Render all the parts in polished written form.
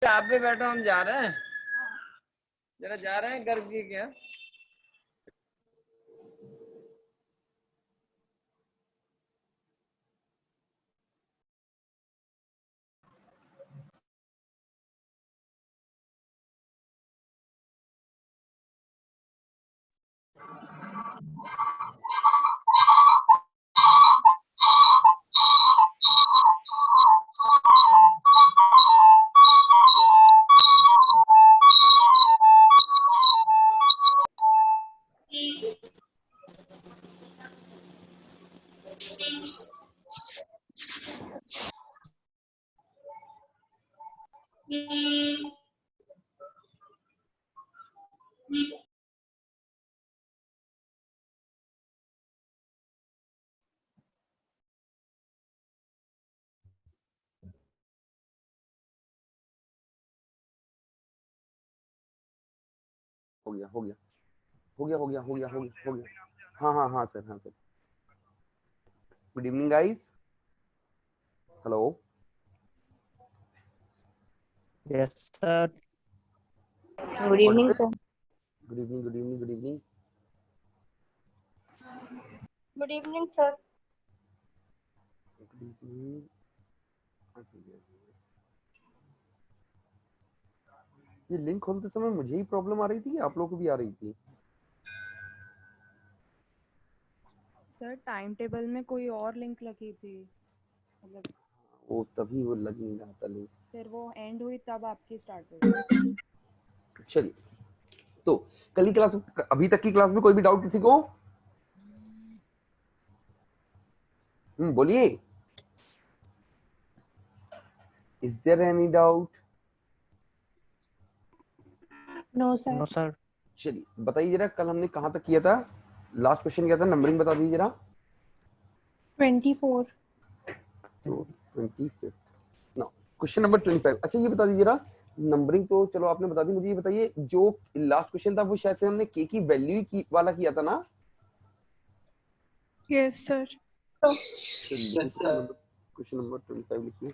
आप भी बैठो, हम जा रहे हैं, जरा जा रहे हैं घर की क्या। हो गया हो गया हो गया हो गया हो गया हो गया हो गया। हाँ हाँ हाँ सर, हाँ sir. Good evening guys. Hello. Yes sir. Good evening sir. Good evening good evening good evening. Good evening sir. Good evening. ये लिंक खोलते समय मुझे ही प्रॉब्लम आ रही थी, आप लोगों को भी आ रही थी? सर टाइम टेबल में कोई और लिंक लगी थी, मतलब वो तभी वो लग नहीं रहा था लिंक। फिर वो एंड हुई तब आपकी स्टार्ट हुई। चलिए, तो कल की क्लास, अभी तक की क्लास में कोई भी डाउट किसी को? बोलिए, is there any doubt? No sir. No sir. चलिए बताइए जरा, कल हमने कहां तक किया था? लास्ट क्वेश्चन क्या था? नंबरिंग बता दीजिए जरा। 24। तो 25 ना, क्वेश्चन नंबर 25। अच्छा ये बता दीजिए जरा, नंबरिंग तो चलो आपने बता दी, मुझे ये बताइए जो लास्ट क्वेश्चन था वो शायद से हमने के की वैल्यू की वाला किया था ना? Yes sir. क्वेश्चन नंबर 25 लिखिए।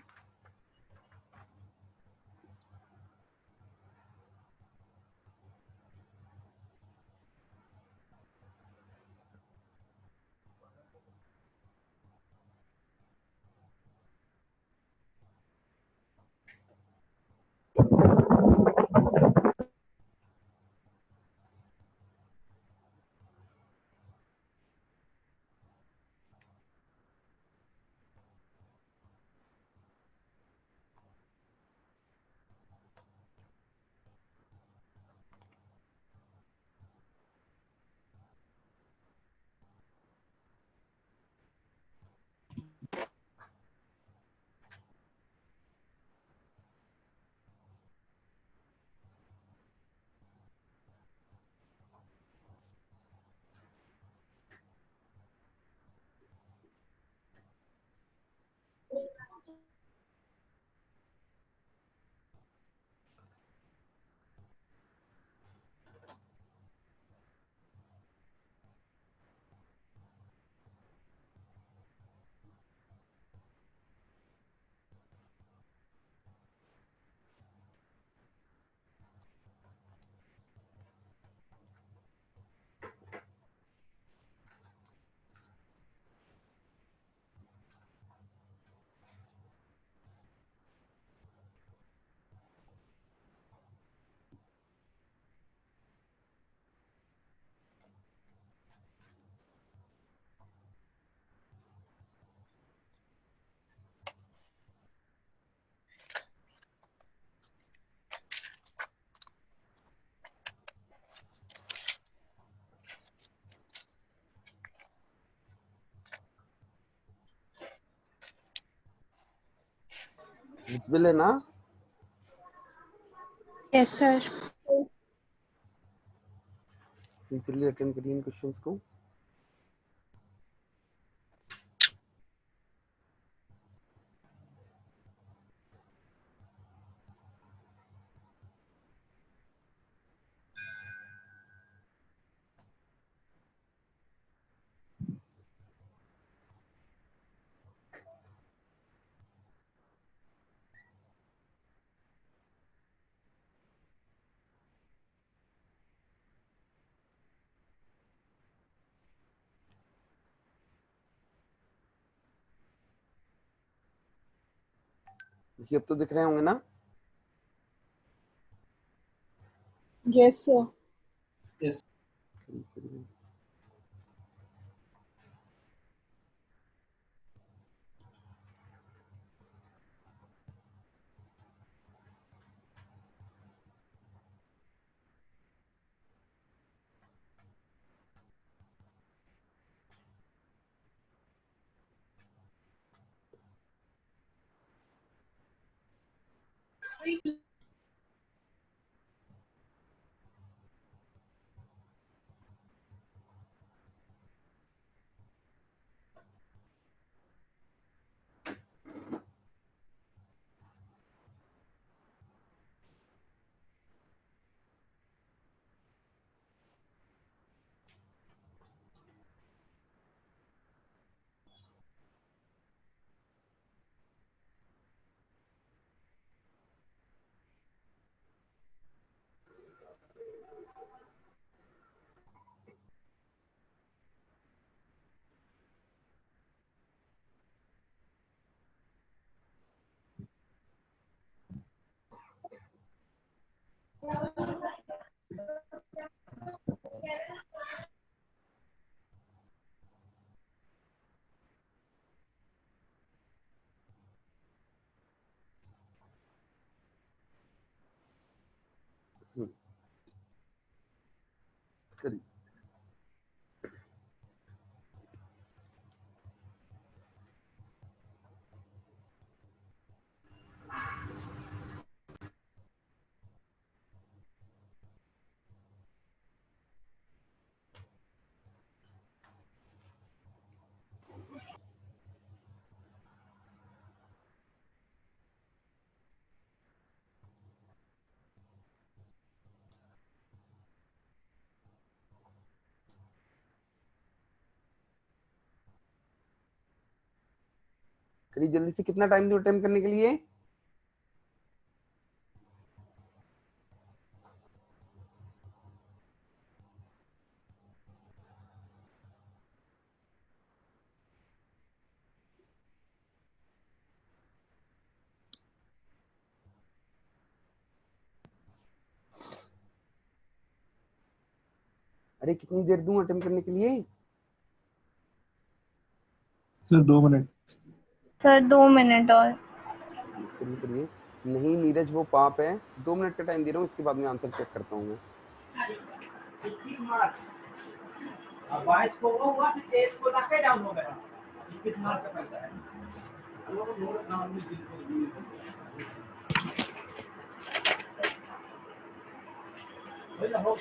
विजिबल है ना? Yes sir. सिंसियरली अटेंड करिए इन क्वेश्चंस को। देखिए अब तो दिख रहे होंगे ना। Yes, sir. करिए। करिए जल्दी से, कितना टाइम दो अटेम्प्ट करने के लिए? अरे कितनी देर दूं अटेम्प्ट करने के लिए? Sir 2 minute. सर 2 मिनट और। करिए करिए। नहीं नीरज वो पाप है, 2 मिनट का टाइम दे रहा हूँ, इसके बाद में आंसर चेक करता हूँ मैं।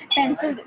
पेंसिल।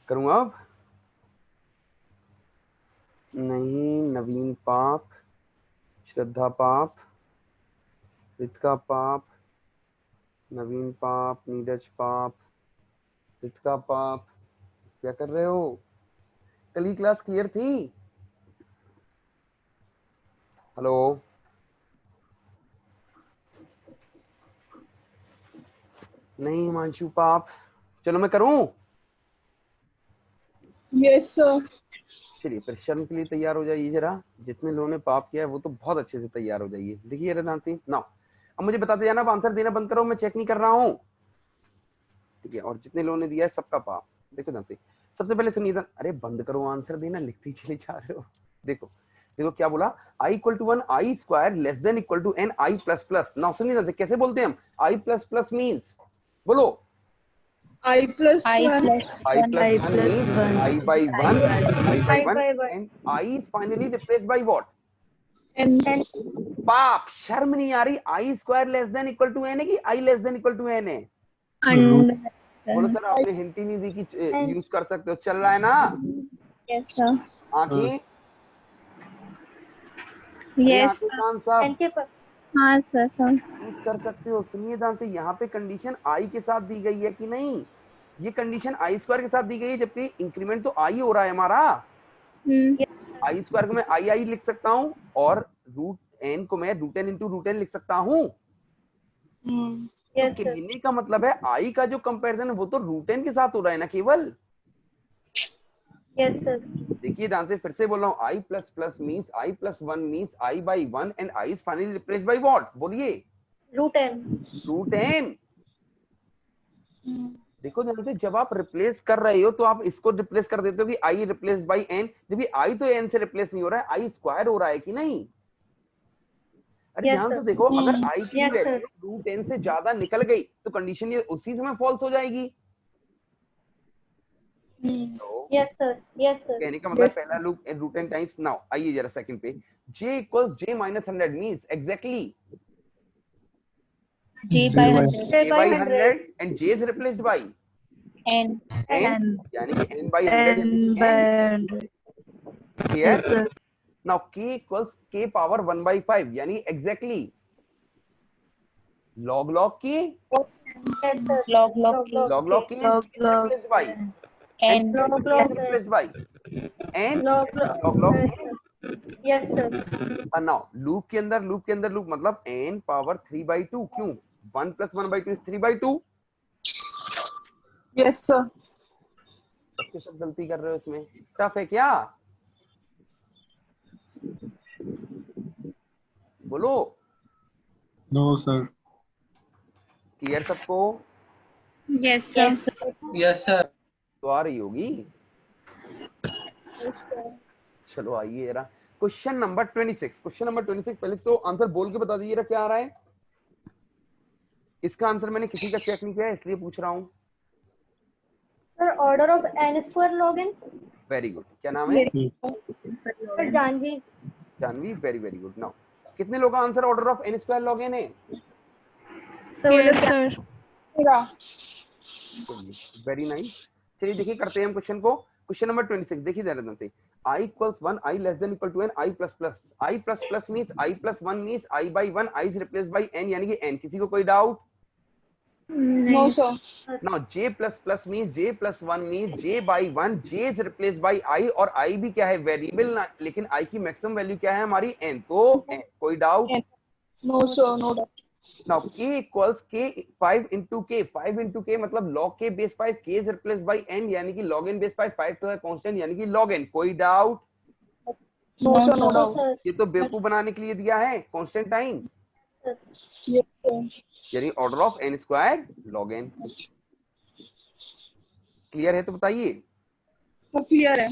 करूंगा अब? नहीं, नवीन पाप, श्रद्धा पाप, रितिका पाप, नवीन पाप, नीरज पाप, रितिका पाप, क्या कर रहे हो? कल ही क्लास क्लियर थी? हेलो, नहीं हिमांशु पाप, चलो मैं करूं? Yes, sir. चलिए फिर शर्म के लिए तैयार हो जाइए जरा, जितने लोगों ने पाप किया है वो तो बहुत अच्छे से तैयार हो जाइए। देखिए रदांसी नाउ, अब मुझे बताते जाना, अब आंसर देना बंद करो, मैं चेक नहीं कर रहा हूँ, ठीक है? और जितने लोगों ने दिया है सबका पाप। देखो दांसी, सबसे पहले सुनिए, अरे बंद करो आंसर देना, लिखते ही चले जा रहे हो। देखो देखो क्या बोला, i equal to 1 i square less than equal to n i plus plus. Now सुनिए दांसी, कैसे बोलते हैं हम? i प्लस प्लस मीन्स, बोलो I plus I one. plus I one. plus I 1 plus means one. I by 1, I by I 1, by one. and I is finally replaced by what? And पाप, शर्म नहीं आ रही? I square less than equal to n है कि I less than equal to n है? Root. बोलो sir, आपने हिंट ही नहीं दी कि यूज कर सकते हो, चल रहा है ना? yes, sir. आंखें, Yes. आंखें कान साहब हाँ सर सर. यूज कर सकते हो। सुनिए ध्यान से, यहाँ पे कंडीशन I के साथ दी गई है कि नहीं? ये कंडीशन I स्क्वायर के साथ दी गई है, जबकि इंक्रीमेंट तो I हो रहा है हमारा। I स्क्वायर को मैं आई लिख सकता हूँ, और रूट n को मैं root n into root n लिख सकता हूँ। तो कहने का मतलब है I का जो कंपैरिजन है वो तो रूट n के साथ हो रहा है ना केवल। Yes, sir. देखिए ध्यान से, फिर से बोल रहा हूँ, I plus plus means I plus 1 means I by 1 and I is finally replaced by what? बोलिए, Root n. Root n। देखो ध्यान से, जब आप रिप्लेस कर रहे हो तो आप इसको रिप्लेस कर देते हो कि I रिप्लेस बाई n, जबकि I तो n से रिप्लेस नहीं हो रहा है, I स्क्वायर हो रहा है कि नहीं? अरे Yes, ध्यान sir. से देखो, अगर I की Yes, sir. Value root n से ज्यादा निकल गई तो कंडीशन ये उसी समय फॉल्स हो जाएगी। तो Yes, sir. Yes, sir. कहने का मतलब पहला loop root n times. Now आइए जरा सेकंड पे, j equals j minus 100 means exactly J by 100. j by 100 and j is replaced by N. n, यानी कि n by 100 N यानी by n। 100. Clear? Yes, sir. Now k equals k power 1 by 5 यानी exactly log log की Yes, sir. Log log K. log log की Log log replaced by N. Log is log. replaced by n Log log log Yes, n। sir. Yes, sir. और now loop के अंदर loop मतलब n power 3 by 2, क्यों? 1 plus 1 by 2 is 3 by 2। Yes, sir. सबके सब गलती कर रहे हो इसमें, टफ है क्या? बोलो, No, sir. क्लियर सबको? Yes, sir. Yes, sir. Yes sir. तो आ रही होगी। Yes, sir. चलो आइए जरा क्वेश्चन नंबर 26। क्वेश्चन नंबर 26 पहले तो आंसर बोल के बता दीजिए जरा क्या आ रहा है। इसका आंसर मैंने किसी का चेक नहीं किया है इसलिए पूछ रहा हूँ। Sir, order of n square log n. Very good, क्या नाम है? Sir, Janvi. Janvi, very very good. Now कितने लोगों का answer order of n square log n है? Sir, yes, sir. Very nice. चलिए देखिए करते हैं हम क्वेश्चन को। क्वेश्चन नंबर 26 देखिए जरा ध्यान से, I equals 1 I less than equal to n I plus plus। I plus plus means I plus 1 means I by 1 I is replaced by n यानी कि n। किसी को कोई doubt? No, sir. Now j plus plus means j plus 1 means j by 1 j is replaced by I, और I भी क्या है? Variable ना, लेकिन I की मैक्सिमम वैल्यू क्या है हमारी? n। तो n। कोई doubt? No, sir. No doubt. Now k equals k 5 into k, 5 into k मतलब log k base 5, k is replaced by n यानी कि log n base 5, 5 तो है कांस्टेंट यानी कि log n। कोई doubt? No, sir. No doubt. ये तो बेवकूफ बनाने के लिए दिया है कांस्टेंट टाइम, Yes, sir. यानी order of n square log n। Clear है तो बताइए। सब clear है.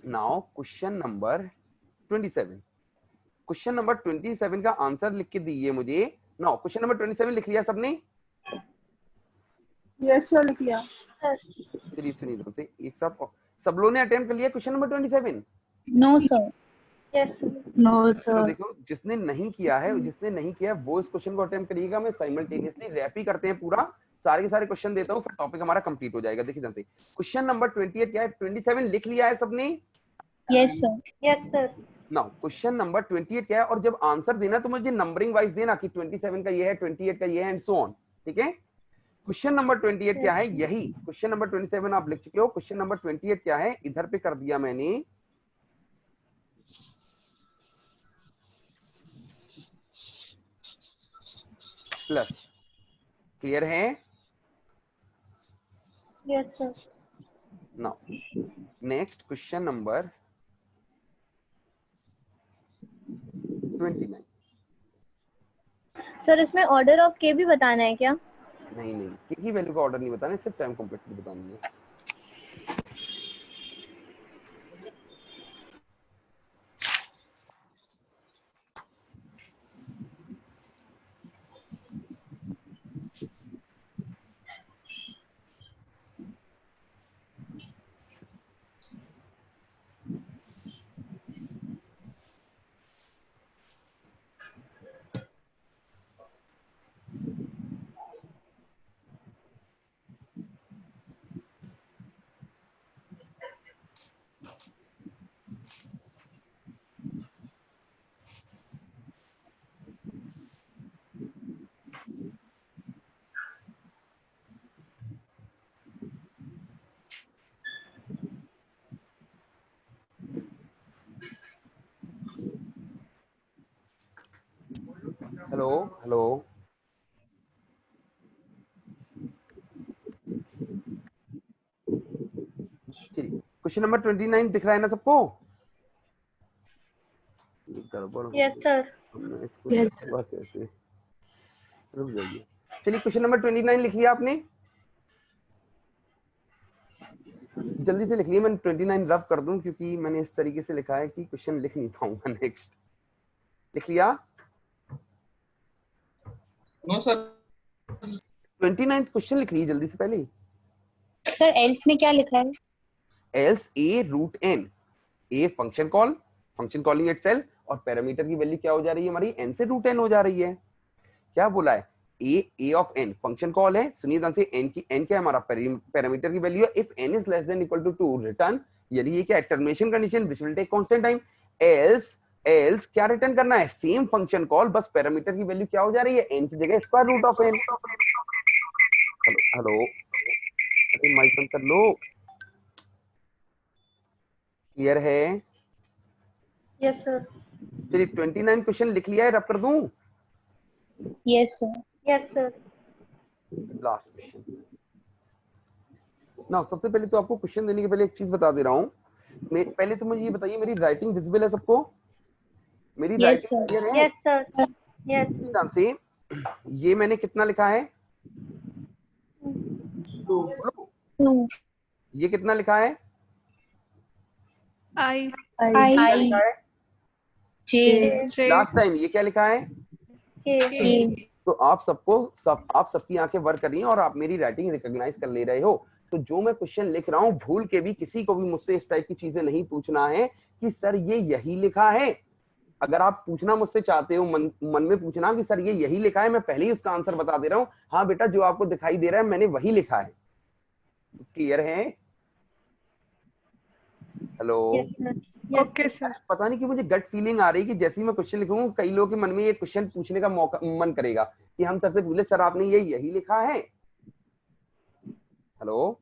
Now question number 27। Question number 27 का आंसर लिख के दीजिए मुझे। नाउ क्वेश्चन नंबर 27 लिख लिया सबने? Yes, sir. लिख लिया. चलिए सुनिए ध्यान से एक साथ, सब लोगों ने अटेम्प्ट कर लिया question number 27? No, sir. Yes, sir. No, तो sir. देखो जिसने नहीं किया है वो इस क्वेश्चन को अटेम्प्ट करिएगा। मैं साइमल्टेनियसली रैप ही करते हैं पूरा, सारे के सारे क्वेश्चन देता हूँ, फिर टॉपिक हमारा कंप्लीट हो जाएगा। देखिए ध्यान से, क्वेश्चन नंबर 28 क्या है? 27 लिख लिया है सबने? Yes, sir. Yes, sir. Now question number 28 क्या है, और जब आंसर देना तो मुझे नंबरिंग वाइज देना कि 27 का ये है, 28 का ये है, एंड सो ऑन। ठीक है, क्वेश्चन नंबर 28 क्या है? यही क्वेश्चन नंबर 27 आप लिख चुके हो। क्वेश्चन नंबर 28 क्या है? इधर पे कर दिया मैंने, प्लस। क्लियर है? Yes, sir. Now next question number 29। Sir इसमें ऑर्डर ऑफ के भी बताना है क्या? नहीं नहीं, के की वैल्यू का ऑर्डर नहीं बताना, सिर्फ टाइम कॉम्प्लेक्सिटी बतानी है। हेलो हेलो, चलिए क्वेश्चन नंबर 29 दिख रहा है ना सबको? गड़बड़ हो Yes, गई। sir. हमने इसको हुआ कैसे? रुक जाइए। चलिए क्वेश्चन नंबर 29 लिख लिया आपने? जल्दी से लिख लिया। मैं 29 रब कर दूं क्योंकि मैंने इस तरीके से लिखा है कि क्वेश्चन लिख नहीं पाऊंगा। नेक्स्ट, लिख लिया? No sir. 29 क्वेश्चन लिख लीजिए जल्दी से पहले। Sir, else में क्या लिखा है? Else a root n, a function call, function calling itself, और पैरामीटर की वैल्यू क्या हो जा रही है हमारी? एन से रूट एन हो जा रही है। क्या बोला है? ए ऑफ एन फंक्शन कॉल है। सुनिए ध्यान से, एन की, एन क्या है हमारा? पैरामीटर की वैल्यू है। If n is less than equal to 2 return, यानी ये क्या है? Termination condition which will take constant time. Else else क्या रिटर्न करना है? सेम फंक्शन कॉल, बस पैरामीटर की वैल्यू क्या हो जा रही है? एन की जगह square root of n. Hello hello, अरे माइक बंद कर लो। क्लियर है? Yes, sir. चलिए 29 क्वेश्चन लिख लिया है, रब कर दूं? Yes, sir. Yes, sir. Last question. ना सबसे पहले तो आपको क्वेश्चन देने के पहले एक चीज बता दे रहा हूँ। पहले तो मुझे ये बताइए, मेरी राइटिंग विजिबल है सबको? मेरी Yes, राइटिंग sir. क्लियर है? Yes, sir. Yes. ध्यान से, ये मैंने कितना लिखा है? बोलो, 2. ये कितना लिखा है? I क्या I. लिखा है? J. J लास्ट टाइम ये क्या लिखा है? K. K. तो आप सबकी आंखें वर्क कर रही हैं और आप मेरी राइटिंग रिकॉग्नाइज कर ले रहे हो। तो जो मैं क्वेश्चन लिख रहा हूं, भूल के भी किसी को भी मुझसे इस टाइप की चीजें नहीं पूछना है कि सर ये यही लिखा है। अगर आप पूछना मुझसे चाहते हो, मन में पूछना कि सर ये यही लिखा है, मैं पहले ही उसका आंसर बता दे रहा हूँ, हाँ बेटा जो आपको दिखाई दे रहा है मैंने वही लिखा है। क्लियर है? Hello. Yes, sir. Yes, okay sir. sir. पता नहीं कि मुझे गट फीलिंग आ रही है कि जैसे ही मैं क्वेश्चन लिखूंगा, कई लोगों के मन में ये क्वेश्चन पूछने का मौका मन करेगा कि हम सर से पूछे, सर आपने ये यही लिखा है? हेलो,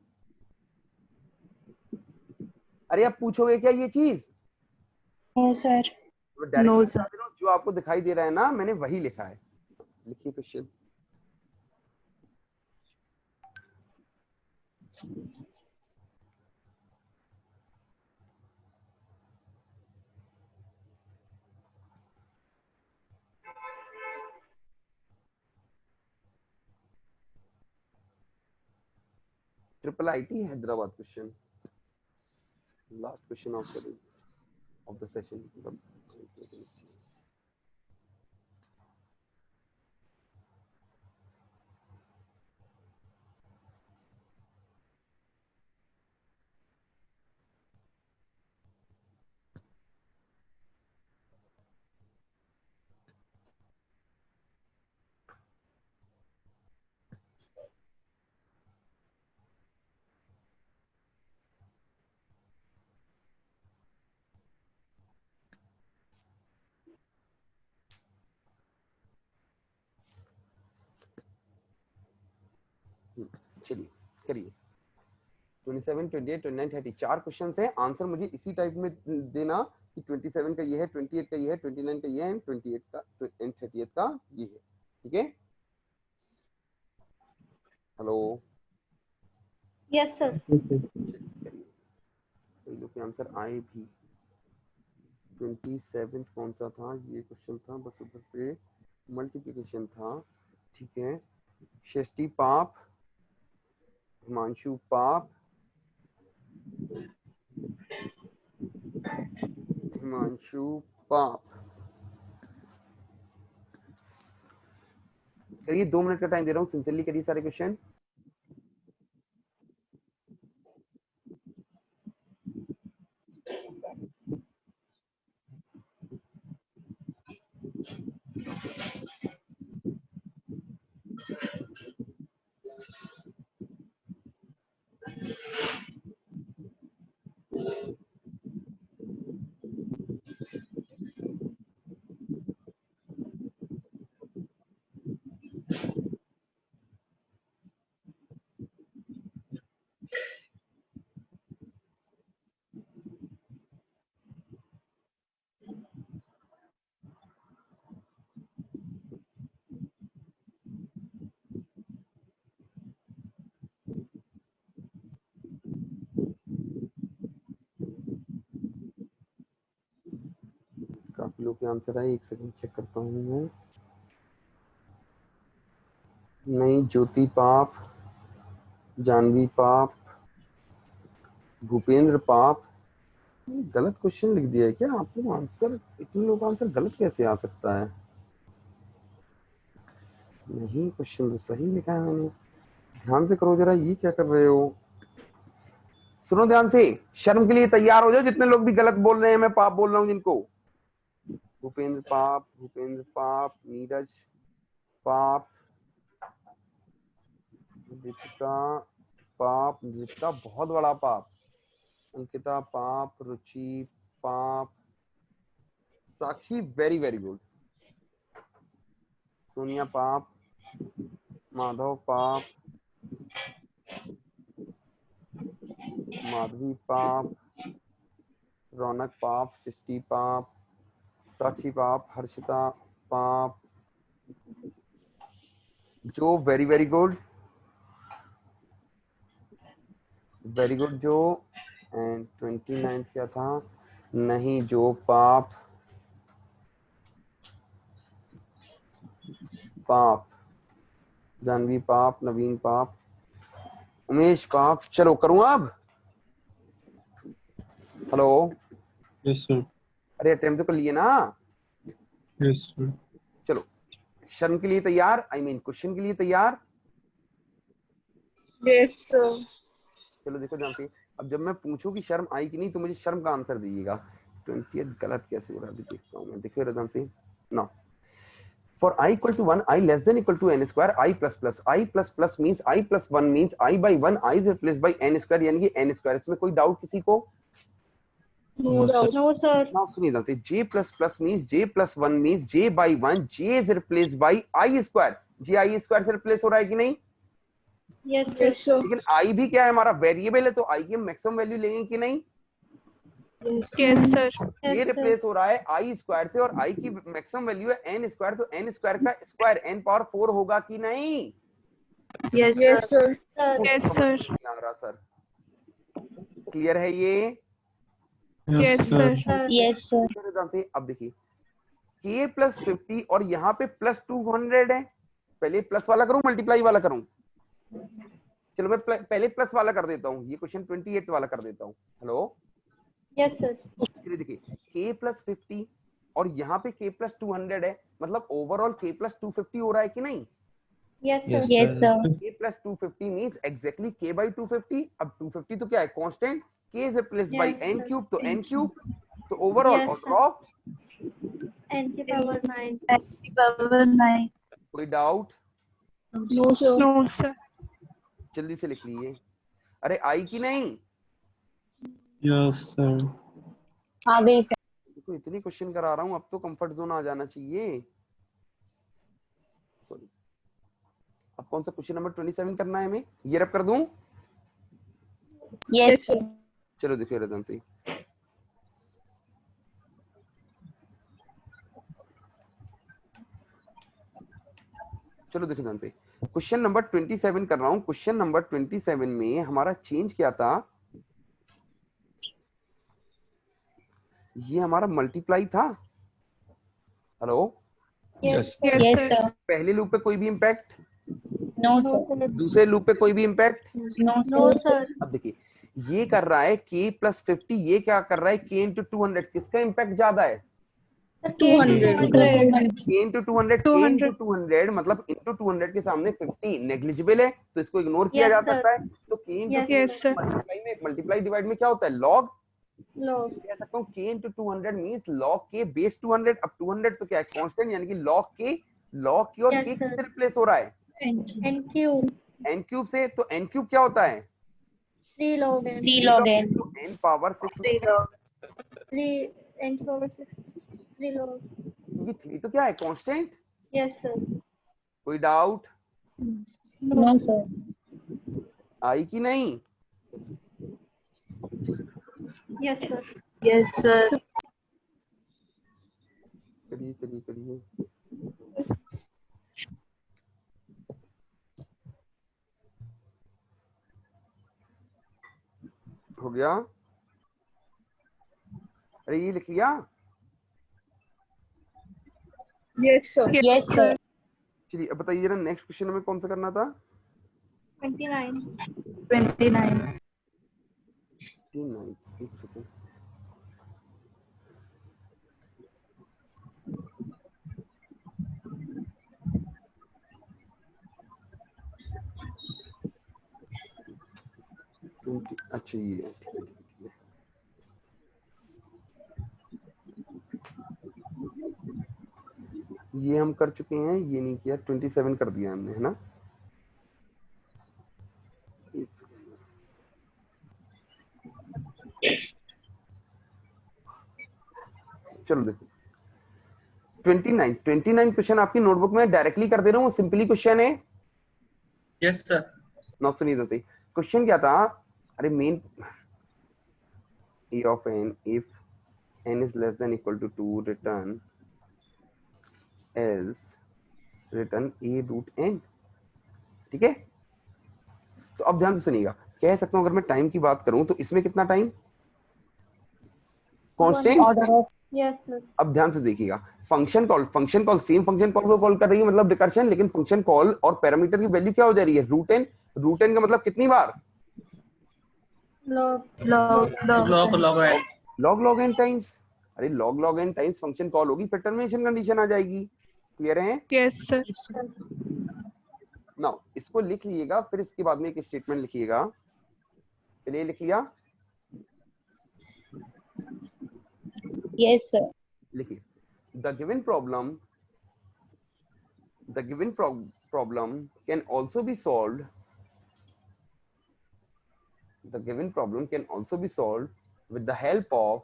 अरे आप पूछोगे क्या ये चीज? No, sir. No, directly sir. जो आपको दिखाई दे रहा है ना, मैंने वही लिखा है। लिखिए question. Triple IT Hyderabad question, last question of the session. चलिए करिए। 27, 28, 29, 30 4 क्वेश्चन है। आंसर मुझे इसी टाइप में देना कि 27 का ये है, 28 का ये है, 29 का ये है, एंड 28 का एंड 30 का ये है। ठीक है। Hello Yes, sir. कई लोग के आंसर आए भी। 27 कौन सा था, ये क्वेश्चन था, बस उधर पे मल्टीप्लिकेशन था। ठीक है। षष्ठी पाप, हिमांशु पाप, हिमांशु पाप। करिए, 2 मिनट का टाइम दे रहा हूँ, सिंसियरली करिए सारे क्वेश्चन। काफी लोग के आंसर आए, एक सेकंड चेक करता हूँ मैं। नहीं, ज्योति पाप, जानवी पाप, भूपेंद्र पाप। गलत क्वेश्चन लिख दिया है क्या आप लोग? आंसर, इतने लोग आंसर गलत कैसे आ सकता है? नहीं, क्वेश्चन तो सही लिखा है मैंने। ध्यान से करो जरा, ये क्या कर रहे हो? सुनो ध्यान से, शर्म के लिए तैयार हो जाओ जितने लोग भी गलत बोल रहे हैं, मैं पाप बोल रहा हूँ जिनको। भूपेंद्र पाप, भूपेंद्र पाप, नीरज पाप, दीपिका पाप, दीपिका बहुत बड़ा पाप, अंकिता पाप, रुचि पाप, साक्षी वेरी वेरी गुड, सोनिया पाप, माधव पाप, माधवी पाप, रौनक पाप, सृष्टि पाप, साक्षी पाप, हर्षिता पाप, जो very very good, very good जो। एंड 29 क्या था? नहीं, जो पाप, पाप, जानवी पाप, नवीन पाप, उमेश पाप। चलो करूं अब? Hello, yes sir. अरे अटेम्प्ट तो कर लिए ना? Yes sir. चलो, शर्म के लिए तैयार, आई मीन क्वेश्चन के लिए तैयार? Yes sir. चलो देखो ध्यान से, अब जब मैं पूछूं कि शर्म आई कि नहीं तो मुझे शर्म का आंसर दीजिएगा। 20 गलत कैसे हो रहा है अभी देखता हूं मैं। देखिए ध्यान से ना, for I equal to 1, I less than equal to n square, I plus plus, I plus plus means I plus 1 means I by 1, I is replaced by n square, यानी कि n square। इसमें कोई doubt किसी को? No doubt. No, sir. now सुनिए ध्यान से, j plus plus means j plus 1 means j by 1, j is replaced by I square, j I square से replace हो रहा है कि नहीं? Yes, sir. Yes sir. लेकिन I भी क्या है, हमारा वेरिएबल है, तो I की मैक्सिमम वैल्यू लेंगे कि नहीं? Yes sir. ये Yes, sir. रिप्लेस हो रहा है आई स्क्वायर से, और आई की मैक्सिमम वैल्यू है एन स्क्वायर, तो एन स्क्वायर का स्क्वायर एन पावर 4 होगा कि नहीं? Yes sir. Sir. Yes sir. नहीं आ रहा सर, क्लियर है ये? Yes sir. Sir. Yes sir. अब देखिए, k प्लस 50 और यहाँ पे प्लस 200 है। पहले प्लस वाला करूं, मल्टीप्लाई वाला करूं? चलो मैं पहले प्लस वाला कर देता हूँ, ये क्वेश्चन 28 वाला कर देता हूँ। Hello, Yes, sir. चलिए देखिए, k प्लस 50 और यहाँ पे k प्लस 200 है, मतलब ओवरऑल k प्लस 250 हो रहा है कि नहीं? Yes, sir. Yes sir. k plus 250 means exactly k by 250। अब 250 तो क्या है, constant, k is replaced by Yes, n sir. Cube, तो n क्यूब, तो ओवरऑल Yes, और sir. ड्रॉप। N की power 9. पावर 9। कोई doubt? No sir. No sir. जल्दी से लिख लीजिए। अरे आई की नहीं? Yes sir. आ गई सर। देखो इतने क्वेश्चन करा रहा हूँ, अब तो कंफर्ट जोन आ जाना चाहिए। सॉरी, अब कौन सा क्वेश्चन नंबर 27 करना है हमें? ये रब कर दूं? Yes, sir. चलो देखिए रतन से, चलो देखिए ध्यान से, क्वेश्चन नंबर 27 कर रहा हूं। क्वेश्चन नंबर 27 में हमारा चेंज क्या था? ये हमारा मल्टीप्लाई था। Hello, yes Yes, sir. पहले लूप पे कोई भी impact, No, No, sir. sir. दूसरे लूप पे कोई भी impact. No, No, sir. sir. अब देखिए ये कर रहा है k + 50, ये क्या कर रहा है k × 200, किसका इम्पैक्ट ज्यादा है? 200. k × 200, k × 200 मतलब into 200 के सामने 50 नेग्लिजिबल है, तो इसको इग्नोर किया Yes, जा sir. सकता है। तो k × Yes, sir. Multiply divide में क्या होता है? log। Log. कह सकता हूँ k × 200 means log k base 200। अब 200 तो क्या है? कांस्टेंट, यानी कि log k और Yes, k sir. किससे रिप्लेस हो रहा है? N cube. n क्यूब से। तो n क्यूब क्या होता है? 3 log n. 3 log n. तो n power 6, 3 n to power 6. 3 log. क्योंकि 3 तो क्या है? कांस्टेंट। Yes, sir. कोई डाउट No, sir. आई कि नहीं? Yes, sir. Yes, sir. करिए करिए करिए। हो गया? अरे ये लिख लिया? Yes, sir. Yes, sir. चलिए अब बताइए जरा, नेक्स्ट क्वेश्चन हमें कौन सा करना था? 29. 29. 29, एक सेकंड। अच्छा ये है, ठीक है, ठीक है। ये हम कर चुके हैं, ये नहीं किया। 27 कर दिया हमने, है ना? एक सेकंड बस। चलो देखो 29 क्वेश्चन आपकी नोटबुक में डायरेक्टली कर दे रहा हूँ, सिंपली क्वेश्चन है। यस सर ना सुनिए तो सही, क्वेश्चन क्या था? अरे main a of n if n is less than equal to 2 return else return a root n। ठीक है, तो अब ध्यान से सुनिएगा। कह सकता हूं अगर मैं टाइम की बात करूं तो इसमें कितना time? Constant. Order of Yes, sir. अब ध्यान से देखिएगा, function call same function call को कॉल कर रही है, मतलब रिकर्शन, लेकिन फंक्शन कॉल और पैरामीटर की वैल्यू क्या हो जा रही है? रूट एन का मतलब कितनी बार? Log. Log n times. अरे log n times function call होगी, फिर टर्मिनेशन कंडीशन आ जाएगी। क्लियर है? Yes, sir. नाउ इसको लिख लीजिएगा, फिर इसके बाद में एक स्टेटमेंट लिखिएगा। चलिए लिख लिया? Yes, sir. लिखिए, the given problem can also be solved. The given problem can also be solved with the help of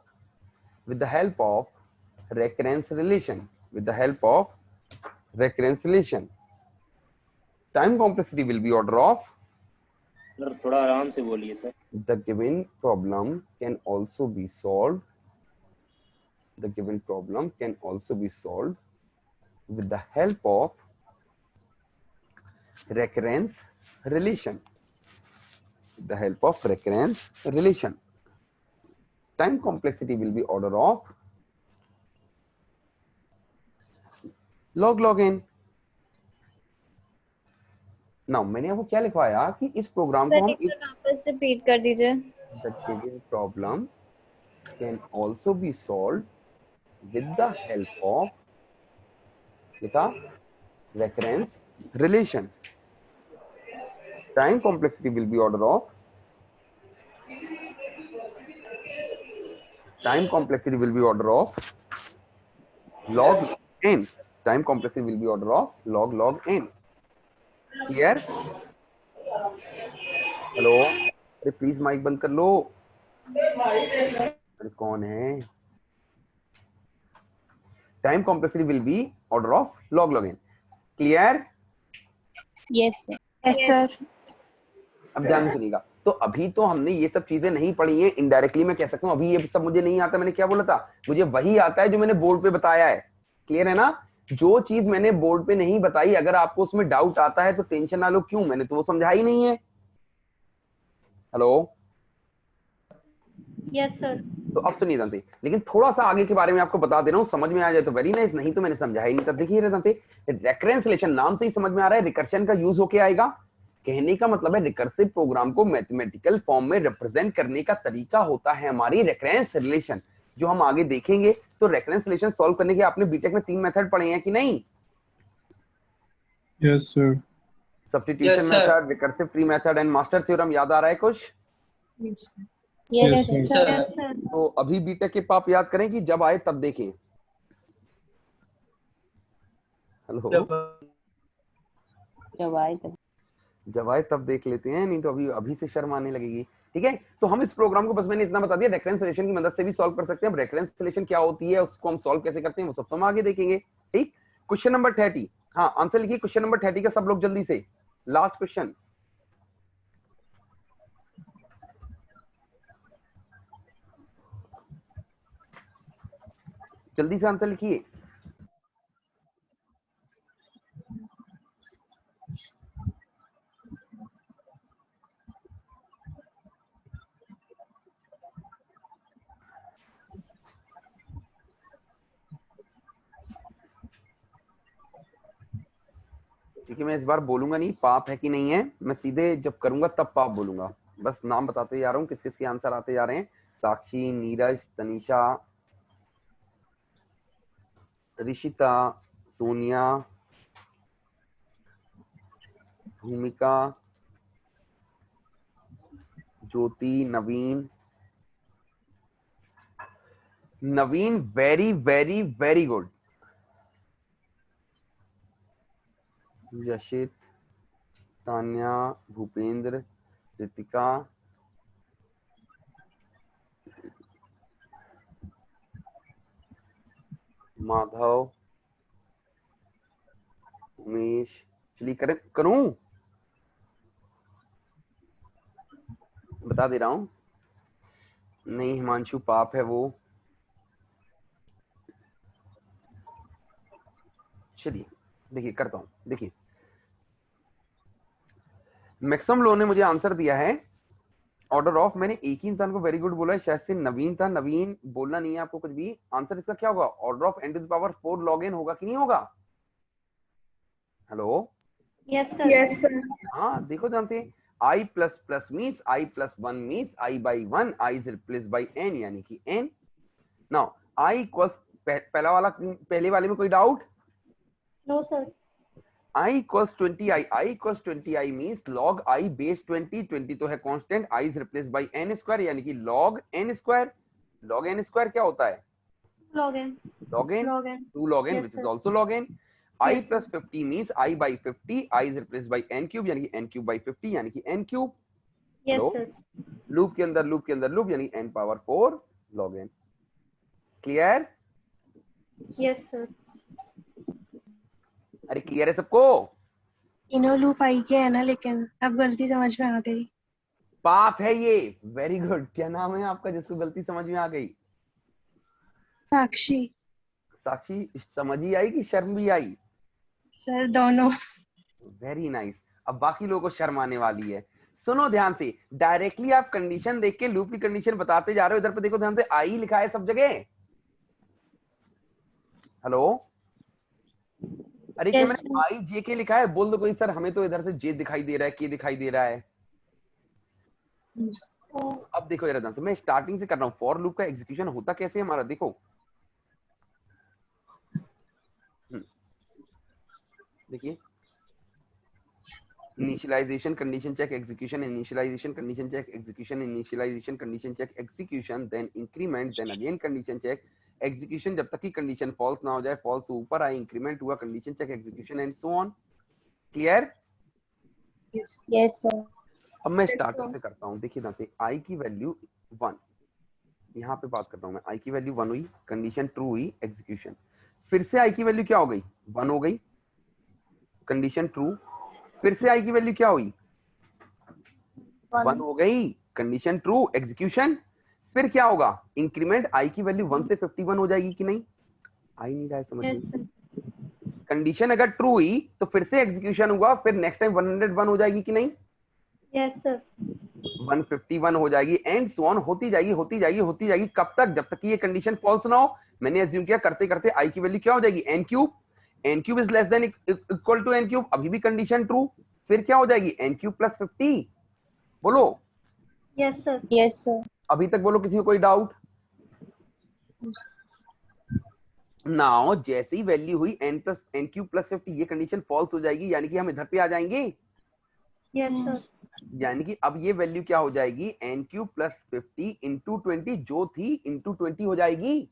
recurrence relation. Time complexity will be order of. Sir थोड़ा आराम से बोलिए sir. The given problem can also be solved. With the help of recurrence relation. Time complexity will be order of log n. Now मैंने आपको क्या लिखवाया कि इस प्रोग्राम को हम वापस रिपीट कर दीजिए. the given problem can also be solved with the help of लिखा recurrence relation. Time complexity will be order of log n. Time complexity will be order of log n. Clear? Hello, अरे please mic बंद कर लो। अरे कौन है? Time complexity will be order of log n. Clear? Yes, sir. Yes, sir. अब ध्यान से सुनिएगा। तो अभी तो हमने ये सब चीजें नहीं पढ़ी हैं, इनडायरेक्टली मैं कह सकता हूँ अभी ये सब मुझे नहीं आता। मैंने क्या बोला था, मुझे वही आता है जो मैंने बोर्ड पे बताया है। क्लियर है ना? जो चीज मैंने बोर्ड पे नहीं बताई, अगर आपको उसमें डाउट आता है तो टेंशन ना लो। क्यों? मैंने तो वो समझा ही नहीं है। Hello, Yes, sir. तो अब सुनिए ध्यान से, लेकिन थोड़ा सा आगे के बारे में आपको बता दे रहा हूँ, समझ में आ जाए तो वेरी नाइस, नहीं तो मैंने समझा ही नहीं था। देखिए ध्यान से, रेकरेंस रिलेशन नाम से ही समझ में आ रहा है रिकर्शन का यूज होके आएगा। कहने का मतलब है रिकर्सिव प्रोग्राम को मैथमेटिकल फॉर्म में रिप्रेजेंट करने का तरीका होता है हमारी रेकरेंस रिलेशन, जो हम आगे देखेंगे। तो रेकरेंस रिलेशन सॉल्व करने के आपने बीटेक में 3 मेथड पढ़े हैं कि नहीं? Yes, sir. Substitution Yes, sir. Method, recursive tree method and master theorem. याद आ रहा है कुछ? Yes, Yes, sir. sir. Yes, sir. तो अभी बीटेक के पाप याद करें कि जब आए तब देखें। हेलो, जब आए तब देख लेते हैं, नहीं तो अभी से शर्म आने लगेगी। ठीक है, तो हम इस प्रोग्राम को, बस मैंने इतना बता दिया, रेकरेंस रिलेशन की मदद से भी सॉल्व कर सकते हैं। अब रेकरेंस रिलेशन क्या होती है, उसको हम सॉल्व कैसे करते हैं, वो सब तो हम आगे देखेंगे। ठीक, क्वेश्चन नंबर 30। हाँ, आंसर लिखिए क्वेश्चन नंबर 30 का सब लोग जल्दी से। लास्ट क्वेश्चन, जल्दी से आंसर लिखिए। क्योंकि मैं इस बार बोलूंगा नहीं पाप है कि नहीं है, मैं सीधे जब करूंगा तब पाप बोलूंगा। बस नाम बताते जा रहा हूँ किस किस के आंसर आते जा रहे हैं। साक्षी, Neeraj, Tanisha, Rishita, Sonia, Bhumika, Jyoti, Naveen. Naveen very very very good. Yashit, Tanya, Bhupendra, Ritika, Madhav, Umesh. चलिए करूं, बता दे रहा हूं। नहीं, हिमांशु पाप है वो। चलिए देखिए करता हूं। देखिए, मैक्सिमम लोगों ने मुझे आंसर दिया है ऑर्डर ऑफ, मैंने एक ही इंसान को वेरी गुड बोला है, शायद से नवीन था। नवीन बोलना नहीं है आपको कुछ भी। आंसर इसका क्या होगा? Order of n to the power 4 log n होगा कि नहीं होगा? Hello, Yes, sir. Yes, sir. हाँ देखो ध्यान से, i plus plus means i plus 1 means i by 1, i is replace by n यानी कि n। नाउ i इक्वल्स, पहला वाला, पहले वाले में कोई doubt? No, sir. i equals 20i, i equals 20i means log i base 20, 20 तो है constant, i is replaced by n square यानी कि log n square। log n square क्या होता है? Log n. log n, Log n. 2 log n Yes, which is sir. also log n। i Yes. plus 50 means i by 50, i is replaced by n cube यानी कि n cube by 50 यानी कि n cube। Yes, Hello? sir. Loop के अंदर loop यानी n power 4 log n। Clear? Yes, sir. अरे clear है सबको? इनो लूप आई के है ना, लेकिन अब गलती समझ में आ गई। पाप है ये। Very good. क्या नाम है आपका जिसको गलती समझ में आ गई? साक्षी साक्षी, समझ ही आई कि शर्म भी आई? सर, दोनों। Very nice. अब बाकी लोगों को शर्म आने वाली है। सुनो ध्यान से, डायरेक्टली आप कंडीशन देख के लूप की कंडीशन बताते जा रहे हो। इधर पे देखो ध्यान से, आई लिखा है सब जगह। हेलो, अरे क्या Yes, मैंने आई जे के लिखा है? बोल दो कोई, सर हमें तो इधर से जे दिखाई दे रहा है, के दिखाई दे रहा है। अब देखो जरा ध्यान से, मैं स्टार्टिंग से कर रहा हूँ। फॉर लूप का एग्जीक्यूशन होता कैसे हमारा, देखो। देखिए, initialization condition check execution, initialization condition check execution, initialization condition check execution, then increment, then again condition check execution जब तक की कंडीशन false ना हो जाए, false से ऊपर आए, increment हुआ, condition check execution and so on। clear? Yes, sir. अब मैं स्टार्टर से करता हूँ। देखिए ध्यान से, i की वैल्यू 1, यहाँ पे बात करता हूँ मैं। i की वैल्यू 1 हुई, कंडीशन ट्रू हुई, एग्जीक्यूशन। फिर से i की वैल्यू क्या हो गई? 1 हो गई, कंडीशन ट्रू, फिर से आई की वैल्यू क्या हुई, 1 1 हो गई, कंडीशन ट्रू, एग्जीक्यूशन। फिर क्या होगा, इंक्रीमेंट आई की वैल्यू 1 से 51 हो जाएगी कि नहीं, आई नहीं रहा है समझ Yes, में। sir. कंडीशन अगर ट्रू हुई तो फिर से एग्जीक्यूशन हुआ, फिर नेक्स्ट टाइम 101 हो जाएगी कि नहीं, Yes, sir. 151 हो जाएगी, एंड सो ऑन होती जाएगी होती जाएगी होती जाएगी। कब तक, जब तक कि ये कंडीशन फॉल्स ना हो। मैंने एज्यूम किया करते करते आई की वैल्यू क्या हो जाएगी, n cube, n cube is less than equal to n cube, अभी भी कंडीशन ट्रू। फिर क्या हो जाएगी, एन क्यूब प्लस 50। बोलो Yes, sir. Yes, sir. अभी तक, बोलो किसी को कोई डाउट। नाउ जैसे ही वैल्यू हुई n plus n cube plus 50, ये कंडीशन फॉल्स हो जाएगी, यानी कि हम इधर पे आ जाएंगे, Yes, sir. यानी कि अब ये वैल्यू क्या हो जाएगी, एन क्यूब प्लस 50 इंटू 20 जो थी इंटू 20 हो जाएगी।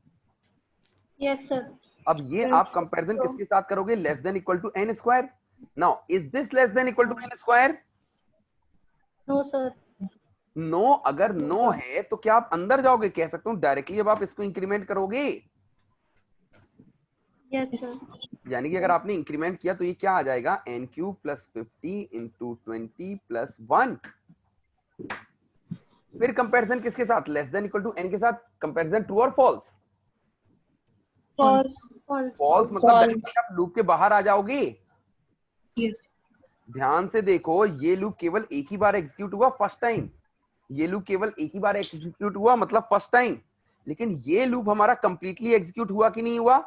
Yes, sir. अब ये आप कंपैरिजन किसके साथ करोगे, less than equal to n square. Now is this less than equal to n square, No, sir. No. अगर नो है तो क्या आप अंदर जाओगे, कह सकता हूं डायरेक्टली अब आप इसको इंक्रीमेंट करोगे, Yes, sir. यानी कि अगर आपने इंक्रीमेंट किया तो ये क्या आ जाएगा, n cube plus 50 into 20 plus 1। फिर कंपैरिजन किसके साथ, less than equal to n के साथ। कंपैरिजन ट्रू और फॉल्स, False. False. फॉल्स मतलब False. directly आप लूप के बाहर आ जाओगे। Yes. ध्यान से देखो, ये लूप केवल एक ही बार एग्जीक्यूट हुआ फर्स्ट टाइम, ये लूप केवल एक ही बार एग्जीक्यूट हुआ मतलब फर्स्ट टाइम, लेकिन ये लूप हमारा कंप्लीटली एग्जीक्यूट हुआ कि नहीं हुआ,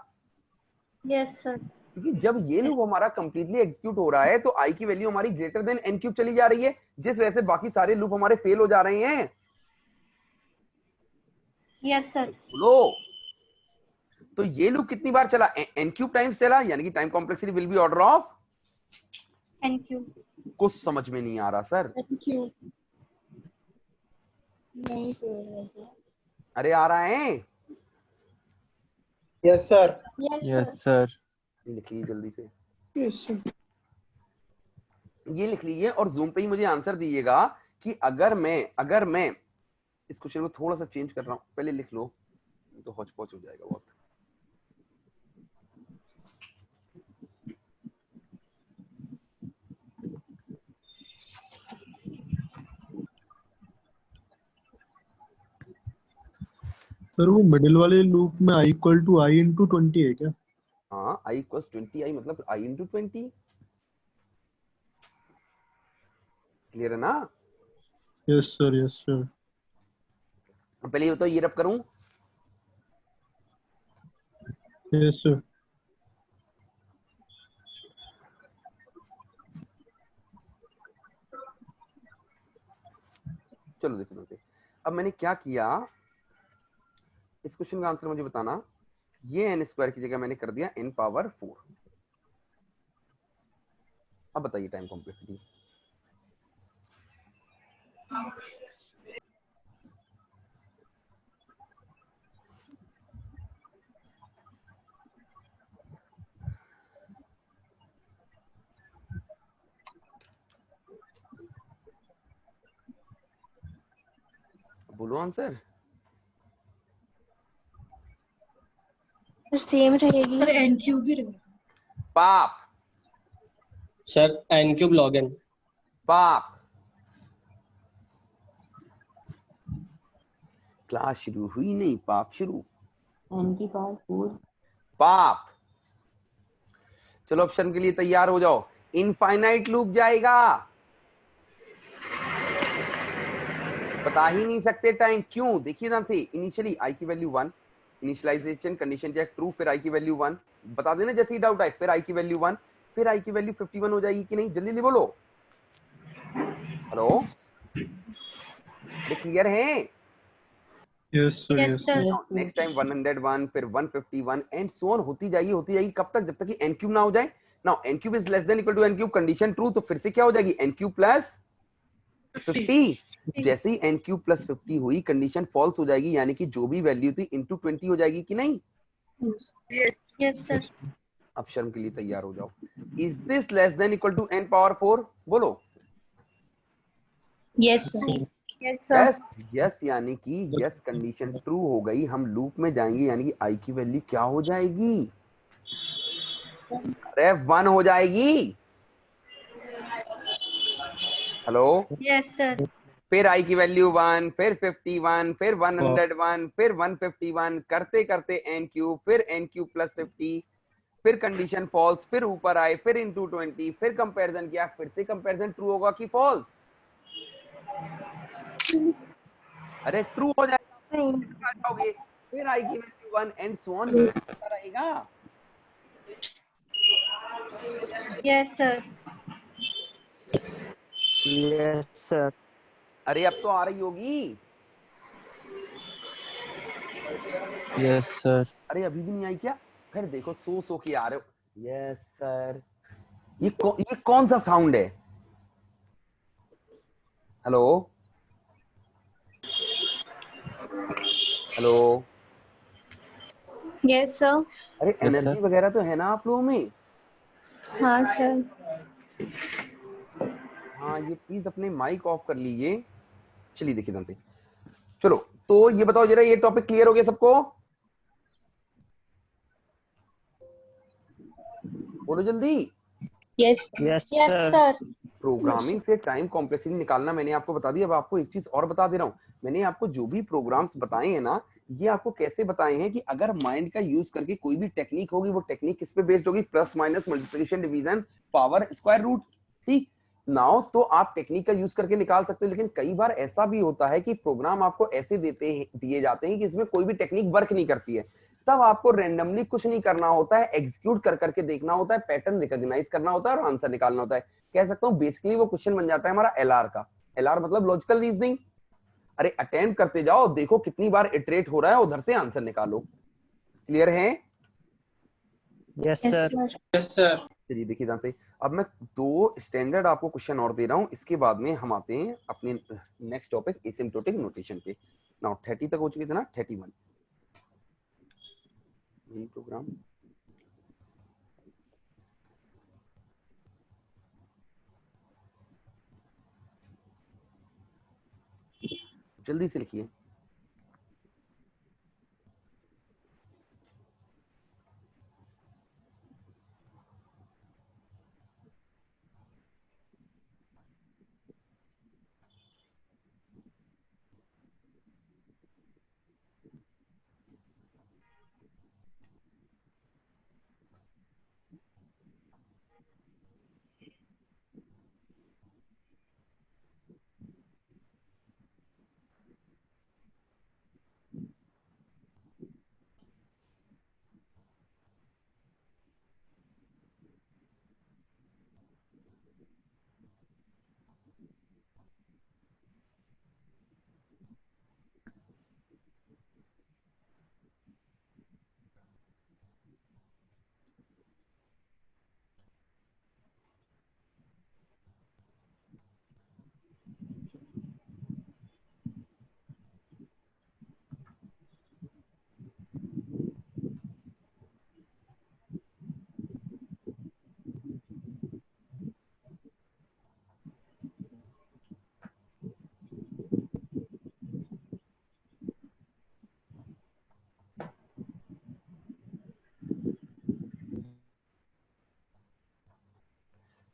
Yes, sir. क्योंकि जब ये लूप हमारा कंप्लीटली एग्जीक्यूट हो रहा है तो आई की वैल्यू हमारी ग्रेटर देन एन क्यूब चली जा रही है, जिस वजह से बाकी सारे लूप हमारे फेल हो जा रहे हैं। Yes, sir. लो, तो ये लूप कितनी बार चला, एन क्यूब टाइम्स चला, यानी कि time complexity will be order of, Thank you. कुछ समझ में नहीं आ रहा सर। थैंक यू नहीं सर अरे आ रहा है, yes sir. Yes, sir. sir. लिख लीजिए जल्दी से, यस सर ये लिख लीजिए और जूम पे ही मुझे आंसर दीजिएगा कि अगर मैं इस क्वेश्चन को थोड़ा सा चेंज कर रहा हूं, पहले लिख लो तो हौच पौच हो जाएगा बहुत। सर वो मिडिल वाले लूप में i equal to i into 20 है क्या? हाँ, i इक्वल्स 20 i मतलब i इंटू 20, क्लियर है ना। Yes sir yes sir. पहले ये बताओ, ये रब करूं, यस सर। चलो देखो से। अब मैंने क्या किया, इस क्वेश्चन का आंसर मुझे बताना, ये एन स्क्वायर की जगह मैंने कर दिया n पावर 4। अब बताइए टाइम कॉम्प्लेक्सिटी, बोलो आंसर। सेम रहेगी। पर एन क्यूब भी रहेगा। पाप sir n cube log n. पाप, क्लास शुरू हुई नहीं, पाप शुरू, एन की पावर 4। पाप। चलो ऑप्शन के लिए तैयार हो जाओ, इनफाइनाइट लूप जाएगा, बता ही नहीं सकते टाइम, क्यों, देखिए ध्यान से, इनिशियली आई की value 1, initialization condition check true, फिर आई की वैल्यू 1, बता देना जैसे ही डाउट आए, फिर आई की वैल्यू 1, फिर आई की वैल्यू 51 हो जाएगी कि नहीं, जल्दी जल्दी बोलो। हेलो, ये क्लियर है। Yes sir Yes, yes sir. Sir. Next time 101, फिर 151 एंड सो ऑन होती जाएगी कब तक, जब तक कि n क्यूब ना हो जाए। Now n cube is less than equal to n cube, condition true, तो फिर से क्या हो जाएगी, n क्यूब प्लस 50। जैसे ही n क्यूब प्लस 50 हुई कंडीशन फॉल्स हो जाएगी, यानी कि जो भी वैल्यू थी इंटू 20 हो जाएगी कि नहीं। Yes, sir. अब शर्म के लिए तैयार हो जाओ, is this less than equal to n power 4, बोलो yes sir. Yes, sir. Yes yes, यानी कि यस कंडीशन ट्रू हो गई, हम लूप में जाएंगे, यानी कि i की वैल्यू क्या हो जाएगी, अरे 1 हो जाएगी। Hello, Yes, sir. फिर i की वैल्यू 1, फिर 51, फिर 101, फिर 151, करते करते n क्यूब, फिर n क्यूब प्लस 50, फिर कंडीशन फॉल्स, फिर ऊपर आए, फिर इंटू 20, फिर कंपैरिजन किया, फिर से कंपैरिजन ट्रू होगा कि फॉल्स? अरे ट्रू हो जाएगा, नहीं. आ जाओगे, फिर i की वैल्यू 1 एंड सो ऑन रहेगा। Yes, sir. Yes, sir. अरे अब तो आ रही होगी। Yes sir. अरे अभी भी नहीं आई क्या? फिर देखो सो के आ रहे हो। Yes sir. ये कौन सा साउंड है? Hello hello. Yes, sir. अरे यस एनर्जी सर। वगैरह तो है ना आप लोगों में? हाँ सर. हाँ, ये प्लीज अपने माइक ऑफ कर लीजिए। चलिए देखिए ध्यान से। चलो तो ये बताओ जरा, ये टॉपिक क्लियर हो गया सबको? बोलो जल्दी। Yes. Yes, Yes, sir. sir. Programming से टाइम कॉम्प्लेक्सिटी निकालना मैंने आपको बता दिया। अब आपको एक चीज और बता दे रहा हूँ। मैंने आपको जो भी प्रोग्राम्स बताए हैं ना, ये आपको कैसे बताए हैं कि अगर माइंड का यूज करके कोई भी टेक्निक होगी, वो टेक्निक किस पे बेस्ड होगी? Plus minus multiplication division power square root. ठीक नाउ तो आप टेक्निक का यूज करके निकाल सकते हो, लेकिन कई बार ऐसा भी होता है कि प्रोग्राम आपको ऐसे दिए जाते हैं कि इसमें कोई भी टेक्निक वर्क नहीं करती है। तब आपको रेंडमली कुछ नहीं करना होता है, एग्जीक्यूट कर करके देखना होता है, पैटर्न रिकॉग्नाइज करना होता है और आंसर निकालना होता है। कह सकता हूं बेसिकली वो क्वेश्चन बन जाता है हमारा एलआर का। एलआर मतलब लॉजिकल रीजनिंग। अरे अटेम्प्ट करते जाओ, देखो कितनी बार इटरेट हो रहा है, उधर से आंसर निकालो। क्लियर है? Yes, Yes, sir. sir. Yes sir. चलिए देखिए ध्यान से। अब मैं 2 स्टैंडर्ड आपको क्वेश्चन और दे रहा हूं, इसके बाद में हम आते हैं अपने नेक्स्ट टॉपिक एसिम्प्टोटिक नोटेशन पे। नाउ 30 तक हो चुके थे ना, 31 यही प्रोग्राम। जल्दी से लिखिए।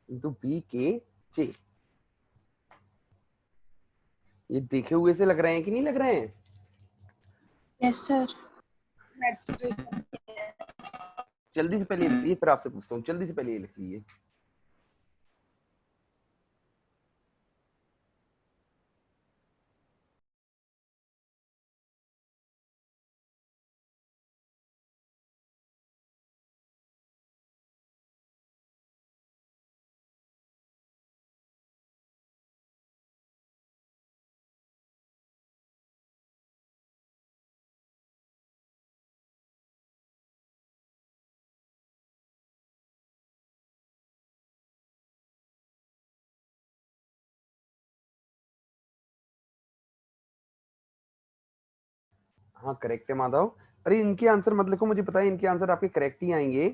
इंटू बी के जे। ये देखे हुए से लग रहे हैं कि नहीं लग रहे हैं? Yes, sir. जल्दी से पहले ये लिख लीजिए, फिर आपसे पूछता हूँ। जल्दी से पहले ये लिख लीजिए। हाँ करेक्ट है माधव। अरे इनके आंसर मत लिखो, मुझे पता है इनके आंसर आपके करेक्ट ही आएंगे।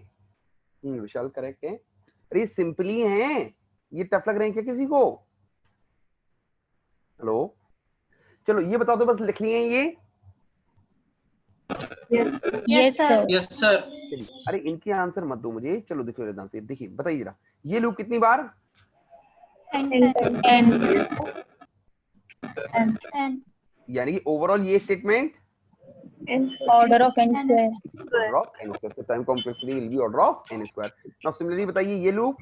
विशाल करेक्ट है। अरे सिंपली हैं, ये टफ लग रहे हैं क्या किसी को? हेलो, चलो ये बता दो, बस लिख लिए हैं ये? Yes. Yes, Yes, sir. sir. Yes sir. चलिए, अरे इनके आंसर मत दो मुझे, चलो देखो ध्यान से। देखिए बताइए जरा, ये लूप कितनी बार? N यानी कि ओवरऑल ये statement order of n square. Order of n square, so time complexity will be order of n square. Now similarly बताइए ये लूप,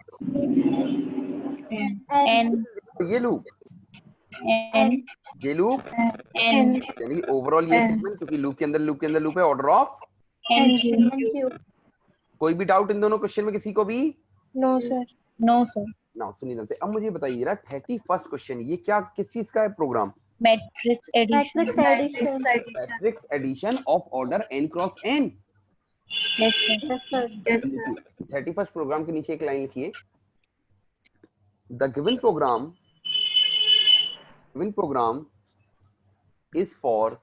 N ये लूप, N ये लूप, N यानी कि ओवरऑल ये स्टेटमेंट, क्योंकि लूप के अंदर लूप है, ऑर्डर ऑफ. N cube. कोई भी डाउट इन दोनों क्वेश्चन में किसी को भी? No sir. No sir. Now सुनिए से, अब मुझे बताइए जरा 31st क्वेश्चन, ये क्या किस चीज का है program? Matrix addition. Matrix addition of order n cross n. Yes sir. Yes sir. 31st program के नीचे एक लाइन लिखिए, the given program is for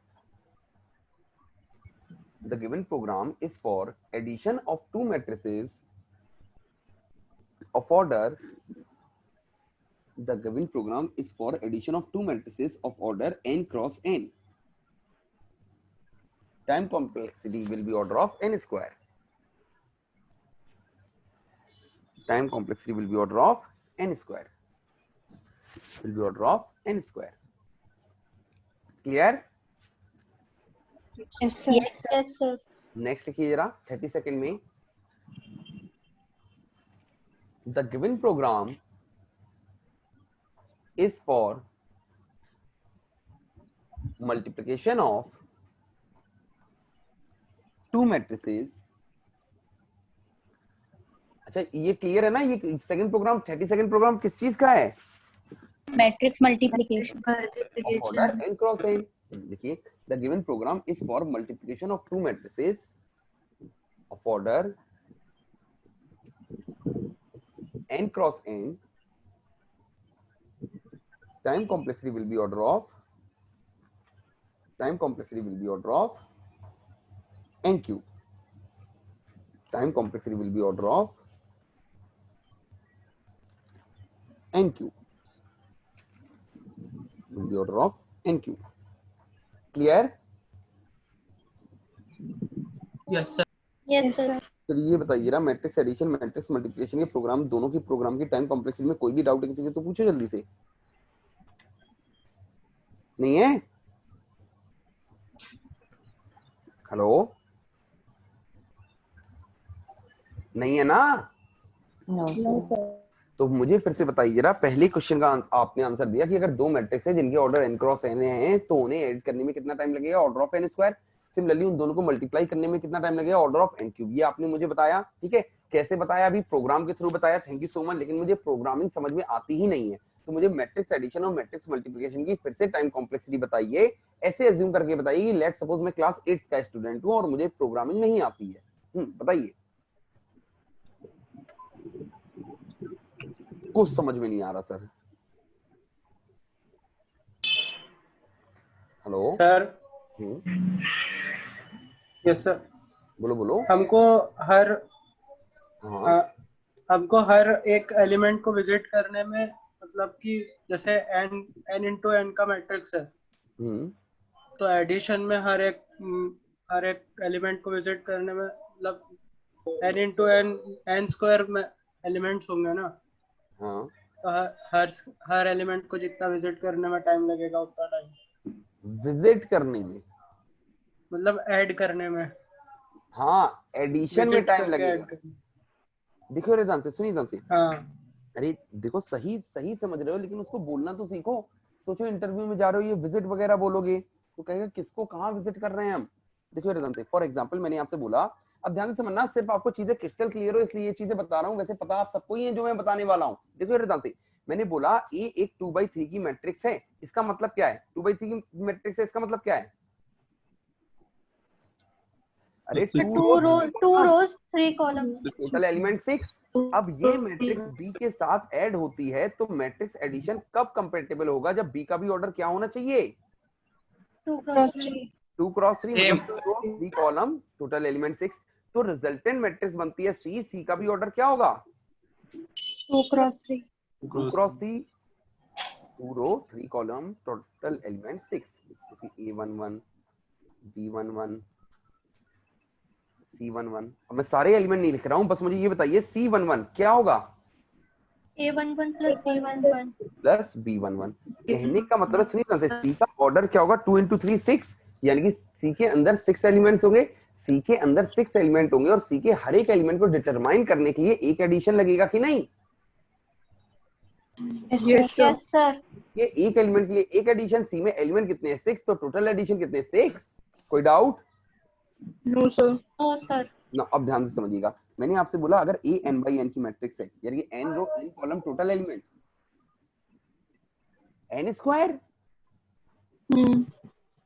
the given program is for addition of two matrices of order. The given program is for addition of two matrices of order n cross n. Time complexity will be order of n square. Time complexity will be order of n square. Will be order of n square. Clear? Yes sir. Yes sir. Yes sir. Next लिखिए जरा 32nd में, the given program is for multiplication of two matrices. अच्छा ये clear है ना, ये second program 32nd programme किस चीज का है? Matrix multiplication. Order n cross n. देखिए the given program is for multiplication of two matrices of order n cross n. Time complexity will be order of n cube. Time complexity will be order of n cube. Will be order of n cube. Clear? Yes sir. Yes sir. चलिए ये बताइए ना, matrix addition matrix multiplication के programme दोनों की programme की time complexity में कोई भी डाउट है किसी के तो पूछो जल्दी से. नहीं है? हेलो, नहीं है ना? No sir. तो मुझे फिर से बताइए जरा, पहले क्वेश्चन का आपने आंसर दिया कि अगर दो मैट्रिक्स है जिनके ऑर्डर n क्रॉस n है तो उन्हें ऐड करने में कितना टाइम लगेगा? Order of n square. Similarly उन दोनों को मल्टीप्लाई करने में कितना टाइम लगेगा? Order of n cube. ये आपने मुझे बताया, ठीक है. कैसे बताया? अभी प्रोग्राम के थ्रू बताया, थैंक यू सो मच. लेकिन मुझे प्रोग्रामिंग समझ में आती ही नहीं है, तो मुझे मैट्रिक्स एडिशन और मैट्रिक्स मल्टीप्लिकेशन की फिर से टाइम कॉम्प्लेक्सिटी बताइए. ऐसे अज्यूम करके बताइए कि लेट सपोज मैं क्लास 8th का स्टूडेंट हूं और मुझे प्रोग्रामिंग नहीं आती है. बताइए, कुछ समझ में नहीं आ रहा sir. Hello sir. Yes sir. बोलो बोलो. हमको हर हाँ. हमको हर एक एलिमेंट को विजिट करने में, मतलब कि जैसे n इंटू n का मैट्रिक्स है, तो एडिशन में हर एक एलिमेंट को विजिट करने में मतलब n इंटू n स्क्वायर में एलिमेंट्स होंगे ना. हाँ. तो हर एलिमेंट को जितना विजिट करने में टाइम लगेगा उतना टाइम विजिट करने में, मतलब ऐड करने में. हाँ, एडिशन में टाइम लगेगा. देखो रे जान से, सुनिए जान से. हाँ. अरे देखो, सही सही समझ रहे हो, लेकिन उसको बोलना तो सीखो. सोचो इंटरव्यू में जा रहे हो, ये विजिट वगैरह बोलोगे तो कहेगा किसको कहाँ विजिट कर रहे हैं हम. देखो रे जान से, फॉर एग्जांपल मैंने आपसे बोला, अब ध्यान से समझना, सिर्फ आपको चीजें क्रिस्टल क्लियर हो इसलिए ये चीजें बता रहा हूँ. वैसे पता आप सबको ही है जो मैं बताने वाला हूँ. देखो रे जान से, मैंने बोला ए एक 2/3 की मैट्रिक्स है. इसका मतलब क्या है? 2/3 की मैट्रिक्स है, इसका मतलब क्या है? अरे two rows 3 columns. Total element 6. अब ये मैट्रिक्स बी के साथ ऐड होती है तो मैट्रिक्स एडिशन कब कंपैटिबल होगा? जब बी का भी ऑर्डर क्या होना चाहिए? 2 cross 3. 2 क्रॉस 3 मतलब 3 कॉलम, टोटल एलिमेंट 6. तो रिजल्टेंट मैट्रिक्स बनती है सी. सी का भी ऑर्डर क्या होगा? 2 cross 3. 2 क्रॉस 3, 2 रो 3 कॉलम, टोटल एलिमेंट 6. जैसे A11, B11, C11. अब मैं सारे एलिमेंट नहीं लिख रहा हूं, बस मुझे ये बताइए C11 क्या होगा? A11 plus B11 plus B11। कहने का मतलब है सुनिए से सी का ऑर्डर क्या होगा 2 into 3 6, यानी कि सी के अंदर 6 एलिमेंट्स होंगे, सी के अंदर 6 एलिमेंट होंगे और सी के हर एक एलिमेंट को डिटरमाइन करने के लिए एक एडिशन लगेगा कि नहीं? Yes sir. ये एक एलिमेंट के लिए एक एडिशन, सी में एलिमेंट कितने हैं 6, तो टोटल एडिशन कितने 6। कोई doubt? No sir. No sir. ना अब ध्यान से समझिएगा, मैंने आपसे बोला अगर a n by n की मैट्रिक्स है यानी कि n row n column total element n square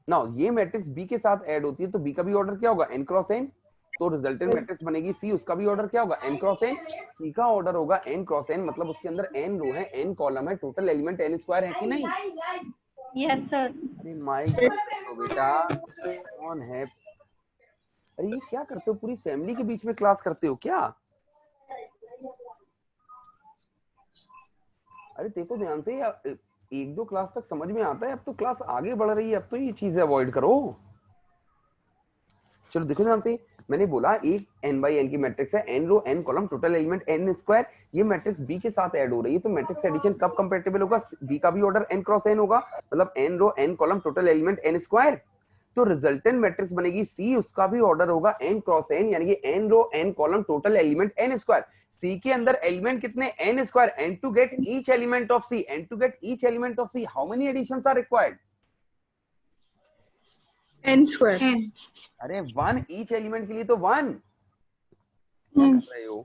ना, ये मैट्रिक्स b के साथ ऐड होती है तो b का भी ऑर्डर क्या होगा n क्रॉस n, तो रिजल्टेंट मैट्रिक्स बनेगी c, उसका भी ऑर्डर क्या होगा n क्रॉस n, c का ऑर्डर होगा n क्रॉस n, मतलब उसके अंदर n रो है n कॉलम है, टोटल एलिमेंट n स्क्वायर है कि नहीं? Yes sir. अरे माय गॉड बेटा कौन है? अरे ये क्या करते हो, पूरी फैमिली के बीच में क्लास करते हो क्या? अरे देखो ध्यान से, एक दो क्लास तक समझ में आता है, अब तो क्लास आगे बढ़ रही है, अब तो ये चीजें अवॉइड करो। चलो देखो ध्यान से, मैंने बोला एक n by n की मैट्रिक्स है, n row n column total element n square, ये मैट्रिक्स b के साथ ऐड हो रही है, तो मैट्रिक्स एडिशन कब कंपैटिबल होगा? b का भी ऑर्डर n क्रॉस n होगा, मतलब n row n column total element n square, तो रिजल्टेंट मैट्रिक्स बनेगी c, उसका भी ऑर्डर होगा n क्रॉस n, यानी कि n row n column total element n square. c के अंदर एलिमेंट कितने n square, n to get each element of c, n to get each element of c, how many additions are required? N square. अरे 1 each element के लिए तो 1 क्या कर रहे हो?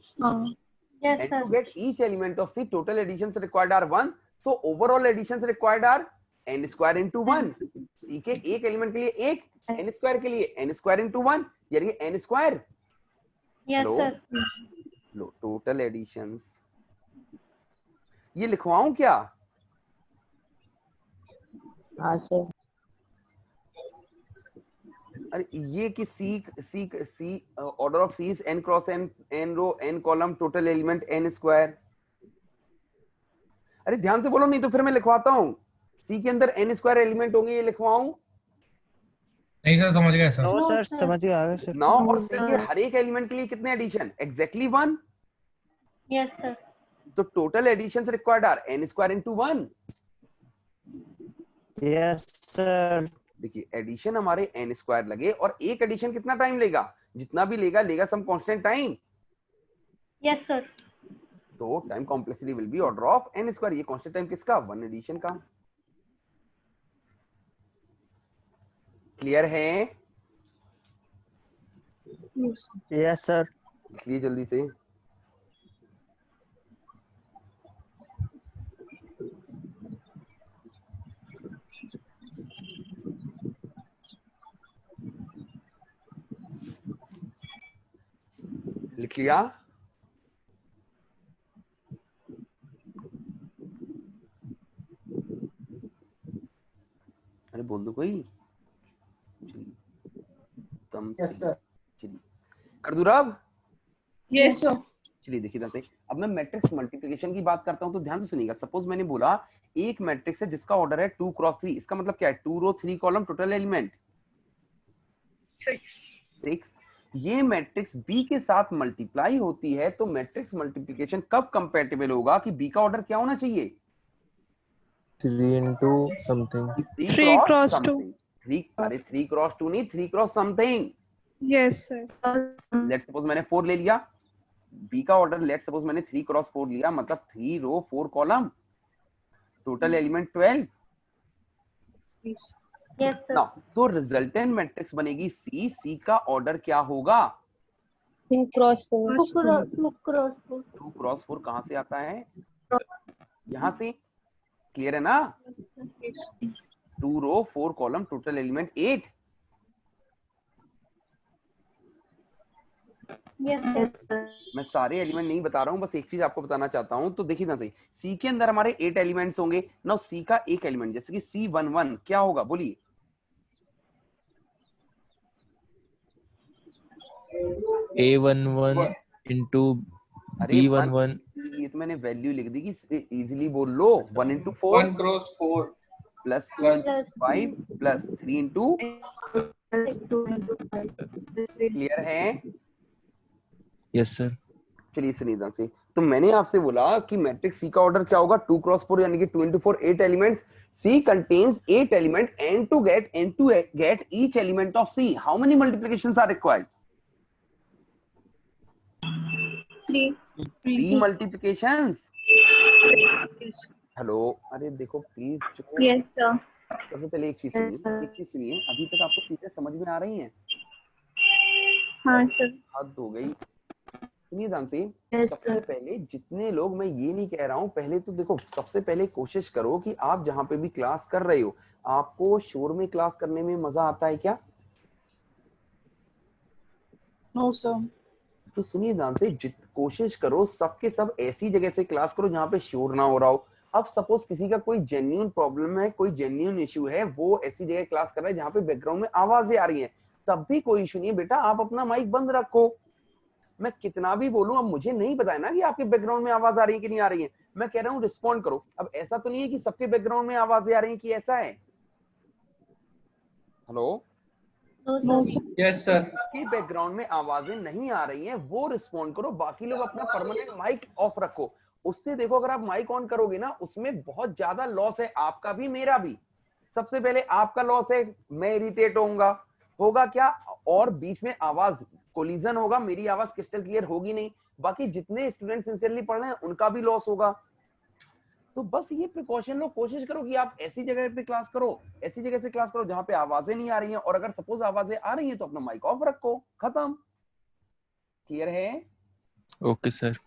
Yes And sir. to get each element of C, total additions required are 1. So overall additions required are n square into 1. C के एक एलिमेंट के लिए एक, n स्क्वायर के लिए n स्क्वायर into 1, यानी कि n स्क्वायर। Yes sir. लो टोटल एडिशंस, ये लिखवाऊं क्या? हाँ सर। अरे ये कि C order of C is n cross n, n row n column total element n square. अरे ध्यान से बोलो, नहीं तो फिर मैं लिखवाता हूँ, C के अंदर n स्क्वायर एलिमेंट होंगे, ये लिखवाऊं? नहीं सर समझ गए सर। नो सर, समझ गया आगे सर। नौ और C के हर एक एलिमेंट के लिए कितने एडिशन? एग्जैक्टली 1। Yes sir. तो total additions required are n square into 1। Yes sir. देखिए एडिशन हमारे n स्क्वायर लगे, और एक एडिशन कितना टाइम लेगा? जितना भी लेगा some constant time. Yes sir. तो time complexity will be order of n square. ये कांस्टेंट टाइम किसका? 1 एडिशन का। क्लियर है? Yes sir. लिखिए जल्दी से। लिख लिया? अरे बोल दो कोई। Yes sir. चलिए कर दूं अब? Yes sir. चलिए देखिए ध्यान से, अब मैं मैट्रिक्स मल्टीप्लिकेशन की बात करता हूं, तो ध्यान से सुनिएगा। सपोज मैंने बोला एक मैट्रिक्स है जिसका ऑर्डर है 2 क्रॉस 3, इसका मतलब क्या है? 2 रो 3 कॉलम टोटल एलिमेंट 6। ये मैट्रिक्स B के साथ मल्टीप्लाई होती है, तो मैट्रिक्स मल्टीप्लिकेशन कब कंपैटिबल होगा कि B का ऑर्डर क्या होना चाहिए? 3 into something. 3 cross 2। 3 अरे 3 क्रॉस 2 नहीं, 3 cross something. Yes sir. Let's suppose मैंने 4 ले लिया, B का ऑर्डर लेट्स सपोज मैंने 3 क्रॉस 4 लिया, मतलब 3 रो 4 column total element 12। Yes sir. Now तो रिजल्टेंट मैट्रिक्स बनेगी C, C का ऑर्डर क्या होगा? 2 cross 4. 2 cross 4. 2 क्रॉस 4 कहां से आता है? यहां से। क्लियर है ना? 2 रो 4 column total element 8। Yes sir. मैं सारे एलिमेंट नहीं बता रहा हूं, बस एक चीज आपको बताना चाहता हूं। तो देखिए ना सही, सी के अंदर हमारे 8 एलिमेंट्स होंगे। नाउ सी का एक एलिमेंट जैसे कि C11 क्या होगा? बोलिए। A11 into अरे B11. ये तो मैंने वैल्यू लिख दी कि इजीली बोल लो। 1 into 4 1 cross 4 plus 2 into 5 plus 3 into। Clear है? Yes sir. चलिए सुनिए ध्यान से, तो मैंने आपसे बोला कि मैट्रिक्स सी का ऑर्डर क्या होगा, 2 क्रॉस 4 यानी कि 2 into 4 8 elements. C contains 8 element and to get each element of C, how many multiplications are required? 3. 3 multiplications. Hello, अरे देखो प्लीज. Yes, sir. सबसे पहले एक चीज सुनिए, अभी तक आपको चीजें समझ में आ रही हैं? हाँ सर. हद हो गई. सुनिए ध्यान से. सबसे पहले जितने लोग, मैं ये नहीं कह रहा हूँ, पहले तो देखो, सबसे पहले कोशिश करो कि आप जहाँ पे भी क्लास कर रहे हो, आपको शोर में क्लास करने में मजा आता है क्या? No, sir. तो सुनिए ध्यान से, कोशिश करो सबके सब ऐसी जगह से क्लास करो जहाँ पे शोर ना हो रहा हो. अब सपोज किसी का कोई जेन्युइन प्रॉब्लम है, कोई जेन्युइन इश्यू है, वो ऐसी जगह क्लास कर रहा है जहाँ पे बैकग्राउंड में आवाजें आ रही हैं, तब भी कोई इश्यू नहीं है बेटा, आप अपना माइक बंद रखो. मैं कितना भी बोलूं, अब मुझे नहीं पता है ना कि आपके बैकग्राउंड में आवाज आ रही है कि नहीं आ रही है. मैं कह रहा हूँ रिस्पॉन्ड करो. अब ऐसा तो नहीं है कि सबके बैकग्राउंड में आवाजें आ रही हैं, कि ऐसा है? हेलो. Yes sir. सबके बैकग्राउंड में आवाजें नहीं आ रही हैं, वो रिस्पॉन्ड करो. बाकी लोग अपना परमानेंट माइक ऑफ रखो. उससे देखो, अगर आप माइक ऑन करोगे ना, उसमें बहुत ज्यादा लॉस है, आपका भी मेरा भी. सबसे पहले आपका लॉस है, मैं इरिटेट होगा क्या, और बीच में आवाज कोलिजन होगा, मेरी आवाज क्रिस्टल क्लियर होगी नहीं. बाकी जितने स्टूडेंट सिंसियरली पढ़ रहे हैं उनका भी लॉस होगा. तो बस ये प्रिकॉशन लो. कोशिश करो कि आप ऐसी जगह पे क्लास करो, ऐसी जगह से क्लास करो जहां पे आवाजें नहीं आ रही हैं, और अगर सपोज आवाजें आ रही हैं तो अपना माइक ऑफ रखो. खत्म. क्लियर है? Okay sir.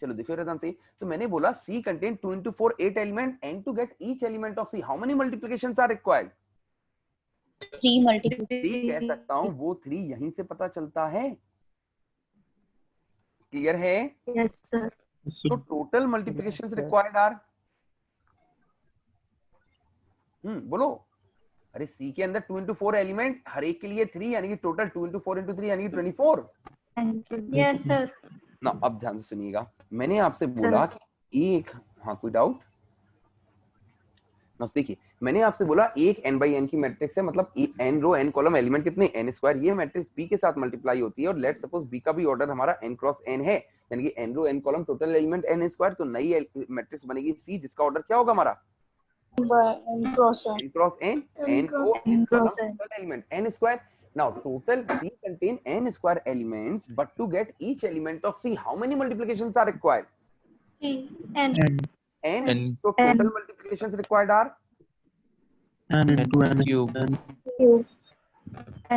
चलो देखो रतन से. तो मैंने बोला C contain 2 into 4 8 element, and to get each element of C, how many multiplications are required? 3 multiplications. कह सकता हूँ, वो 3 यहीं से पता चलता है. क्लियर है? Yes, sir. तो टोटल मल्टीप्लिकेशंस रिक्वायर्ड आर, बोलो. अरे C के अंदर 2 into 4 एलिमेंट, हर एक के लिए 3, यानी कि टोटल 2 into 4 into 3 यानी कि 24. Yes, sir. ना अब ध्यान से सुनिएगा, मैंने आपसे बोला कि एक, हाँ कोई डाउट ना? देखिए, मैंने आपसे बोला एक n by n की मैट्रिक्स है, मतलब n row n column element कितने, n स्क्वायर. ये मैट्रिक्स B के साथ मल्टीप्लाई होती है, और लेट सपोज B का भी ऑर्डर हमारा n क्रॉस n है, यानी कि n row n column total element n square. तो नई मैट्रिक्स बनेगी C, जिसका ऑर्डर क्या होगा हमारा, n cross n. n cross n, n row n column total element n square. Now total C contain n square elements, but to get each element of C, how many multiplications are required? N. N. So total multiplications required are n into n cube.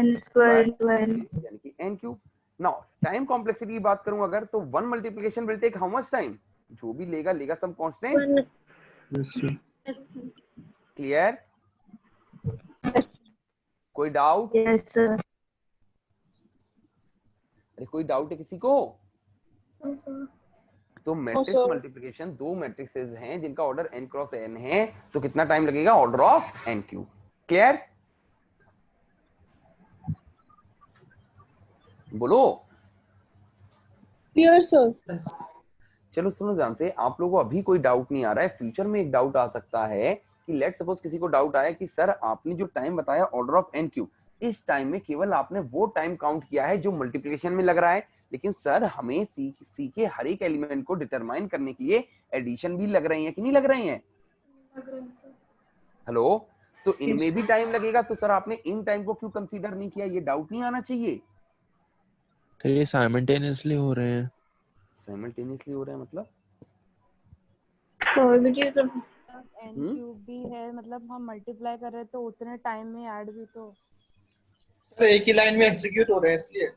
N square into n. यानी कि n cube. Now time complexity की बात करूं अगर, तो one multiplication will take how much time? जो भी लेगा some constant. yes sir. Clear? Yes. कोई डाउट? Yes, sir. अरे कोई डाउट है किसी को? तो मैट्रिक्स मल्टीप्लिकेशन, दो मैट्रिक्सेस हैं जिनका ऑर्डर n क्रॉस n है, तो कितना टाइम लगेगा, order of n cube. Clear? बोलो. Clear, sir. चलो सुनो ध्यान से, आप लोगों को अभी कोई डाउट नहीं आ रहा है, फ्यूचर में एक डाउट आ सकता है कि लेट सपोज किसी को डाउट आया कि सर आपने जो टाइम बताया ऑर्डर ऑफ n क्यूब, इस टाइम में केवल आपने वो टाइम काउंट किया है जो मल्टीप्लिकेशन में लग रहा है, लेकिन सर हमें सी के हर एक एलिमेंट को डिटरमाइन करने के लिए एडिशन भी लग रही है कि नहीं लग रही हैं? हेलो. तो इनमें भी टाइम लगेगा, तो सर आपने इन टाइम को क्यों कंसीडर नहीं किया? ये डाउट नहीं आना चाहिए. तो ये साइमल्टेनियसली हो रहे हैं. साइमल्टेनियसली हो रहा है मतलब n क्यूब भी है, मतलब हम मल्टीप्लाई कर रहे हैं तो उतने टाइम में ऐड भी तो सर एक ही लाइन में एग्जीक्यूट हो रहा है इसलिए.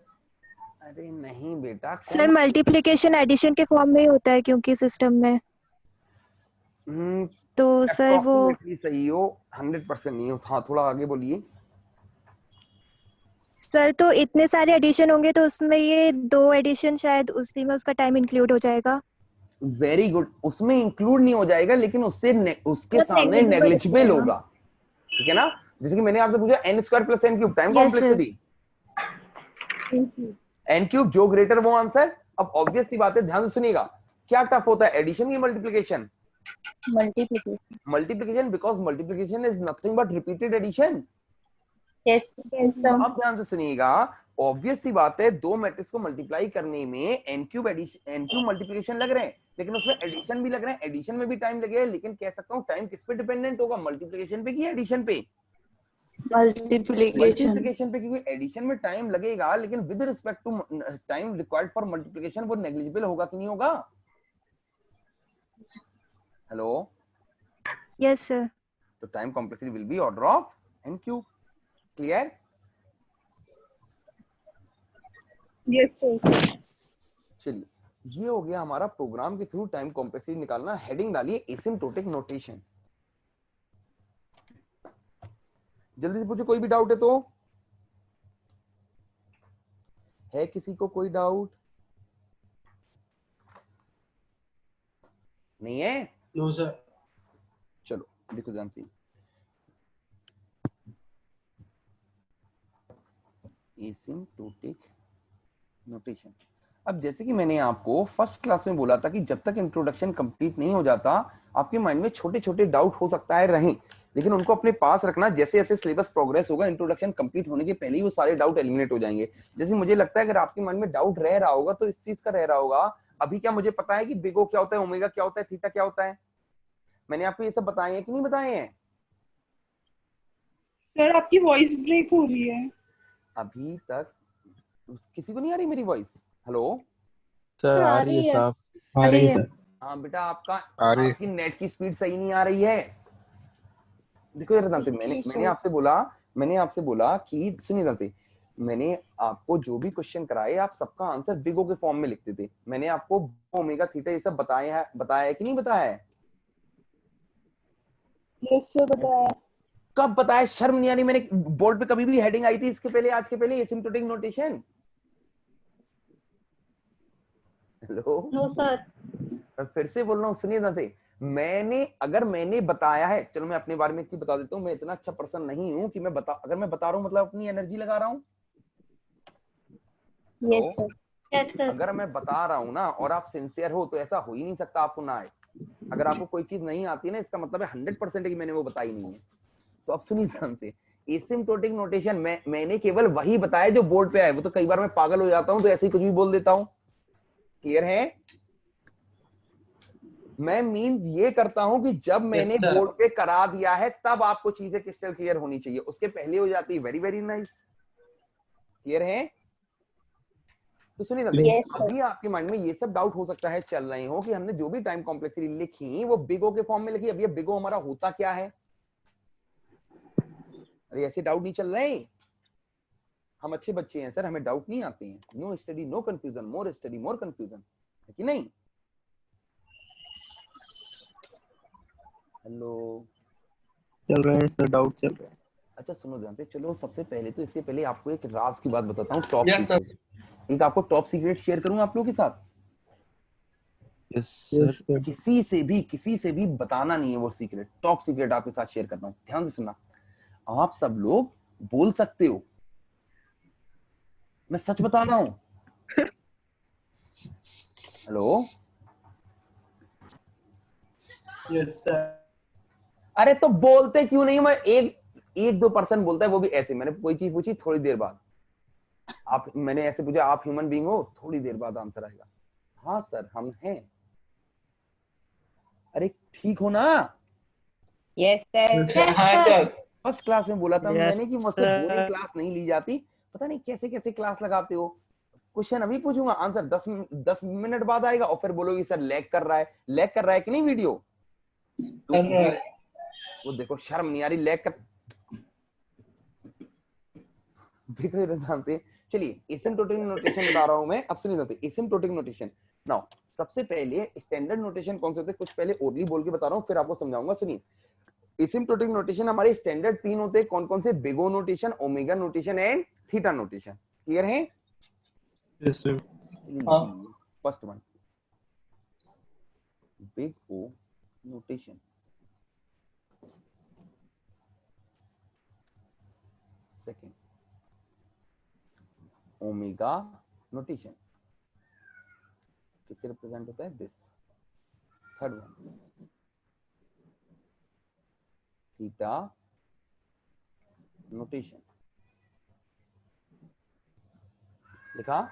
अरे नहीं बेटा, सर मल्टीप्लिकेशन एडिशन के फॉर्म में ही होता है क्योंकि सिस्टम में. तो सर वो सही हो, 100% नहीं हो. हाँ थोड़ा आगे बोलिए. सर तो इतने सारे एडिशन होंगे तो उसमें ये 2 एडिशन शायद उसी में उसका टाइम इंक्लूड हो जाएगा. Very good. उसमें इंक्लूड नहीं हो जाएगा, लेकिन उसके सामने नेग्लिजिबल होगा. ठीक है ना? जैसे कि मैंने आपसे पूछा n square plus n cube, time complexity n cube, जो ग्रेटर वो आंसर. अब ऑब्वियस सी बात है, ध्यान से सुनिएगा, क्या टफ होता है, एडिशन की multiplication? Multiplication, because multiplication is nothing but repeated addition. Yes, sir. अब ध्यान से सुनिएगा, ऑब्वियस सी बात है, दो मैट्रिक्स को मल्टीप्लाई करने में एन क्यूब मल्टीप्लिकेशन लग रहे हैं, लेकिन उसमें एडिशन भी लग रहे हैं, एडिशन में भी टाइम लगेगा, लेकिन कह सकता हूँ टाइम किस पे डिपेंडेंट होगा, मल्टीप्लिकेशन पे कि एडिशन पे? मल्टीप्लिकेशन पे, क्योंकि एडिशन में टाइम लगेगा, लेकिन with respect to time required for multiplication वो नेग्लिजिबल होगा कि नहीं होगा? Hello, yes sir. तो time complexity will be order of n cube. Clear? Yes sir. चलिए, ये हो गया हमारा प्रोग्राम के थ्रू टाइम कॉम्प्लेक्सिटी निकालना। हेडिंग डालिए एसिम्प्टोटिक नोटेशन। जल्दी से पूछो, कोई भी डाउट है तो? है किसी को कोई डाउट? नहीं है? No sir. चलो देखो ध्यान से, एसिम्प्टोटिक नोटेशन। अब जैसे कि मैंने आपको फर्स्ट क्लास में बोला था कि जब तक इंट्रोडक्शन कंप्लीट नहीं हो जाता, आपके माइंड में छोटे छोटे डाउट हो सकता है रहें, लेकिन उनको अपने पास रखना। जैसे जैसे सिलेबस प्रोग्रेस होगा, इंट्रोडक्शन कंप्लीट होने के पहले ही वो सारे डाउट एलिमिनेट हो जाएंगे। जैसे मुझे लगता है अगर आपके मन में डाउट रह रहा होगा तो इस चीज का रह रहा होगा, अभी क्या मुझे पता है कि बिग ओ क्या होता है, ओमेगा क्या होता है, थीटा क्या होता है? मैंने आपको ये सब बताए हैं कि नहीं बताए हैं? सर आपकी वॉइस ब्रेक हो रही है। अभी तक किसी को नहीं आ रही मेरी वॉइस? हेलो सर आ रही है साफ। आ रही है सर। हाँ बेटा, आपकी नेट की स्पीड सही नहीं आ रही है। देखो यार से मैंने आपसे बोला कि सुनिए ध्यान से, मैंने आपको जो भी क्वेश्चन कराए आप सबका आंसर बिग ओ के फॉर्म में लिखते थे। मैंने आपको ओमेगा थीटा ये सब बताया है कि नहीं बताया है? यस सर बताया। कब बताया? शर्म नहीं आ रही? मैंने बोर्ड पे कभी भी हेडिंग आई थी इसके पहले, आज के पहले, asymptotic notation? Hello no sir. फिर से बोल रहा हूँ, सुनिए ध्यान से, अगर मैंने बताया है, चलो मैं अपने बारे में एक बता देता हूँ, मैं इतना अच्छा पर्सन नहीं हूं कि अगर मैं बता रहा हूँ मतलब अपनी एनर्जी लगा रहा हूँ। Yes sir. Yes sir. अगर मैं बता रहा हूँ ना और आप सिंसियर हो तो ऐसा हो ही नहीं सकता आपको ना आए। अगर आपको कोई चीज नहीं आती है ना, इसका मतलब है 100% कि मैंने वो बताई नहीं है। तो अब सुनिए ध्यान से, एसिम्प्टोटिक नोटेशन मैंने केवल वही बताया जो बोर्ड पे आए। वो तो कई बार मैं पागल हो जाता हूँ तो ऐसे ही कुछ भी बोल देता हूँ। क्लियर है? मैं मीन ये करता हूं कि जब मैंने बोर्ड पे करा दिया है तब आपको चीजें क्रिस्टल क्लियर होनी चाहिए, उसके पहले हो जाती है वेरी वेरी नाइस। क्लियर है? तो सुनिए अभी आपके माइंड में ये सब डाउट हो सकता है चल रहे हो कि हमने जो भी टाइम कॉम्प्लेक्सिटी लिखी वो बिग ओ के फॉर्म में लिखी। अब ये बिग ओ हमारा होता क्या है? अरे ऐसे डाउट नहीं चल रहे? हम अच्छे बच्चे हैं सर, हमें डाउट नहीं आते हैं। No study no confusion, more study more confusion, है कि नहीं? हेलो, चल रहे हैं सर, डाउट चल रहा है। अच्छा सुनो ध्यान से, चलो सबसे पहले तो इसके पहले आपको एक राज की बात बताता हूँ, टॉप सीक्रेट। एक आपको टॉप सीक्रेट शेयर करूँ आप लोगों के साथ। Yes sir. किसी से भी बताना नहीं है वो सीक्रेट, टॉप सीक्रेट आपके साथ शेयर करता हूँ, ध्यान से सुनना। आप सब लोग बोल सकते हो, मैं सच बता रहा हूँ। Hello yes sir. अरे तो बोलते क्यों नहीं? मैं एक दो परसेंट बोलता है, वो भी ऐसे। मैंने कोई चीज पूछी, थोड़ी देर बाद मैंने ऐसे पूछा, आप ह्यूमन बीइंग हो? थोड़ी देर बाद आंसर आएगा, हाँ सर हम हैं। अरे ठीक हो ना? Yes sir. हाँ सर। फर्स्ट क्लास में बोला था मैंने कि मुझसे sir. बोरिंग क्लास नहीं ली जाती। पता नहीं कैसे कैसे क्लास लगाते हो। क्वेश्चन अभी पूछूंगा, आंसर 10 मिनट बाद आएगा और फिर बोलोगे सर लैग कर रहा है कि नहीं वीडियो? वो देखो शर्म नहीं आ रही, लैग कर। देखो ध्यान से, चलिए एसिम्प्टोटिक नोटेशन बता रहा हूं मैं। अब सुनिए ध्यान से, एसिम्प्टोटिक नोटेशन। नाउ सबसे पहले स्टैंडर्ड नोटेशन कौन से होते हैं, कुछ पहले ओरली बोल के बता रहा हूँ, फिर आपको समझाऊंगा। सुनिए, एसिम्प्टोटिक नोटेशन हमारे स्टैंडर्ड 3 होते हैं। कौन कौन से? Big O notation, omega notation and theta notation. Clear है? Yes sir. First one, big ओ नोटेशन। सेकंड, ओमेगा नोटेशन, किससे रिप्रेजेंट होता है? This. Third one, theta notation. लिखा?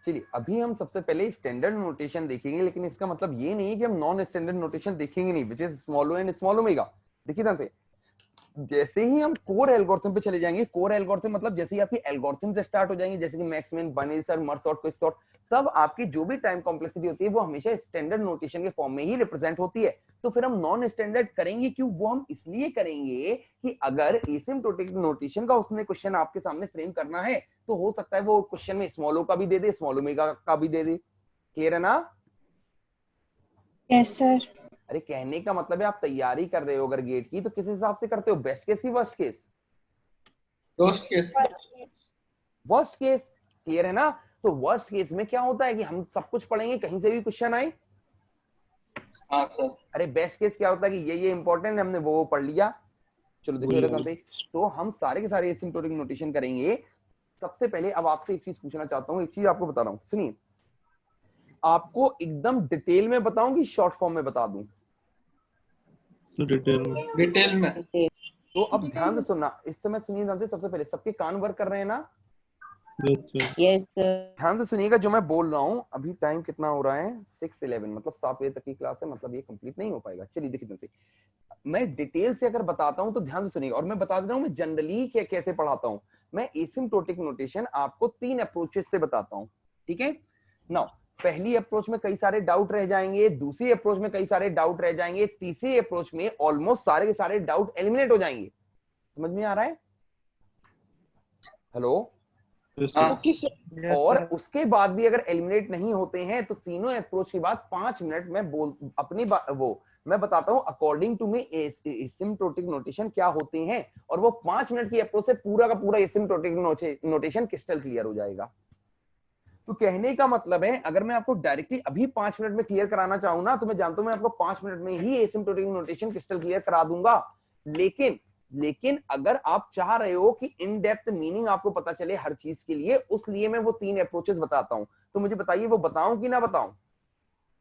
चलिए अभी हम सबसे पहले स्टैंडर्ड नोटेशन देखेंगे, लेकिन इसका मतलब ये नहीं है कि हम नॉन स्टैंडर्ड नोटेशन देखेंगे नहीं, which is small o and small omega. देखिए ध्यान से, जैसे ही हम कोर एल्गोरिथम पे चले जाएंगे, कोर एल्गोरिथम मतलब जैसे ही आपकी एल्गोरिथम से स्टार्ट हो जाएंगे, जैसे कि max min, binary search, merge sort, quick sort, तब आपकी जो भी टाइम कॉम्प्लेक्सिटी होती है वो हमेशा स्टैंडर्ड नोटेशन के फॉर्म में ही रिप्रेजेंट होती है। तो फिर हम नॉन स्टैंडर्ड करेंगे क्यों? वो हम इसलिए करेंगे कि अगर एसिम्प्टोटिक नोटेशन का उसने क्वेश्चन आपके सामने फ्रेम करना है तो हो सकता है वो क्वेश्चन में स्मॉल ओ का भी दे दे, स्मॉल ओमेगा का भी दे दे। क्लियर है ना? Yes sir. अरे कहने का मतलब है आप तैयारी कर रहे हो अगर गेट की तो किस हिसाब से करते हो? बेस्ट केस की worst case? Worst case. Worst case. Clear है ना? तो वर्स्ट केस में क्या होता है कि हम सब कुछ पढ़ेंगे, कहीं से भी क्वेश्चन आए। हाँ सर। अरे बेस्ट केस क्या होता है कि ये इंपॉर्टेंट है, हमने वो पढ़ लिया। चलो देखो, तो हम सारे के सारे एसिम्प्टोटिक नोटेशन करेंगे। सबसे पहले अब आपसे एक चीज पूछना चाहता हूँ, एक चीज आपको बता रहा हूँ, सुनिए। आपको एकदम डिटेल में बताऊं कि शॉर्ट फॉर्म में बता दूं? डिटेल में। तो अब ध्यान से सुनना, इस समय सुनिए ध्यान से। सबसे पहले सबके कान वर्क कर रहे हैं ना? Yes sir. ध्यान से सुनिएगा जो मैं बोल रहा हूँ। अभी टाइम कितना हो रहा है? 6:11, मतलब 7 बजे तक की क्लास है, मतलब ये कंप्लीट नहीं हो पाएगा। चलिए देखिए ध्यान से, मैं डिटेल से अगर बताता हूँ तो ध्यान से सुनिएगा। और मैं बता दे रहा हूँ मैं जनरली कैसे पढ़ाता हूँ। मैं एसिम्प्टोटिक नोटेशन आपको 3 अप्रोचेस से बताता हूँ, ठीक है? नाउ पहली अप्रोच में कई सारे डाउट रह जाएंगे, दूसरी अप्रोच में कई सारे डाउट रह जाएंगे, तीसरी अप्रोच में ऑलमोस्ट सारे के सारे डाउट एलिमिनेट हो जाएंगे। समझ में आ रहा है? हेलो? और उसके बाद भी अगर एलिमिनेट नहीं होते हैं तो तीनों अप्रोच के बाद 5 मिनट में मैं बताता हूं according to me asymptotic notation क्या होते हैं, और वो 5 मिनट की अप्रोच से पूरा का पूरा एसिम्प्टोटिक नोटेशन क्रिस्टल क्लियर हो जाएगा। तो कहने का मतलब है अगर मैं आपको डायरेक्टली अभी 5 मिनट में क्लियर कराना चाहूं ना, तो मैं जानता हूं मैं आपको 5 मिनट में ही एसिम्प्टोटिक नोटेशन क्रिस्टल क्लियर करा दूंगा। लेकिन अगर आप चाह रहे हो कि इन डेप्थ मीनिंग आपको पता चले हर चीज के लिए, उसलिए मैं वो 3 अप्रोचेस बताता हूं। तो मुझे बताइए वो बताऊं कि ना बताऊं?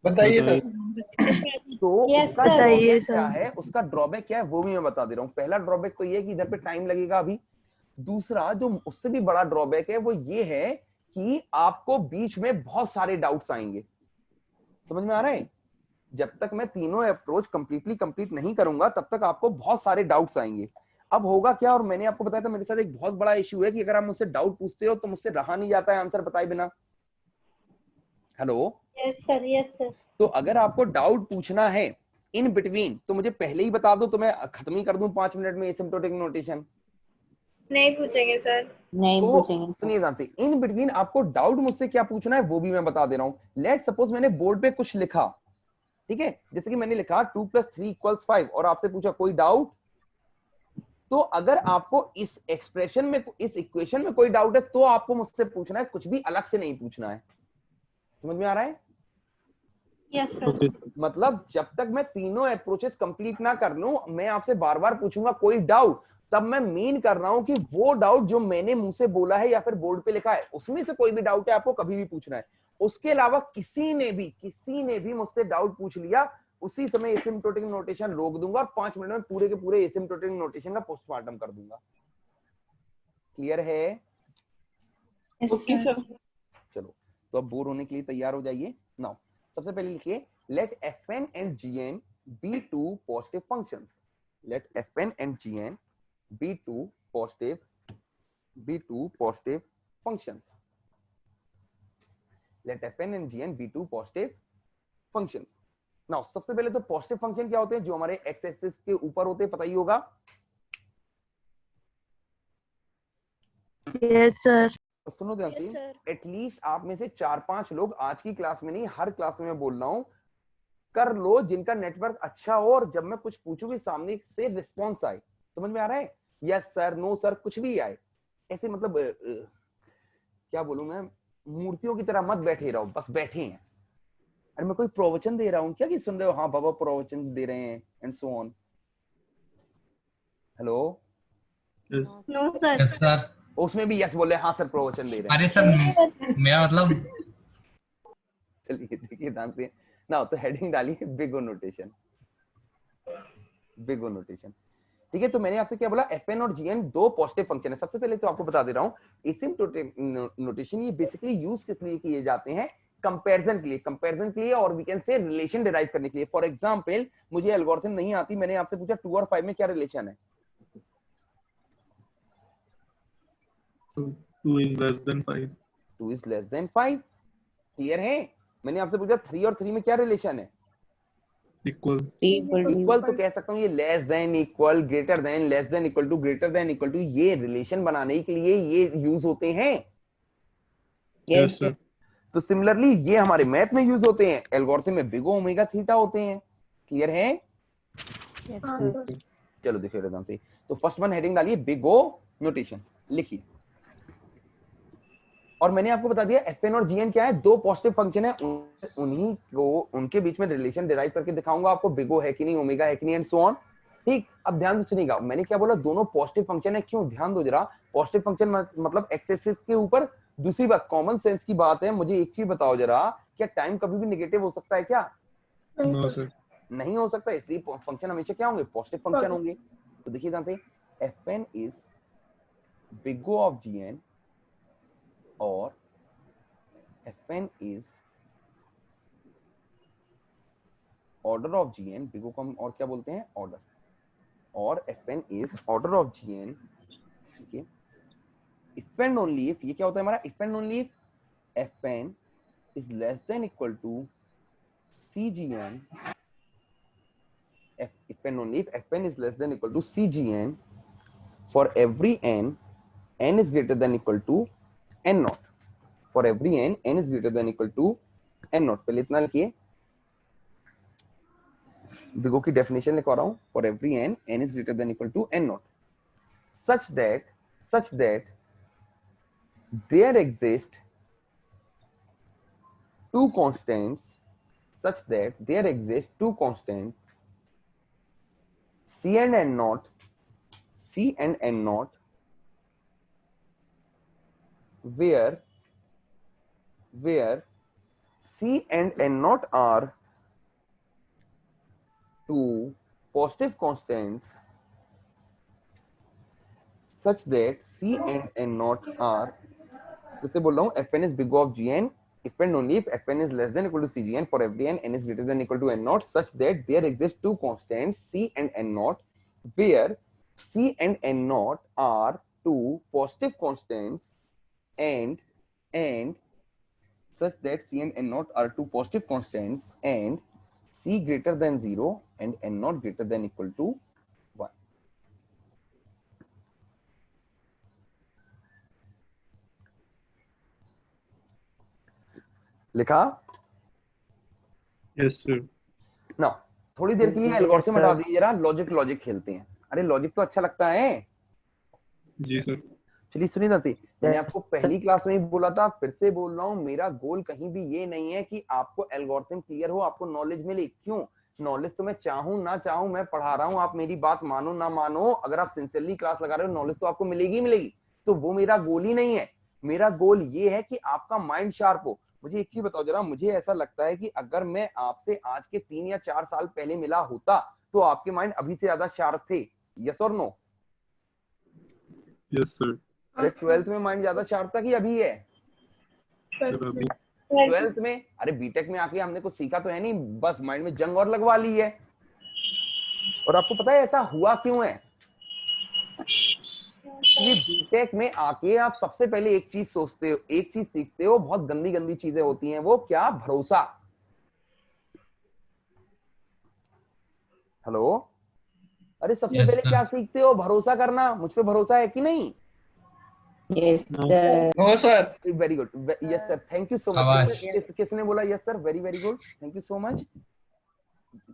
बताइए सर। तो उसका ड्रॉबैक क्या है? उसका ड्रॉबैक क्या है वो भी मैं बता दे रहा हूँ। पहला ड्रॉबैक तो ये है कि इधर पे टाइम लगेगा अभी। दूसरा जो उससे भी बड़ा ड्रॉबैक है वो ये है कि आपको बीच में बहुत सारे डाउट्स आएंगे। समझ में आ रहा है? जब तक मैं तीनों अप्रोच कंप्लीट नहीं करूंगा तब तक आपको बहुत सारे डाउट्स आएंगे। अब होगा क्या, और मैंने आपको बताया था मेरे साथ एक बहुत बड़ा इश्यू है कि अगर आप मुझसे डाउट पूछते हो तो मुझसे रहा नहीं जाता है आंसर बताए बिना। Hello? Yes sir, yes sir. तो अगर आपको डाउट पूछना है इन बिटवीन तो मुझे पहले ही बता दो तो मैं खत्म ही कर दूं 5 मिनट में एसिम्प्टोटिक नोटेशन। नहीं पूछेंगे सर। नहीं तो पूछेंगे। सुनिए ध्यान से, इन बिटवीन आपको डाउट मुझसे क्या पूछना है वो भी मैं बता दे रहा हूं। लेट सपोज मैंने बोर्ड पे कुछ लिखा, ठीक है? जैसे कि मैंने लिखा 2 + 3 = 5 और आपसे पूछा कोई डाउट, तो अगर आपको इस एक्सप्रेशन में, इस इक्वेशन में कोई डाउट है तो आपको मुझसे पूछना है, कुछ भी अलग से नहीं पूछना है। समझ में आ रहा है? Yes sir. मतलब जब तक मैं तीनों अप्रोचेस कंप्लीट ना कर लूं, मैं आपसे बार बार पूछूंगा कोई डाउट, तब मैं मीन कर रहा हूं कि वो डाउट जो मैंने मुंह से बोला है या फिर बोर्ड पे लिखा है उसमें से कोई भी डाउट है आपको कभी भी पूछना है। उसके अलावा किसी ने भी मुझसे डाउट पूछ लिया, उसी समय एसिम्प्टोटिक नोटेशन रोक दूंगा और 5 मिनट में पूरे के पूरे एसिम्प्टोटिक नोटेशन का पोस्टमार्टम कर दूंगा। क्लियर है? Okay sir. चलो तो अब बोर होने के लिए तैयार हो जाइए। नाउ सबसे पहले लिखिए late fn and gn be 2 positive functions. Let fn and gn be 2 positive functions. Let fn and gn be 2 positive functions. Now सबसे पहले तो पॉजिटिव फंक्शन क्या होते हैं? जो हमारे एक्स एक्सिस के ऊपर होते हैं, पता ही होगा। Yes sir. सुनो ध्यान से, एटलीस्ट आप में से 4-5 लोग आज की क्लास में नहीं हर क्लास में मैं बोल रहा हूं कर लो जिनका नेटवर्क अच्छा हो, और जब मैं कुछ पूछूंगी सामने से रिस्पॉन्स आए। समझ में आ रहा है? यस सर, नो सर, कुछ भी आए। ऐसे मतलब क्या बोलूं मैं, मूर्तियों की तरह मत बैठे रहो, बस बैठे हैं। अरे मैं कोई प्रवचन दे रहा हूँ क्या कि सुन रहे हो? हाँ बाबा प्रवचन दे रहे हैं and so on. Hello? No sir. Yes sir. उसमें भी यस बोले, हाँ सर प्रवचन दे रहे हैं। अरे सर मेरा मतलब। चलिए देखिए ध्यान से ना, तो हेडिंग डालिए बिग ओ नोटेशन। बिग ओ नोटेशन ठीक है, तो मैंने आपसे क्या बोला, fn और gn दो पॉजिटिव फंक्शन है। सबसे पहले तो आपको बता दे रहा हूँ, एसिम्प्टोटिक नोटेशन ये बेसिकली यूज किस लिए किए जाते हैं, कंपैरिजन के लिए और we can say relation derive करने के लिए। फॉर एग्जांपल मुझे एल्गोरिथम नहीं आती, मैंने आपसे पूछा 2 और 5 में क्या रिलेशन है? 2 is less than 5. 2 is less than 5, clear है? मैंने आपसे पूछा 3 और 3 में क्या रिलेशन है? इक्वल तो कह सकता हूँ ये less than equal, greater than, less than equal to, greater than equal to, ये रिलेशन बनाने के लिए ये यूज होते हैं। Yes, sir. तो सिमिलरली ये हमारे मैथ में यूज होते हैं, एल्गोरिथम में बिग ओ ओमेगा थीटा होते हैं, क्लियर है? चलो देखिए एकदम से, तो फर्स्ट वन हेडिंग डालिए बिग ओ नोटेशन, लिखिए। और मैंने आपको बता दिया fn और gn क्या है, दो पॉजिटिव फंक्शन है, उन्हीं को उनके बीच में रिलेशन डिराइव करके दिखाऊंगा आपको, बिग ओ है कि नहीं, ओमेगा है कि नहीं, एंड सो ऑन। ठीक, अब ध्यान से सुनिएगा, मैंने क्या बोला, दोनों पॉजिटिव फंक्शन है। क्यों? ध्यान दो जरा, पॉजिटिव फंक्शन मतलब एक्स एक्सिस के ऊपर। दूसरी बात, कॉमन सेंस की बात है, मुझे एक चीज बताओ जरा, क्या टाइम कभी भी नेगेटिव हो सकता है क्या? No, sir. नहीं हो सकता, इसलिए फंक्शन हमेशा क्या होंगे, पॉजिटिव फंक्शन होंगे। तो देखिए ध्यान से, fn is big o of gn और fn is order of gn, big को हम और क्या बोलते हैं, ऑर्डर, और fn is order of gn, ठीक है। if and only if, ये क्या होता है हमारा, if and only if fn is less than equal to cgn, if and only if fn is less than equal to cgn for every n is greater than equal to n naught, for every n is greater than equal to n naught। पहले इतना लिखिए, बिगो की definition लिखवा रहा हूं, for every n is greater than equal to n naught, such that there exist two constants, c and n naught, where c and n naught are two positive constants, such that c and n naught are, जैसे बोल रहा हूँ, fn is big O of gn if and only if fn is less than equal to cgn for every n is greater than equal to n naught, such that there exist two constants c and n naught, where c and n naught are two positive constants and such that c and n naught are two positive constants and c greater than 0 and n naught greater than equal to 1. लिखा? Yes, sir. ना थोड़ी देर के लिए algorithm हटा दीजिए जरा, logic खेलते हैं। अरे लॉजिक तो अच्छा लगता है जी सर। चलिए सुनिए ना, मैंने आपको पहली क्लास में ही बोला था, फिर से बोल रहा हूँ, मेरा गोल कहीं भी ये नहीं है कि आपको एल्गोरिथम क्लियर हो, आपको नॉलेज मिले। क्यों? नॉलेज तो मैं चाहूं ना चाहूं मैं पढ़ा रहा हूं, आप मेरी बात मानो ना मानो, अगर आप सिंसियरली क्लास लगा रहे हो नॉलेज तो आपको मिलेगी। तो वो मेरा गोल ही नहीं है। मेरा गोल ये है कि आपका माइंड शार्प हो। मुझे एक चीज बताओ जरा, मुझे ऐसा लगता है कि अगर मैं आपसे आज के 3 या 4 साल पहले मिला होता तो आपके माइंड अभी से ज्यादा शार्प थे, यस और नो? Yes sir. अरे 12th में माइंड ज्यादा शार्प था कि अभी है? 12th में? अरे बीटेक में आके हमने कुछ सीखा तो है नहीं, बस माइंड में जंग और लगवा ली है। और आपको पता है ऐसा हुआ क्यों है? ये बीटेक में आके आप सबसे पहले एक चीज सोचते हो, एक चीज सीखते हो, बहुत गंदी गंदी चीजें होती हैं, वो क्या? भरोसा। हेलो, अरे सबसे पहले क्या सीखते हो? भरोसा करना। मुझ पे भरोसा है कि नहीं? Yes sir. No sir. Very good, yes sir, thank you so much. किसने बोला yes sir? Very very good, thank you so much.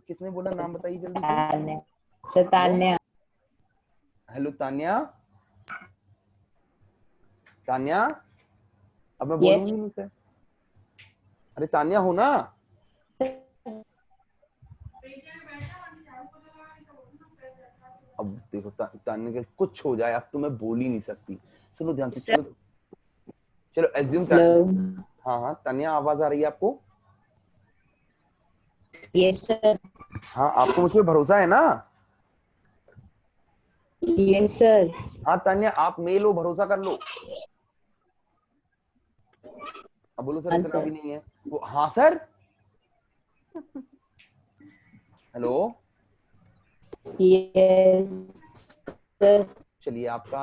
किसने बोला, नाम बताइए जल्दी से। तान्या। हेलो तान्या। तान्या, अब मैं बोलूंगी नहीं सर। अरे तान्या हो ना? अब देखो तान्या के कुछ हो जाए, अब तो मैं बोल ही नहीं सकती। सुनो ध्यान से, चलो एज्यूम। हाँ तान्या, आवाज आ रही है आपको? Yes sir. हाँ, आपको मुझ पे भरोसा है ना? Yes sir. हाँ तान्या, आप मेल हो, भरोसा कर लो। अब बोलो सर हाँ, इतना सर। भी नहीं है वो। हाँ सर। हेलो। Yes sir. चलिए, आपका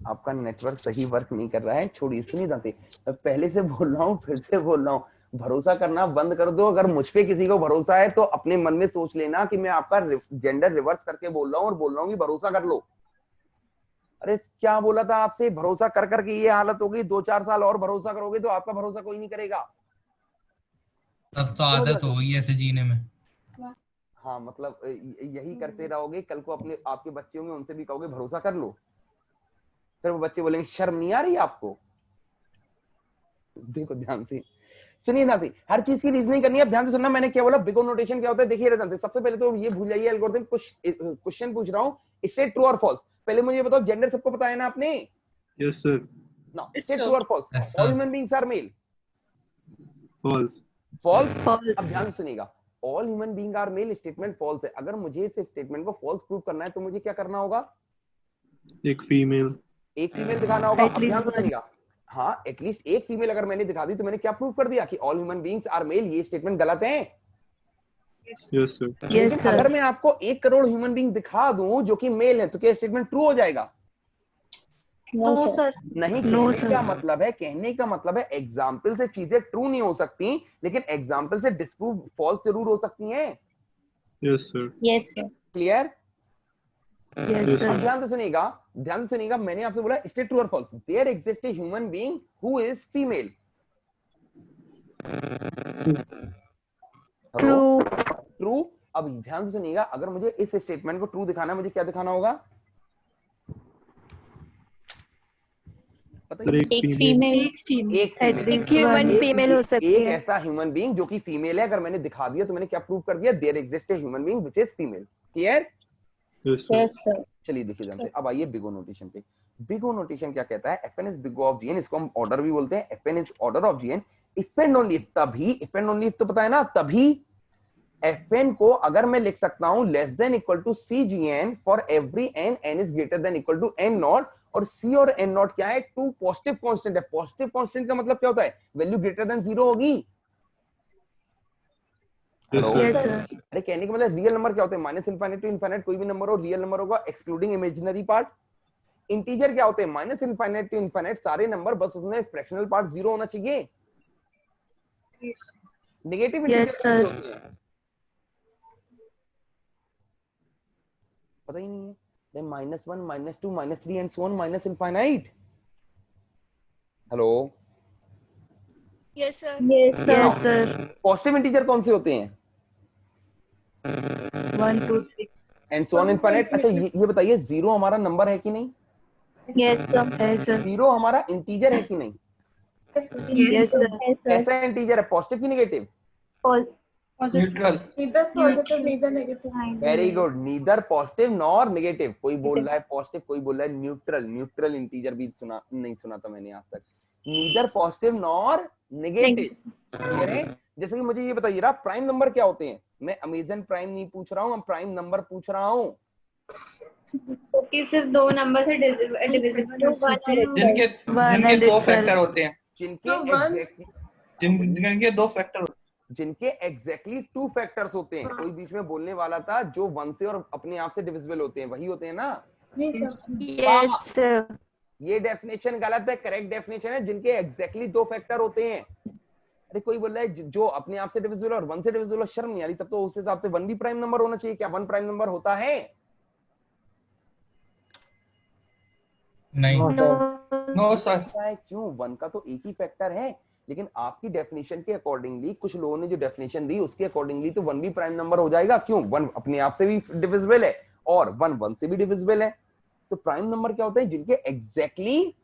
आपका नेटवर्क सही वर्क नहीं कर रहा है, छोड़िए। सुनिए दांते, मैं पहले से बोल रहा हूँ, फिर से बोल रहा हूँ, भरोसा करना बंद कर दो। अगर मुझ पे किसी को भरोसा है तो अपने मन में सोच लेना कि मैं आपका जेंडर रिवर्स करके बोल रहा हूँ और बोल रहा हूँ कि भरोसा कर लो। अरे क्या बोला था आपसे, भरोसा कर करके ये हालत हो गई। 2-4 साल और भरोसा करोगे तो आपका भरोसा कोई नहीं करेगा। तब तो आदत हो गई ऐसे जीने में। हाँ मतलब यही करते रहोगे, कल को अपने आपके बच्चे होंगे उनसे भी कहोगे भरोसा कर लो, फिर वो बच्चे बोलेंगे शर्म नहीं आ रही आपको। देखो ध्यान से सुनिए, ध्यान से हर चीज की रीजनिंग करनी है। ध्यान से सुनना, मैंने क्या बोला, बिग ओ नोटेशन क्या होता है। देखिए ध्यान से, सबसे पहले तो ये भूल जाइए एल्गोरिथम। कुछ क्वेश्चन पूछ रहा हूँ, स्टेट ट्रू और फॉल्स। पहले मुझे ये बताओ, जेंडर सबको पता है ना आपने? Yes sir. ना, स्टेट ट्रू और false. Yes, all sir. Human beings are male. False. False. अब ध्यान से सुनिएगा, all human being are male statement false है। अगर मुझे इस स्टेटमेंट को फॉल्स प्रूव करना है तो मुझे क्या करना होगा? एक फीमेल। एक फीमेल दिखाना होगा। अब ध्यान से सुनिएगा, हाँ एटलीस्ट एक फीमेल अगर मैंने दिखा दी तो मैंने क्या प्रूव कर दिया कि all human beings are male. ये स्टेटमेंट गलत है। Yes sir. लेकिन अगर मैं आपको 1 करोड़ ह्यूमन बीइंग दिखा दूं जो कि मेल है तो क्या स्टेटमेंट ट्रू हो जाएगा? No sir. नहीं। कहने का मतलब है, कहने का मतलब है एग्जाम्पल से चीजें ट्रू नहीं हो सकती, लेकिन एग्जाम्पल से डिस्प्रूव फॉल्स जरूर हो सकती हैं। Yes sir. Yes sir. Clear? Yes sir. ध्यान से सुनिएगा, ध्यान से सुनिएगा, मैंने आपसे बोला स्टेट ट्रू और false. There exist a human being who is female. True. True. अब ध्यान से सुनिएगा, अगर मुझे इस स्टेटमेंट को ट्रू दिखाना है, मुझे क्या दिखाना होगा? पता एक फीमेल। एक ह्यूमन फीमेल हो सकती एक है। ऐसा ह्यूमन बीइंग जो कि फीमेल है, अगर मैंने दिखा दिया तो मैंने क्या प्रूव कर दिया? There exist a human being which is female. Clear? Yes sir. चलिए देखिए ध्यान से, अब आइए बिग ओ नोटेशन पे। बिग ओ नोटेशन क्या कहता है? Fn is big O of Gn, इसको हम ऑर्डर भी बोलते हैं। Fn is order of Gn if and only तभी, इफ एंड ओनली तो पता है ना, तभी Fn को अगर मैं लिख सकता हूं less than equal to Cgn for every n, n is greater than equal to n naught. और C और n नॉट क्या है? 2 पॉजिटिव कांस्टेंट है। पॉजिटिव कांस्टेंट का मतलब क्या होता है? वैल्यू ग्रेटर देन 0 होगी। अरे कहने का मतलब रियल नंबर क्या होते हैं? माइनस इनफाइनाइट टू इनफाइनाइट कोई भी नंबर हो, रियल नंबर होगा एक्सक्लूडिंग इमेजिनरी पार्ट। इंटीजर क्या होते हैं? माइनस इनफाइनाइट टू इनफाइनाइट सारे नंबर, बस उसमें फ्रैक्शनल पार्ट 0 होना चाहिए। नेगेटिव इंटीजर होते हैं, पता ही नहीं है। -1, -2, -3 and so on minus infinite. Hello. Yes sir. Yes sir. Positive integer कौन से होते हैं? 1 2 3 एंड सो ऑन इनफाइनाइट। अच्छा ये बताइए, 0 हमारा नंबर है कि नहीं? Yes sir. 0 हमारा इंटीजर है कि नहीं? Yes sir. कैसा इंटीजर है? पॉजिटिव की negative? Neutral. Very good, neither positive nor negative. कोई बोल रहा है पॉजिटिव, कोई बोल रहा है न्यूट्रल। न्यूट्रल इंटीजर भी सुना नहीं, सुना था मैंने आज तक। Neither positive nor negative. Clear है? जैसे कि मुझे ये बताइए, प्राइम नंबर क्या होते हैं? मैं अमेजन प्राइम नहीं पूछ रहा हूँ, मैं प्राइम नंबर पूछ रहा हूँ। सिर्फ 2 नंबर से डिविजिबल जिनके 2 फैक्टर होते हैं। जिनके 2 फैक्टर जिनके एग्जैक्टली 2 फैक्टर्स होते हैं। कोई बीच में बोलने वाला था जो 1 से और अपने आप से डिविजिबल होते हैं, वही होते हैं ना? Yes sir. ये डेफिनेशन गलत है। करेक्ट डेफिनेशन है जिनके एग्जैक्टली 2 फैक्टर होते हैं। अरे कोई बोल रहा है जो अपने आप से डिविजिबल और 1 से डिविजिबल, शर्म नहीं आ रही? तब तो उस हिसाब से 1 भी प्राइम नंबर होना चाहिए। क्या 1 प्राइम नंबर होता है? नहीं। No sir. क्यों? 1 का तो एक ही फैक्टर है, लेकिन आपकी डेफिनेशन के अकॉर्डिंगली, कुछ लोगों ने जो डेफिनेशन दी उसके अकॉर्डिंगली तो 1 भी प्राइम नंबर हो जाएगा। क्यों? 1 अपने आप से भी डिविजिबल है और 1 से भी डिविजिबल है। तो प्राइम नंबर क्या होते हैं? जिनके एग्जैक्टली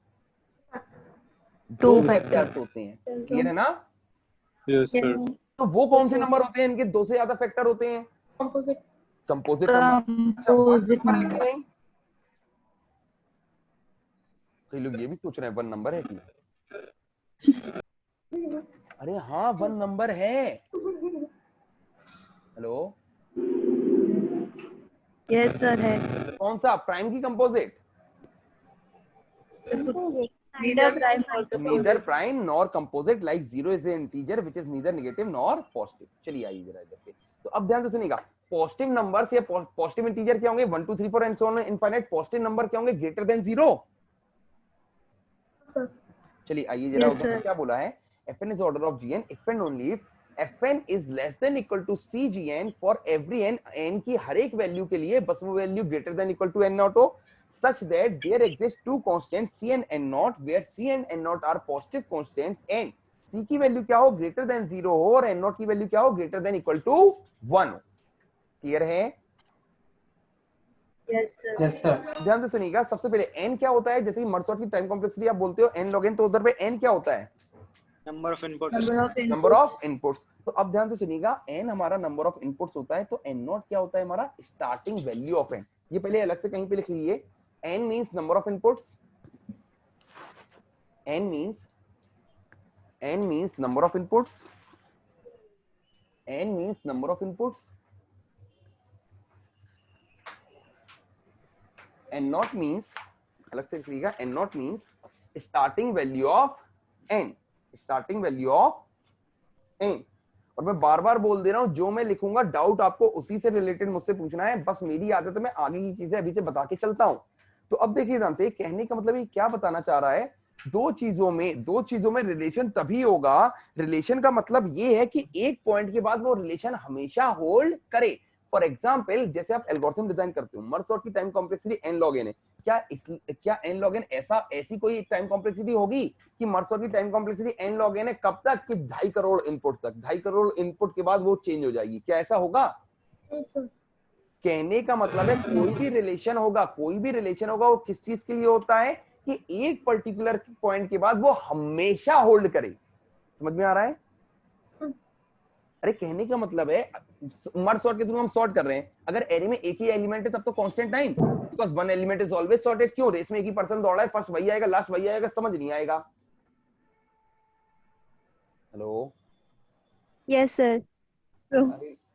2 फैक्टर्स होते हैं। क्लियर है ना? Yes sir. तो वो कौन से नंबर होते हैं इनके 2 से ज्यादा फैक्टर होते हैं? Composite number. कई लोग ये भी सोच रहे हैं 1 नंबर है कि? अरे हाँ 1 नंबर है। हेलो। यस सर है। कौन सा प्राइम की composite? neither prime nor composite like 0 is an integer which is neither negative nor positive. चलिए आइए जरा इधर पे। तो अब ध्यान से सुनिएगा, पॉजिटिव नंबर्स या पॉजिटिव इंटीजर क्या होंगे? 1 2 3 4 and so on infinite. Positive number क्या होंगे? Greater than 0। चलिए आइए जरा उधर क्या बोला है, fn is order of gn if and only if fn is less than equal to cgn for every n की हर एक वैल्यू के लिए बस वो value greater than equal to n naught हो, such that there exist two constants c and n naught where c and n naught are positive constants and c की value क्या हो? ग्रेटर देन 0 हो और n naught की value क्या हो? Greater than equal to 1 हो। क्लियर है? Yes sir. ध्यान से सुनिएगा, सबसे पहले n क्या होता है? जैसे कि मर्सॉट की टाइम कॉम्प्लेक्सिटी आप बोलते हो n log n, तो उधर पे n क्या होता है? Number of inputs. Number of inputs. तो अब ध्यान से सुनिएगा, n हमारा नंबर ऑफ इनपुट्स होता है, तो n नॉट क्या होता है? हमारा स्टार्टिंग वैल्यू ऑफ n। ये पहले अलग से कहीं पे लिख लीजिए, n means number of inputs, n means number of inputs, n means number of inputs, n not means, अलग से लिखिएगा, n not means starting value of n, starting value of n। और मैं बार बार बोल दे रहा हूं, जो मैं लिखूंगा डाउट आपको उसी से रिलेटेड मुझसे पूछना है, बस मेरी आदत है मैं आगे की चीजें अभी से बता के चलता हूं। तो अब देखिए ध्यान से, कहने का मतलब ये क्या बताना चाह रहा है, दो चीजों में रिलेशन तभी होगा, रिलेशन का मतलब ये है कि एक पॉइंट के बाद वो रिलेशन हमेशा होल्ड करे। फॉर एग्जांपल, जैसे आप एल्गोरिथम डिजाइन करते हो, मर्सॉट की time complexity n log n है, क्या n log n ऐसी कोई टाइम कॉम्प्लेक्सिटी होगी कि मर्सॉट की time complexity n log n है कब तक? कि 2.5 करोड़ इनपुट तक, 2.5 करोड़ इनपुट के बाद वो चेंज हो जाएगी। क्या ऐसा होगा? कहने का मतलब है कोई भी रिलेशन होगा वो किस चीज के लिए होता है? कि एक पर्टिकुलर पॉइंट के बाद वो हमेशा होल्ड करे। समझ में आ रहा है? अरे कहने का मतलब है, मर्ज सॉर्ट के थ्रू हम सॉर्ट कर रहे हैं, अगर एरे में एक ही एलिमेंट है तब तो constant time, because one element is always sorted. क्यों? रेस में एक ही पर्सन दौड़ा है, फर्स्ट वही आएगा, लास्ट वही आएगा, समझ नहीं आएगा। Hello, yes sir.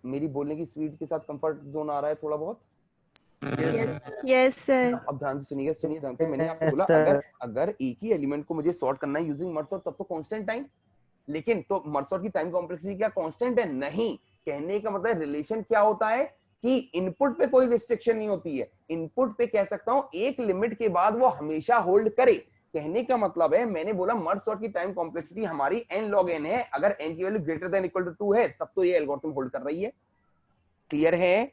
मेरी बोलने की स्पीड के साथ कंफर्ट जोन आ रहा है थोड़ा बहुत? Yes sir. अब ध्यान से सुनिए ध्यान से, मैंने आपसे बोला अगर एक ही एलिमेंट को मुझे सॉर्ट करना है यूजिंग मर्ज सॉर्ट तब तो कांस्टेंट टाइम, लेकिन तो मर्ज सॉर्ट की टाइम कॉम्प्लेक्सिटी क्या कांस्टेंट है? नहीं। कहने का मतलब रिलेशन क्या होता है कि इनपुट पे कोई रिस्ट्रिक्शन नहीं होती है, इनपुट पे कह सकता हूं एक लिमिट के बाद वो हमेशा होल्ड करे। कहने का मतलब है, मैंने बोला मर्ज सॉर्ट की टाइम कॉम्प्लेक्सिटी हमारी n log n है, अगर n की value greater than equal to 2 है तब तो ये एल्गोरिथम होल्ड कर रही है। क्लियर है?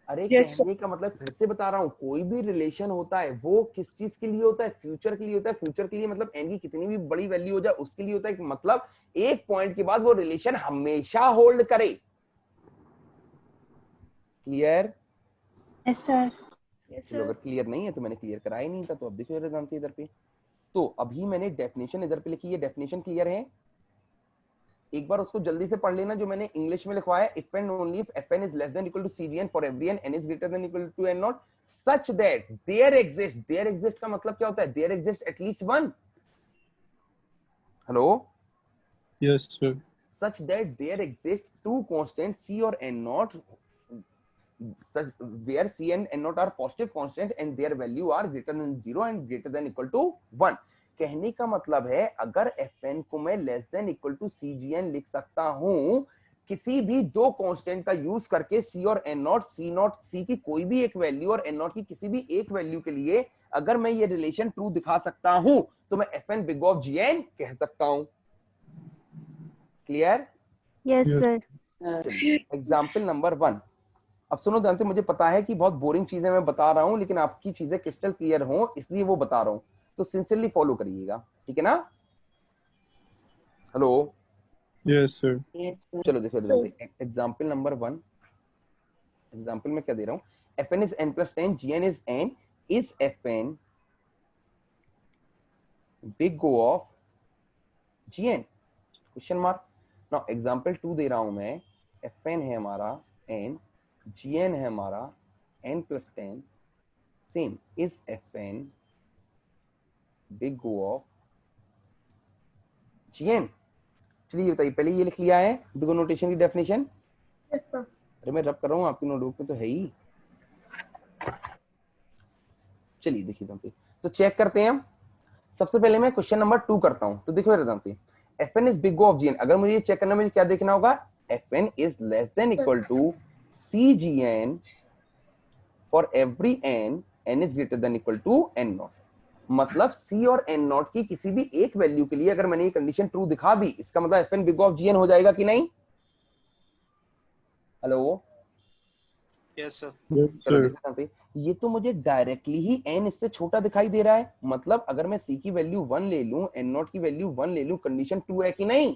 अरे कहने का मतलब फिर से बता रहा हूं, कोई भी रिलेशन होता है वो किस चीज के लिए होता है? फ्यूचर के लिए होता है। फ्यूचर के लिए मतलब n की कितनी भी बड़ी वैल्यू हो जाए उसके लिए होता है, मतलब एक पॉइंट के बाद वो रिलेशन हमेशा होल्ड करे। क्लियर? Yes sir. अगर क्लियर नहीं है तो मैंने क्लियर कराया नहीं था, तो अब देखो ध्यान से इधर पे, तो अभी मैंने डेफिनेशन इधर पे लिखी है। डेफिनेशन क्लियर है? एक बार उसको जल्दी से पढ़ लेना जो मैंने इंग्लिश में लिखवाया। If and only if fn is less than equal to cgn for every n is greater than equal to n naught such that there exist का मतलब क्या होता है? there exists at least one। Hello, yes sir. such that there exist two constants c और n naught such where c and n naught are positive constants and their value are greater than 0 and greater than equal to 1। कहने का मतलब है अगर fn को मैं less than equal to cgn लिख सकता हूं किसी भी दो कांस्टेंट का यूज करके, c और n नॉट, c की कोई भी एक वैल्यू और n नॉट की किसी भी एक वैल्यू के लिए अगर मैं ये रिलेशन ट्रू दिखा सकता हूं तो मैं fn बिग ऑफ gn कह सकता हूं। Clear? Yes sir. Example number 1। अब सुनो ध्यान से, मुझे पता है कि बहुत बोरिंग चीजें मैं बता रहा हूं, लेकिन आपकी चीजें क्रिस्टल क्लियर हो इसलिए वो बता रहा हूं, तो सिंसियरली फॉलो करिएगा, ठीक है ना? Hello, yes sir. चलो देखो एग्जांपल नंबर 1। एग्जांपल में क्या दे रहा हूं? fn is n plus 10, gn is n, is fn big O of gn? Question mark. Now example 2 दे रहा हूं मैं, fn है हमारा n, gn है हमारा n plus 10, same is fn big O of gn। चलिए बताइए, पहले ये लिख लिया है बिग O नोटेशन की डेफिनेशन। अरे मैं रब कर रहा हूँ, आपकी नोटबुक पे तो है ही। चलिए देखिए ध्यान से, तो चेक करते हैं हम। सबसे पहले मैं क्वेश्चन नंबर 2 करता हूं। तो देखो ध्यान से, fn is big O of gn। अगर मुझे ये चेक करना है, मुझे क्या देखना होगा, fn is less than equal to cgn for every n is greater than equal to n naught. मतलब c और n नॉट की किसी भी एक वैल्यू के लिए अगर मैंने ये कंडीशन ट्रू दिखा दी, इसका मतलब fn big O of gn हो जाएगा कि नहीं? Hello, yes sir. चलो ध्यान से, ये तो मुझे डायरेक्टली ही n इससे छोटा दिखाई दे रहा है। मतलब अगर मैं c की वैल्यू 1 ले लूं, n नॉट की वैल्यू 1 ले लूं, कंडीशन ट्रू है कि नहीं?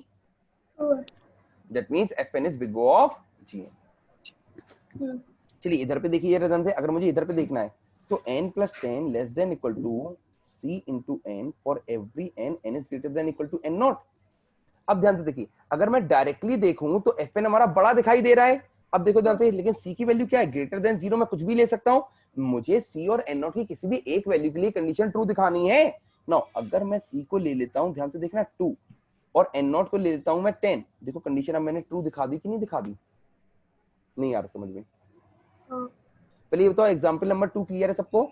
That means fn is big O of gn। चलिए इधर पे देखिए ध्यान से, अगर मुझे इधर पे देखना है तो n + 10 less than equal to c into n for every n is greater than equal to n naught. अब ध्यान से देखिए, अगर मैं डायरेक्टली देखूं तो fn हमारा बड़ा दिखाई दे रहा है। अब देखो ध्यान से, लेकिन c की वैल्यू क्या है, ग्रेटर देन 0। मैं कुछ भी ले सकता हूं, मुझे c और n नॉट की किसी भी एक वैल्यू के लिए कंडीशन ट्रू दिखानी है। नाउ अगर मैं c को ले लेता हूं, ध्यान से देखना 2, और n नॉट को ले लेता हूं मैं 10, देखो कंडीशन अब मैंने ट्रू दिखा दी कि नहीं दिखा दी? नहीं आ रहा समझ में? पहले ये बताओ, एग्जांपल नंबर 2 क्लियर है सबको?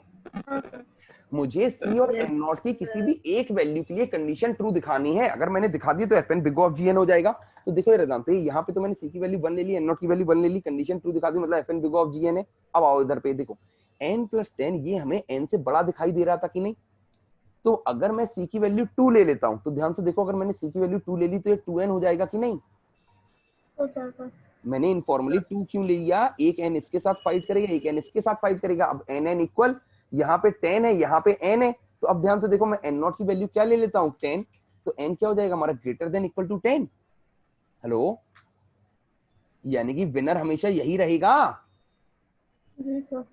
मुझे c और n नॉट की किसी भी एक वैल्यू के लिए कंडीशन ट्रू दिखानी है। अगर मैंने दिखा दी तो fn big O of gn हो जाएगा। तो देखो ये ध्यान से, यहाँ पे तो मैंने c की वैल्यू 1 ले ली, n नॉट की वैल्यू 1 ले ली, कंडीशन ट्रू दिखा दी, मतलब fn big O of gn है। अब आओ इधर पे देखो, n + 10 ये हमें n से बड़ा दिखाई दे रहा था कि नहीं? तो अगर मैं c की वैल्यू 2 ले लेता हूं, तो ध्यान से देखो, अगर मैंने c की वैल्यू 2 ले ली तो ये 2n हो जाएगा कि नहीं? मैंने इनफॉर्मली 2 क्यों ले लिया? एक n इसके साथ फाइट करेगा, एक n इसके साथ फाइट करेगा। अब n इक्वल, यहाँ पे 10 है, यहाँ पे n है। तो अब ध्यान से देखो, मैं n नॉट की वैल्यू क्या ले लेता हूँ, 10। तो n क्या हो जाएगा हमारा, greater than equal to 10। Hello, यानी कि विनर हमेशा यही रहेगा। जी सर।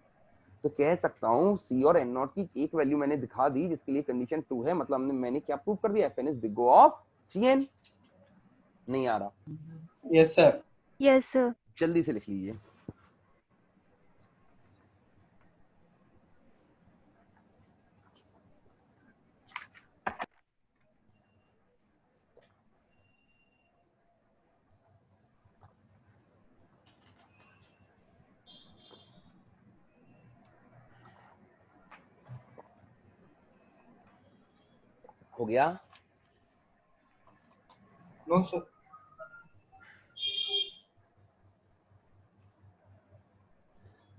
तो कह सकता हूँ c और n नॉट की एक वैल्यू मैंने दिखा दी जिसके लिए कंडीशन ट्रू है, मतलब मैंने क्या प्रूव कर दिया, fn is big O of gn। नहीं आ रहा? Yes sir. Yes sir. जल्दी से लिख लीजिए। हो गया? No sir.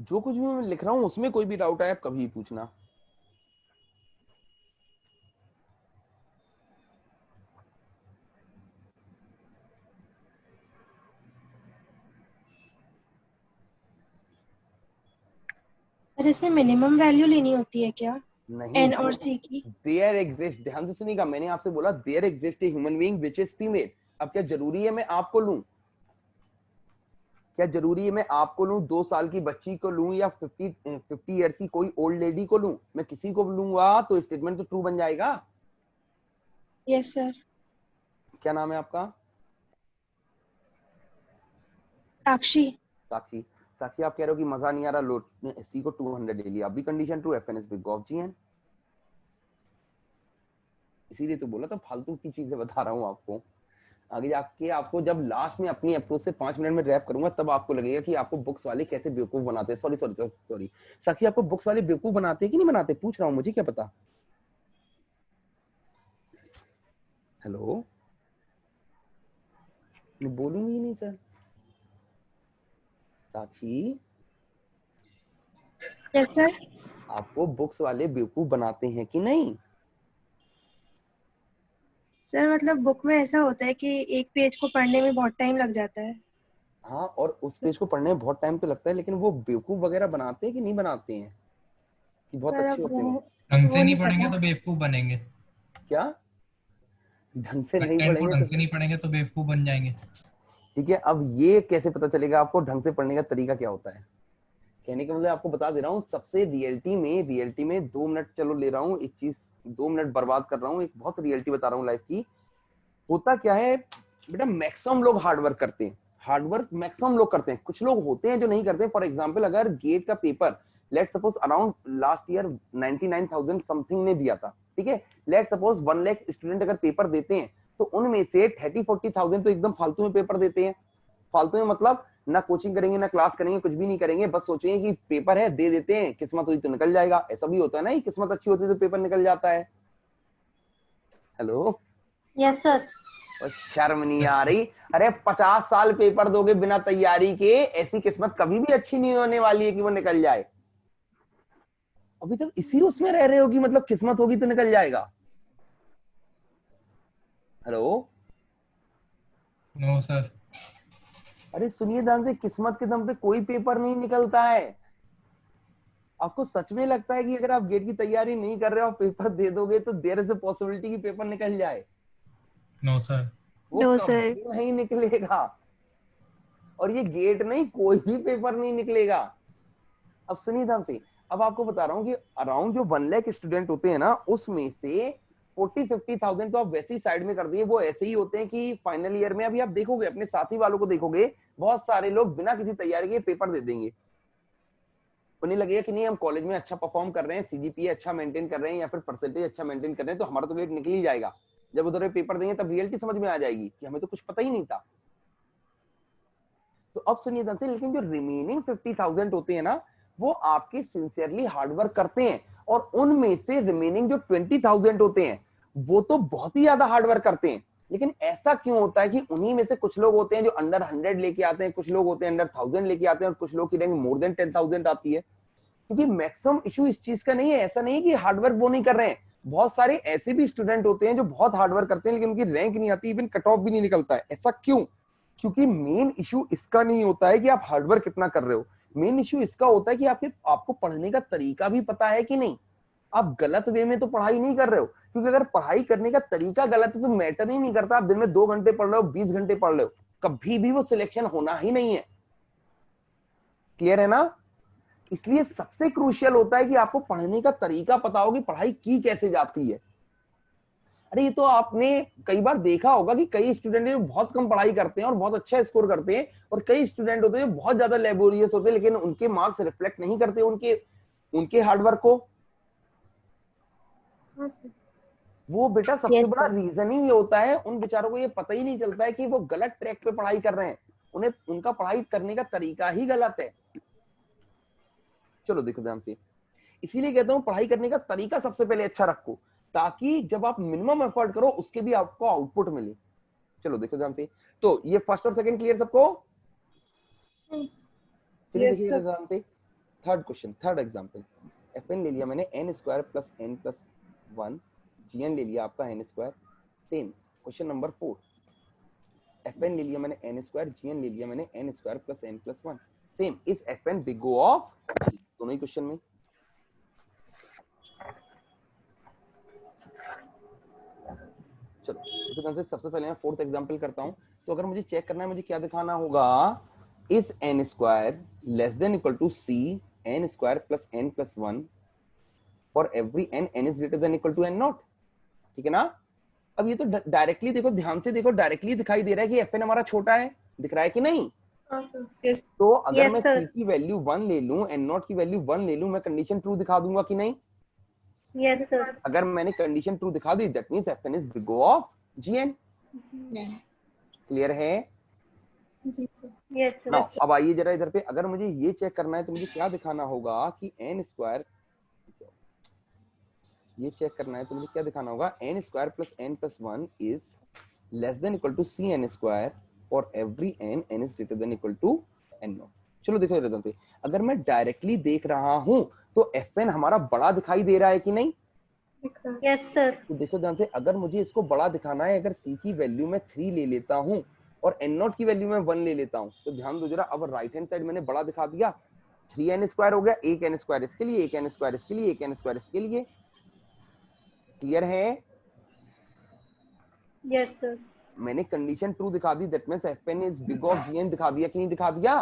जो कुछ भी मैं लिख रहा हूं उसमें कोई भी डाउट आए आप कभी भी पूछना। सर इसमें मिनिमम वैल्यू लेनी होती है क्या? नहीं, n और c की? देयर एग्जिस्ट, ध्यान से सुनिएगा, मैंने आपसे बोला there exist a human being which is female. अब क्या जरूरी है मैं आपको लूं? क्या जरूरी है मैं आपको लूं, 2 साल की बच्ची को लूं, या 50 इयर्स की कोई ओल्ड लेडी को लूं? मैं किसी को लूंगा तो स्टेटमेंट तो ट्रू बन जाएगा। Yes sir. क्या नाम है आपका? साक्षी। साक्षी। साक्षी, आप कह रहे हो कि मजा नहीं आ रहा, लो सी को 200 ले लिया, अभी condition true, fn is big O of gn। इसीलिए तो बोला था फालतू की चीजें बता रहा हूँ आपको। आगे जाके आपको जब लास्ट में अपनी अप्रोच से 5 मिनट में रैप करूंगा तब आपको लगेगा कि आपको बुक्स वाले कैसे बेवकूफ बनाते हैं। सॉरी सॉरी सॉरी साक्षी, आपको बुक्स वाले बेवकूफ बनाते हैं कि नहीं बनाते, पूछ रहा हूँ, मुझे क्या पता। हेलो, मैं बोलूंगी नहीं सर। साक्षी, यस सर। आपको बुक्स वाले बेवकूफ बनाते हैं कि नहीं? सर मतलब बुक में ऐसा होता है कि एक पेज को पढ़ने में बहुत टाइम लग जाता है। हाँ, और उस पेज को पढ़ने में बहुत टाइम तो लगता है, लेकिन वो बेवकूफ वगैरह बनाते हैं कि नहीं बनाते हैं, कि बहुत सर अच्छे अब होते हैं? ढंग से नहीं पढ़ेंगे तो बेवकूफ बनेंगे। क्या ढंग से नहीं कंटेंट को पढ़ेंगे ढंग तो? से नहीं पढ़ेंगे तो बेवकूफ बन जाएंगे। ठीक है, अब ये कैसे पता चलेगा आपको ढंग से पढ़ने का तरीका क्या होता है? कहने का मतलब आपको बता दे रहा हूँ, सबसे रियलिटी में 2 मिनट चलो ले रहा हूँ, एक चीज 2 मिनट बर्बाद कर रहा हूँ, एक बहुत रियलिटी बता रहा हूँ लाइफ की। होता क्या है बेटा, मैक्सिमम लोग हार्डवर्क करते हैं, हार्डवर्क मैक्सिमम लोग करते हैं, कुछ लोग होते हैं जो नहीं करते। फॉर एग्जांपल, अगर गेट का paper let suppose around last year 99,000 something ने दिया था, ठीक है, लेट सपोज 1 लाख स्टूडेंट अगर पेपर देते हैं तो उनमें से 30-40,000 तो एकदम फालतू में पेपर देते हैं। फालतू में मतलब ना कोचिंग करेंगे ना क्लास करेंगे, कुछ भी नहीं करेंगे, बस सोचेंगे कि पेपर है दे देते हैं, किस्मत हुई तो निकल जाएगा। ऐसा भी होता है ना, किस्मत अच्छी होती है तो पेपर निकल जाता है। Hello, yes sir. और शर्म नहीं आ रही? अरे 50 साल पेपर दोगे बिना तैयारी के, ऐसी किस्मत कभी भी अच्छी नहीं होने वाली है कि वो निकल जाए। अभी तक इसी उसमें रह रहे हो कि मतलब किस्मत होगी तो निकल जाएगा। Hello, no sir. अरे सुनिए ध्यान से, किस्मत के दम पे कोई पेपर नहीं निकलता है। आपको सच में लगता है कि अगर आप गेट की तैयारी नहीं कर रहे हो, पेपर दे दोगे तो देयर इज अ पॉसिबिलिटी कि पेपर निकल जाए? No sir. वो No, कभी sir. नहीं निकलेगा। और ये गेट नहीं, कोई भी पेपर नहीं निकलेगा। अब सुनिए ध्यान से, अब आपको बता रहा हूँ कि अराउंड जो 1 लाख स्टूडेंट होते हैं ना, उसमें से 40-50,000 तो आप वैसे ही साइड में कर दिए, वो ऐसे ही होते हैं कि फाइनल ईयर में, अभी आप देखोगे अपने साथी वालों को देखोगे, बहुत सारे लोग बिना किसी तैयारी के पेपर दे देंगे। उन्हें लगेगा कि नहीं हम कॉलेज में अच्छा परफॉर्म कर रहे हैं, सीजीपीए अच्छा मेंटेन कर रहे हैं या फिर परसेंटेज अच्छा मेंटेन कर रहे हैं, तो हमारा तो गेट निकल ही जाएगा। जब उधर पेपर देंगे तब रियलिटी समझ में आ जाएगी कि हमें तो कुछ पता ही नहीं था। तो अब सुनिए ध्यान से, लेकिन जो रिमेनिंग 50,000 होते हैं ना, वो आपके सिंसियरली हार्डवर्क करते हैं, और उनमें से रिमेनिंग जो 20,000 होते हैं वो तो बहुत ही ज्यादा हार्डवर्क करते हैं। लेकिन ऐसा क्यों होता है कि उन्हीं में से कुछ लोग होते हैं जो अंडर 100 लेके आते हैं, कुछ लोग होते हैं अंडर 1000 लेके आते हैं, और कुछ लोग की रैंक मोर देन 10,000 आती है? क्योंकि मैक्सिमम इशू इस चीज का नहीं है। ऐसा नहीं है कि हार्डवर्क वो नहीं कर रहे हैं, बहुत सारे ऐसे भी स्टूडेंट होते हैं जो बहुत हार्डवर्क करते हैं लेकिन उनकी रैंक नहीं आती, इवन कट ऑफ भी नहीं निकलता है। ऐसा क्यों? क्योंकि मेन इशू इसका नहीं होता है कि आप हार्डवर्क कितना कर रहे हो, मेन इशू इसका होता है कि आपको पढ़ने का तरीका भी पता है कि नहीं। आप गलत वे में तो पढ़ाई नहीं कर रहे हो, क्योंकि अगर पढ़ाई करने का तरीका गलत है तो मैटर ही नहीं करता आप दिन में 2 घंटे पढ़ रहे हो, 20 घंटे पढ़ रहे हो, कभी भी वो सिलेक्शन होना ही नहीं है। क्लियर है ना? इसलिए सबसे क्रूशियल होता है कि आपको पढ़ने का तरीका पता हो कि पढ़ाई की कैसे जाती है। अरे ये तो आपने कई बार देखा होगा कि कई स्टूडेंट जो बहुत कम पढ़ाई करते हैं और बहुत अच्छा स्कोर करते हैं, और कई स्टूडेंट होते हैं जो बहुत ज्यादा लेबोरियस होते हैं लेकिन उनके मार्क्स रिफ्लेक्ट नहीं करते उनके हार्डवर्क को। वो बेटा सबसे बड़ा रीजन ही ये होता है, उन बेचारों को ये पता ही नहीं चलता है कि वो गलत ट्रैक पे पढ़ाई कर रहे हैं, उन्हें उनका पढ़ाई करने का तरीका ही गलत है। चलो देखो ध्यान से, इसीलिए कहता हूं पढ़ाई करने का तरीका सबसे पहले अच्छा रखो, ताकि जब आप मिनिमम एफर्ट करो उसके भी आपको आउटपुट मिले। चलो देखो ध्यान से, तो ये फर्स्ट और सेकंड क्लियर सबको? चलिए देखिए ध्यान से, third question, third example. fn ले लिया मैंने n square plus n plus 1, gn ले लिया आपका n square. Same question number 4, fn ले लिया मैंने n स्क्वायर, gn ले लिया मैंने n square plus n plus 1। Same, is fn big O of, दोनों ही क्वेश्चन में। चलो तो सबसे पहले मैं फोर्थ एग्जांपल करता हूं। तो अगर मुझे चेक करना है, मुझे क्या दिखाना होगा, is n square less than equal to c n square plus n plus 1 for every n is greater than equal to n naught. ठीक है ना? अब ये तो डायरेक्टली देखो, ध्यान से देखो, डायरेक्टली दिखाई दे रहा है कि fn हमारा छोटा है, दिख रहा है कि नहीं? तो अगर मैं c की वैल्यू 1 ले लूं, n नॉट की वैल्यू 1 ले लूं, मैं कंडीशन ट्रू दिखा दूंगा कि नहीं? Yes sir. अगर मैंने कंडीशन ट्रू दिखा दी, that means fn is big O of gn। Clear है? Yes sir. नाउ अब आइए जरा इधर पे, अगर मुझे ये चेक करना है तो मुझे क्या दिखाना होगा कि n स्क्वायर, ये चेक करना है तो मुझे क्या दिखाना होगा, n square plus n plus 1 is less than equal to c n square for every n is greater than equal to n naught. चलो देखो इधर से, अगर मैं डायरेक्टली देख रहा हूं तो fn हमारा बड़ा दिखाई दे रहा है कि नहीं? Yes sir. तो देखो ध्यान से, अगर मुझे इसको बड़ा दिखाना है, अगर c की वैल्यू मैं 3 ले लेता हूं और n नॉट की वैल्यू मैं 1 ले लेता हूं, तो ध्यान दो जरा, अब राइट हैंड साइड मैंने बड़ा दिखा दिया, 3n स्क्वायर हो गया, एक n स्क्वायर इसके लिए, एक n स्क्वायर इसके लिए, एक n स्क्वायर इसके लिए। क्लियर है? Yes sir. मैंने कंडीशन ट्रू दिखा दी, that means fn is big of gn दिखा दिया कि नहीं दिखा दिया?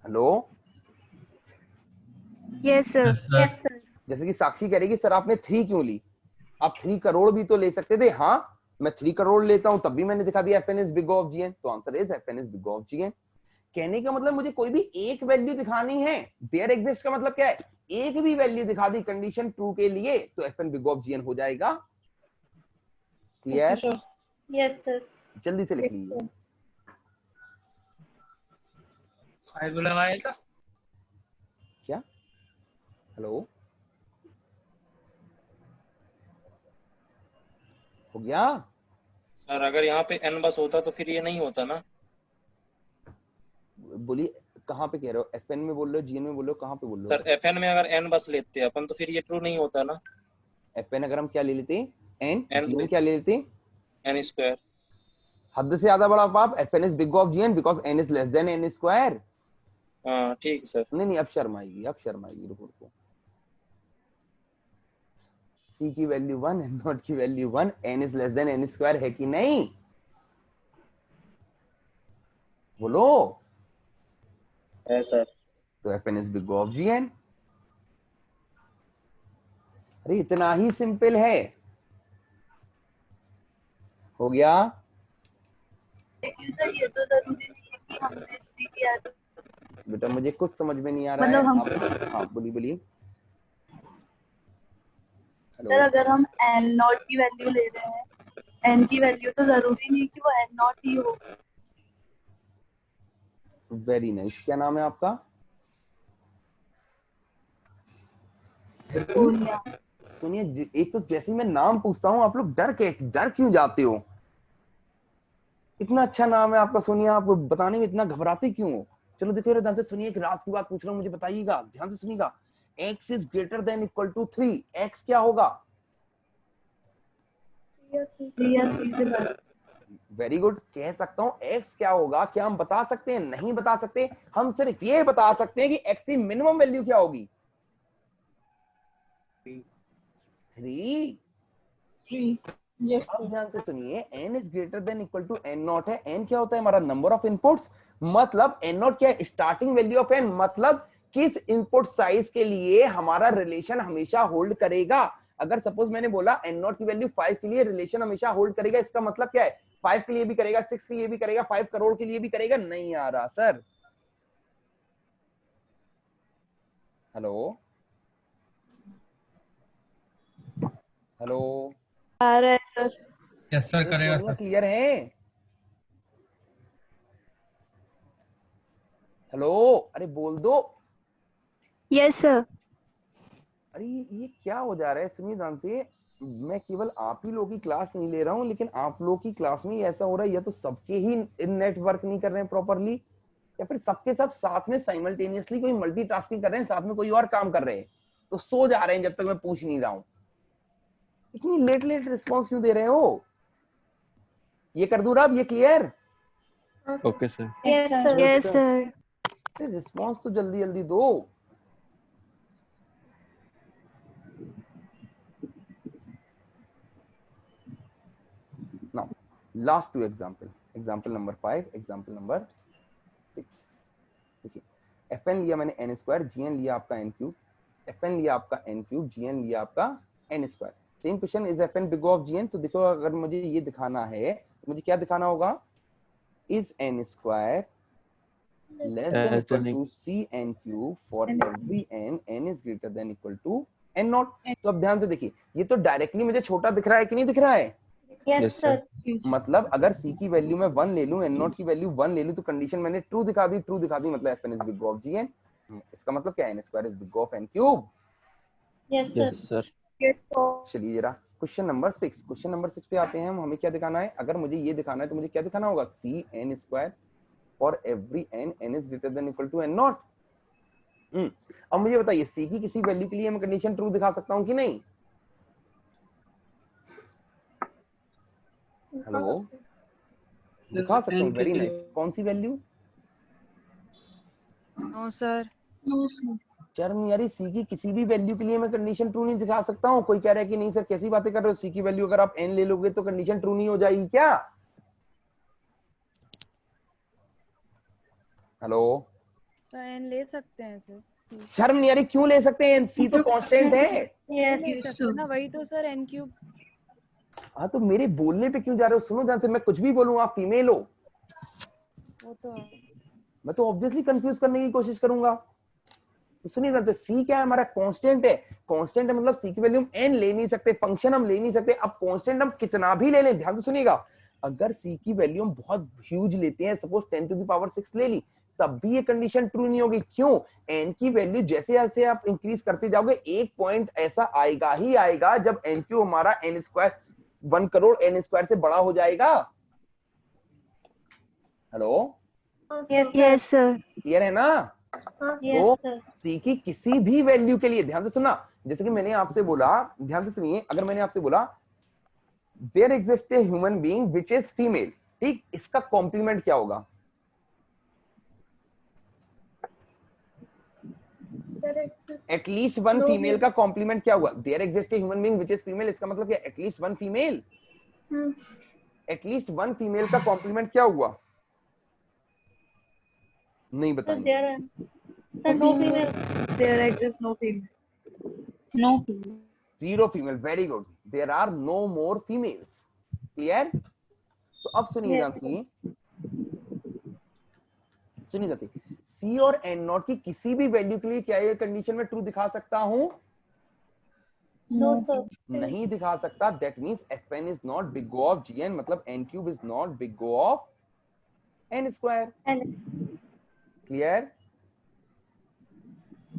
Hello? Yes sir. Yes sir. जैसे कि साक्षी कह रही कि सर आपने 3 क्यों ली? आप 3 करोड़ भी तो ले सकते थे। हाँ, मैं 3 करोड़ लेता हूं तब भी मैंने दिखा दिया fn is big of gn, तो answer is fn is big of gn। कहने का मतलब मुझे कोई भी एक वैल्यू दिखानी है, देयर एग्जिस्ट का मतलब क्या है, एक भी वैल्यू दिखा दी कंडीशन ट्रू के लिए तो fn बिग ऑफ gn हो जाएगा। क्लियर? Yes sir. जल्दी से लिख लीजिए। क्या? हेलो, हो गया? सर अगर यहाँ पे n बस होता तो फिर ये नहीं होता ना। बोलिए, कहाँ पे कह रहे हो? FN में बोल रहे हो, GN में बोल रहे हो, कहाँ पे बोल रहे हो? सर FN में अगर n बस लेते हैं अपन तो फिर ये ट्रू नहीं होता ना। FN अगर हम क्या ले लेते? N, n GN क्या ले लेते? n square. हद से ज्यादा बड़ा पाप, FN is big of GN because N is less than N square। हाँ ठीक है सर। नहीं अब शर्म आएगी, रुको रुको। C की वैल्यू 1, N नॉट की value 1, N is less than N square है कि नहीं? बोलो। है सर। तो FN is big of GN। अरे इतना ही सिंपल है। हो गया? लेकिन सर ये तो जरूरी नहीं है कि हमने C किया तो बेटा मुझे कुछ समझ में नहीं आ रहा मतलब है। हम हाँ बोलिए। सर अगर हम n नॉट की वैल्यू ले रहे हैं, n की वैल्यू तो जरूरी नहीं कि वो n नॉट ही हो। Very nice. क्या नाम है आपका? सोनिया। सुनिए, एक तो जैसे ही मैं नाम पूछता हूँ आप लोग डर क्यों जाते हो? इतना अच्छा नाम है आपका सोनिया, आप बताने में इतना घबराते क्यों हो? चलो देखो ध्यान से सुनिए, एक राज की बात पूछ रहा हूँ, मुझे बताइएगा, ध्यान से सुनिएगा। x is greater than equal to 3, x क्या होगा? वेरी गुड, कह सकता हूँ x क्या होगा। क्या हम बता सकते हैं? नहीं बता सकते। हम सिर्फ ये बता सकते हैं कि x की मिनिमम वैल्यू क्या होगी? 3। अब ध्यान से सुनिए, n is greater than equal to n naught है। n क्या होता है? हमारा नंबर ऑफ इनपुट्स। मतलब n नॉट क्या है? Starting value of n। मतलब किस इनपुट साइज के लिए हमारा रिलेशन हमेशा होल्ड करेगा। अगर सपोज मैंने बोला n नॉट की वैल्यू 5 के लिए रिलेशन हमेशा होल्ड करेगा, इसका मतलब क्या है? 5 के लिए भी करेगा, 6 के लिए भी करेगा, 5 करोड़ के लिए भी करेगा। नहीं आ रहा सर। हेलो आ रहा है सर। यस सर, करेगा सर। क्लियर है? हेलो, अरे बोल दो। Yes sir. अरे ये क्या हो जा रहा है? सुनिए ध्यान से, मैं केवल आप ही लोगों की क्लास नहीं ले रहा हूँ, लेकिन आप लोगों की क्लास में ऐसा हो रहा है, या तो सबके ही नेटवर्क नहीं कर रहे हैं प्रॉपरली, या फिर सबके सब साथ में साइमल्टेनियसली कोई मल्टीटास्किंग कर रहे हैं, साथ में कोई और काम कर रहे हैं, तो सो जा रहे हैं जब तक मैं पूछ नहीं रहा हूँ। इतनी लेट रिस्पॉन्स क्यों दे रहे हो? ये कर दूं अब? ये clear? Okay sir. Yes sir. Response तो जल्दी दो। Now, last two example. Example number 5, example number 6. देखिए, FN लिया मैंने n स्क्वायर, GN लिया आपका n क्यूब, FN लिया आपका n क्यूब, GN लिया आपका n square. Same question, is FN big of GN? तो देखो, अगर मुझे ये दिखाना है तो मुझे क्या दिखाना होगा? Is n square less than equal to CN cube for every n is greater than equal to n not. तो अब ध्यान से देखिए, ये तो डायरेक्टली मुझे छोटा दिख रहा है कि नहीं दिख रहा है? Yes sir. मतलब अगर C की वैल्यू में 1 ले लूं, n नॉट की वैल्यू 1 ले लूं, तो कंडीशन मैंने ट्रू दिखा दी, मतलब FN is big of GN। इसका मतलब क्या है? n square is big of n cube. Yes sir. चलिए जरा क्वेश्चन नंबर 6 पे आते हैं हम। हमें क्या दिखाना है? अगर मुझे ये दिखाना है तो मुझे क्या दिखाना होगा? CN square for every n is greater than equal to n naught. अब मुझे बताइए, C की किसी वैल्यू के लिए मैं कंडीशन ट्रू दिखा सकता हूं कि नहीं? हेलो, दिखा सकते हैं। Very nice. कौन सी वैल्यू? No sir. शर्म नहीं आ रही? C की किसी भी वैल्यू के लिए मैं कंडीशन ट्रू नहीं दिखा सकता हूँ? कोई कह रहा है कि नहीं सर कैसी बातें कर रहे हो, C की वैल्यू अगर आप n ले लोगे तो कंडीशन ट्रू नहीं हो जाएगी क्या? हेलो, तो n ले सकते हैं सर। शर्म नहीं आ रही? क्यों ले सकते हैं? C तो कांस्टेंट है। ले सकते हैं ना, वही तो सर n क्यूब। हाँ, तो मेरे बोलने पे क्यों जा रहे हो? सुनो ध्यान से, मैं कुछ भी बोलूँ आप फीमेल हो, वो तो मैं तो ऑब्वियसली कंफ्यूज करने की कोशिश करूंगा। तो सुनिए ध्यान से, C क्या है? हमारा कांस्टेंट है। कांस्टेंट है मतलब C की वैल्यू हम n ले नहीं सकते, फंक्शन हम ले नहीं सकते। अब कांस्टेंट हम कितना भी ले लें, ध्यान से सुनिएगा, अगर C की वैल्यू हम बहुत ह्यूज लेते हैं, सपोज 10 to the power 6 ले ली, तब भी ये कंडीशन ट्रू नहीं होगी। क्यों? n की वैल्यू जैसे जैसे आप इंक्रीज करते जाओगे एक पॉइंट ऐसा आएगा ही आएगा जब n3 हमारा n square 1 crore n square से बड़ा हो जाएगा। Hello, yes sir. क्लियर है ना? तो c की किसी भी वैल्यू के लिए ध्यान से सुनना, जैसे कि मैंने आपसे बोला, ध्यान से सुनिए, अगर मैंने आपसे बोला there exist a human being which is female, ठीक, इसका कॉम्प्लीमेंट क्या होगा? एटलीस्ट वन फीमेल का कॉम्प्लीमेंट क्या हुआ? There exist a human being which is female, इसका मतलब क्या? At least one female. At least one female का कॉम्प्लीमेंट क्या हुआ? नहीं बताएंगे। There exists no female. No female. Zero female, very good. There are no more females. Clear? तो अब सुनिए जानती, सुनिए जानती, C और N नॉट की किसी भी वैल्यू के लिए क्या ये कंडीशन में ट्रू दिखा सकता हूं? No, sir. नहीं दिखा सकता। That means Fn is not big O of Gn, मतलब n cube is not big O of n square. Clear?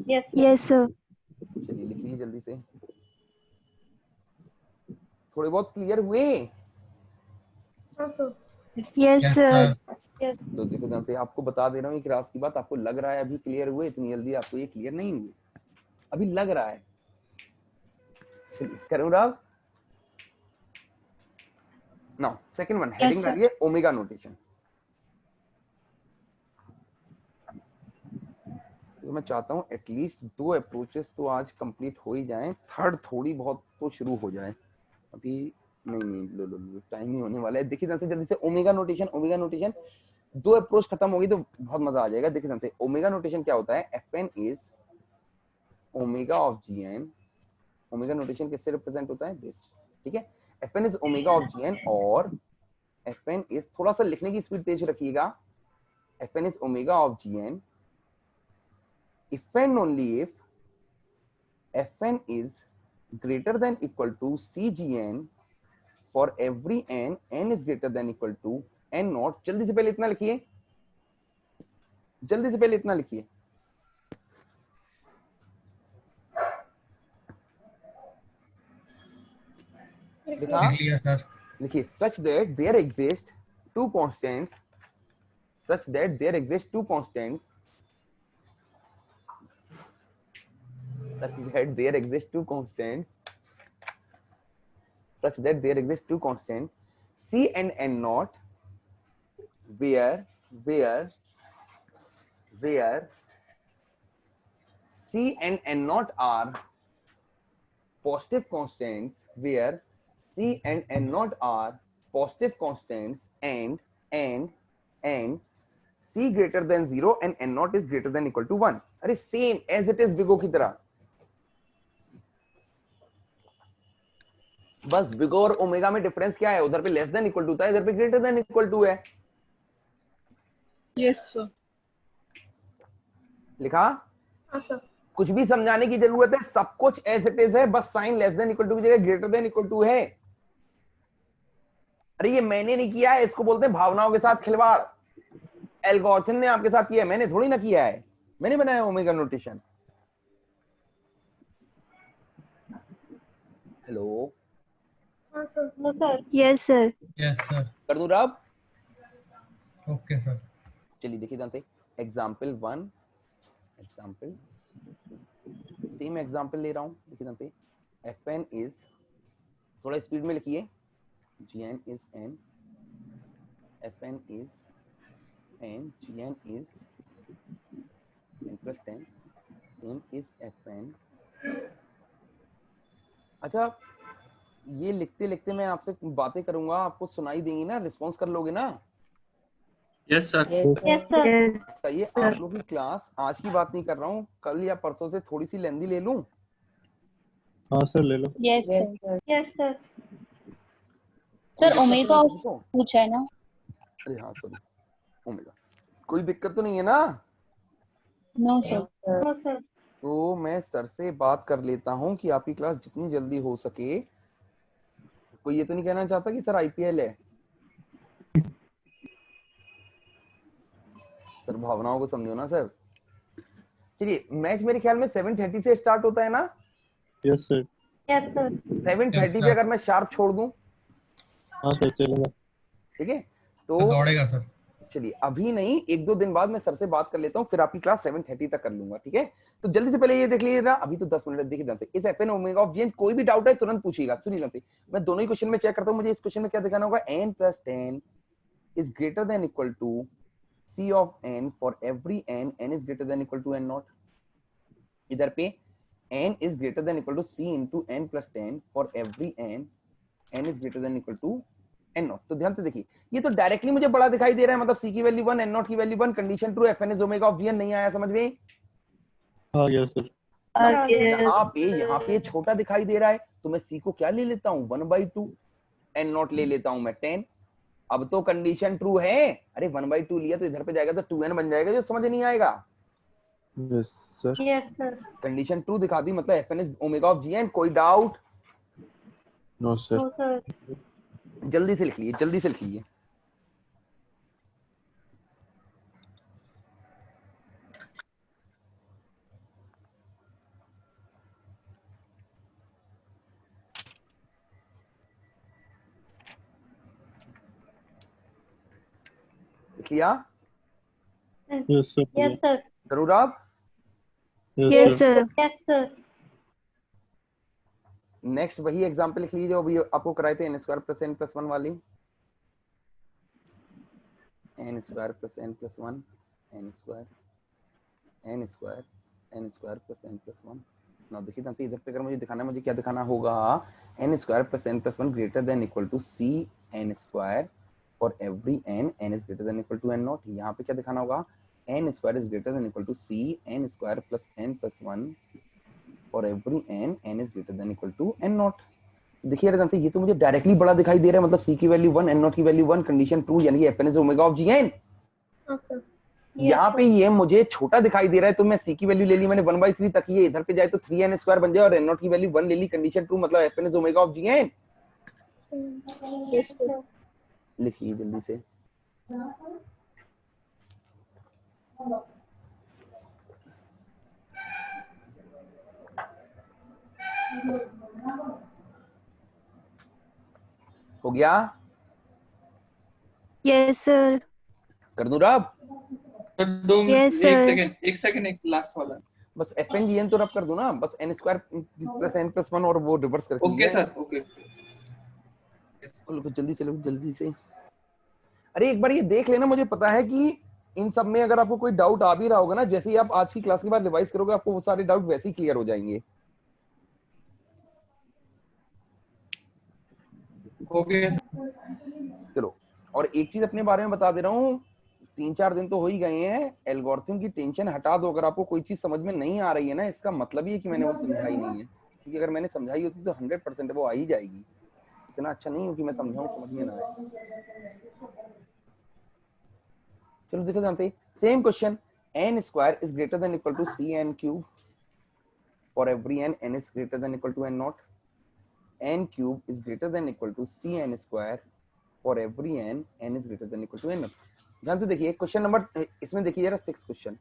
Yes sir. चलिए लिख लीजिए जल्दी से, थोड़े बहुत क्लियर हुए? Yes sir. तो देखो ध्यान से आपको बता दे रहा हूँ एक राज की बात, आपको लग रहा है अभी क्लियर हुए, इतनी जल्दी आपको ये क्लियर नहीं हुए, अभी लग रहा है। चलिए करूँ Rao. Now second one, heading डालिए ओमेगा नोटेशन। तो मैं चाहता हूं एटलीस्ट 2 अप्रोचेस तो आज कंप्लीट हो ही जाएं, थर्ड थोड़ी बहुत तो शुरू हो जाए। अभी नहीं लो टाइम ही होने वाला है। देखिए जल्दी से omega notation, omega notation 2 approach खत्म होगी तो बहुत मजा आ जाएगा। देखिए से ओमेगा नोटेशन क्या होता है? Fn is omega of Gn। Omega notation किससे रिप्रेजेंट होता है? दिस, ठीक है। Fn is omega of Gn और Fn इज, थोड़ा सा लिखने की स्पीड तेज रखिएगा, Fn is omega of Gn if and only if Fn is greater than equal to Cgn for every n is greater than equal to n naught। जल्दी से पहले इतना लिखिए, जल्दी से पहले इतना लिखिए। लिखा? लिखिए such that there exist two constants, such that there exist two constants, such that there exist two constants, such that there exist two constants C and N naught, where C and N naught are positive constants, where C and N naught are positive constants, and C greater than 0 and N naught is greater than equal to 1। अरे same as it is बिगो की तरह, बस बिगो और omega में difference क्या है? उधर पे लेस देन इक्वल टू था, इधर पे ग्रेटर देन इक्वल टू है। Yes sir. लिखा? हाँ सर। कुछ भी समझाने की जरूरत है? सब कुछ एज इट इज है, बस sign less than equal to की जगह ग्रेटर देन इक्वल टू है। अरे ये मैंने नहीं किया है, इसको बोलते हैं भावनाओं के साथ खिलवाड़। एल्गोरिथम ने आपके साथ किया है, मैंने थोड़ी ना किया है। मैंने बनाया omega notation. Hello? Yes sir. Yes sir. कर दूं राब? Okay sir. चलिए देखिए ध्यान से, एग्जाम्पल 1, एग्जाम्पल, सेम एग्जाम्पल ले रहा हूं। देखिए ध्यान से, Fn इज, थोड़ा स्पीड में लिखिए, Gn is n, Fn is n, Gn is n plus 10, n is Fn। अच्छा, ये लिखते लिखते मैं आपसे बातें करूंगा, आपको सुनाई देंगी ना, रिस्पॉन्स कर लोगे ना? Yes sir. Yes sir. सही। आप लोग की क्लास आज की बात नहीं कर रहा हूँ, कल या परसों से थोड़ी सी लेंदी ले लूं? हाँ सर ले लो। Yes sir. Yes sir. Sir omega पूछा है ना? अरे हाँ सॉरी, ओमेगा। कोई दिक्कत तो नहीं है ना? No sir. No sir. तो मैं सर से बात कर लेता हूँ कि आपकी क्लास जितनी जल्दी हो सके। कोई ये तो नहीं कहना चाहता कि सर आईपीएल है? सर भावनाओं को समझो ना सर। चलिए मैच मेरे ख्याल में 7:30 से स्टार्ट होता है ना? Yes sir. Yes, sir. 7:30 पे अगर मैं शार्प छोड़ दूं? हाँ सर चलेगा। ठीक है तो तो दौड़ेगा सर। चलिए अभी नहीं, 1-2 दिन बाद मैं सर से बात कर लेता हूँ, फिर आपकी क्लास 7:30 तक कर लूंगा। ठीक है तो जल्दी से पहले ये देख लीजिएगा, अभी तो 10 मिनट देखिए ध्यान से। इस FN ओमेगा ऑफ GN कोई भी डाउट है तुरंत पूछिएगा। सुनिए ध्यान से, मैं दोनों ही क्वेश्चन में चेक करता हूँ, मुझे इस क्वेश्चन में क्या दिखाना होगा। n + 10 is greater than equal to C of n for every n is greater than equal to n naught। इधर पे n is greater than equal to C into n + 10 for every n is greater than equal to n naught। तो ध्यान से देखिए, ये तो directly मुझे बड़ा दिखाई दे रहा है, मतलब C की वैल्यू 1, n naught की value 1, condition true, FN is omega of GN। नहीं आया समझ में? हाँ यस सर। यहाँ पे छोटा दिखाई दे रहा है तो मैं C को क्या ले लेता हूँ 1/2, n naught ले लेता हूँ मैं 10। अब तो कंडीशन ट्रू है, अरे 1/2 लिया तो इधर पे जाएगा तो 2n बन जाएगा, जो समझ नहीं आएगा। Yes sir. Yes, sir. Condition true दिखा दी, मतलब FN is omega of GN। कोई doubt? No sir. No, sir. जल्दी से लिख लीजिए, जल्दी से लिख लीजिए। लिख लिया? Yes sir. Yes, sir. जरूर आप? Yes sir. Yes, sir. Next वही एग्जांपल लिख लीजिए जो अभी आपको कराए थे, n² + n + 1 वाली। n² + n + 1 n² + n + 1। ना देखिए ध्यान से, इधर पे अगर मुझे दिखाना है, मुझे क्या दिखाना होगा, n² + n + 1 greater than equal to C n² for every n is greater than equal to n naught। यहाँ पे क्या दिखाना होगा, n² is greater than equal to C n² + n + 1 for every n is greater than equal to n naught। देखिए ध्यान से, ये तो मुझे डायरेक्टली बड़ा दिखाई दे रहा है, मतलब C की वैल्यू 1, n naught की वैल्यू 1, कंडीशन ट्रू, यानी कि FN is omega of GN। यहाँ पे ये मुझे छोटा दिखाई दे रहा है तो मैं C की वैल्यू ले ली मैंने 1/3 तक, ये इधर पे जाए तो 3n² बन जाए और n naught की वैल्यू 1 ले ली, कंडीशन ट्रू, मतलब FN is omega of GN। लिखिए जल्दी से। हो गया? Yes sir. कर दूं रब? Yes sir. एक सेकंड एक लास्ट वाला। बस FN GN तो रब कर दूं ना, बस n² + n + 1 और वो रिवर्स करके। Okay sir, okay. जल्दी से लो, जल्दी से। अरे एक बार ये देख लेना, मुझे पता है कि इन सब में अगर आपको कोई डाउट आ भी रहा होगा ना, जैसे ही आप आज की क्लास के बाद रिवाइज करोगे आपको वो सारे डाउट वैसे ही क्लियर हो जाएंगे। ओके चलो, और एक चीज अपने बारे में बता दे रहा हूँ, 3-4 दिन तो हो ही गए हैं, एल्गोरिथम की टेंशन हटा दो। अगर आपको कोई चीज समझ में नहीं आ रही है ना, इसका मतलब ये कि मैंने वो समझाई नहीं है, क्योंकि अगर मैंने समझाई होती तो 100% वो आ ही जाएगी। इतना अच्छा नहीं हूँ कि मैं समझाऊं समझ में ना आए। चलो देखो ध्यान से, same question, n² is greater than equal to CN³ for every n is greater than equal to n naught। n³ is greater than equal to CN² for every n is greater than equal to n naught। ध्यान से देखिए question number, इसमें देखिए जरा 6 question,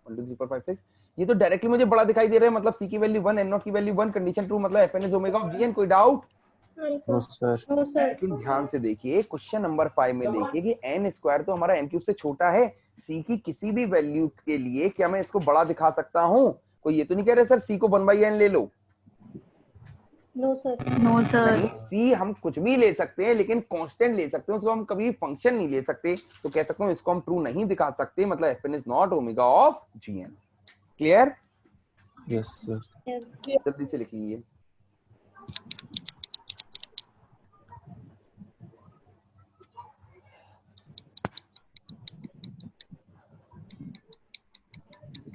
1 2 3 4 5 6। ये तो directly मुझे बड़ा दिखाई दे रहा है, मतलब C की वैल्यू 1, n naught की वैल्यू 1, कंडीशन ट्रू, मतलब FN is omega of GN। कोई डाउट? No sir. लेकिन ध्यान से देखिए क्वेश्चन नंबर 5 में देखिए कि n² तो हमारा n³ से छोटा है, C की किसी भी वैल्यू के लिए क्या मैं इसको बड़ा दिखा सकता हूँ? कोई ये तो नहीं कह रहे सर C को 1/n ले लो। No, sir. No sir. नहीं, C हम कुछ भी ले सकते हैं लेकिन कांस्टेंट ले सकते हैं, उसको हम कभी फंक्शन नहीं ले सकते। तो कह सकता हूँ इसको हम ट्रू नहीं दिखा सकते, मतलब FN is not omega of GN। Clear? Yes sir. जल्दी से लिख लीजिए।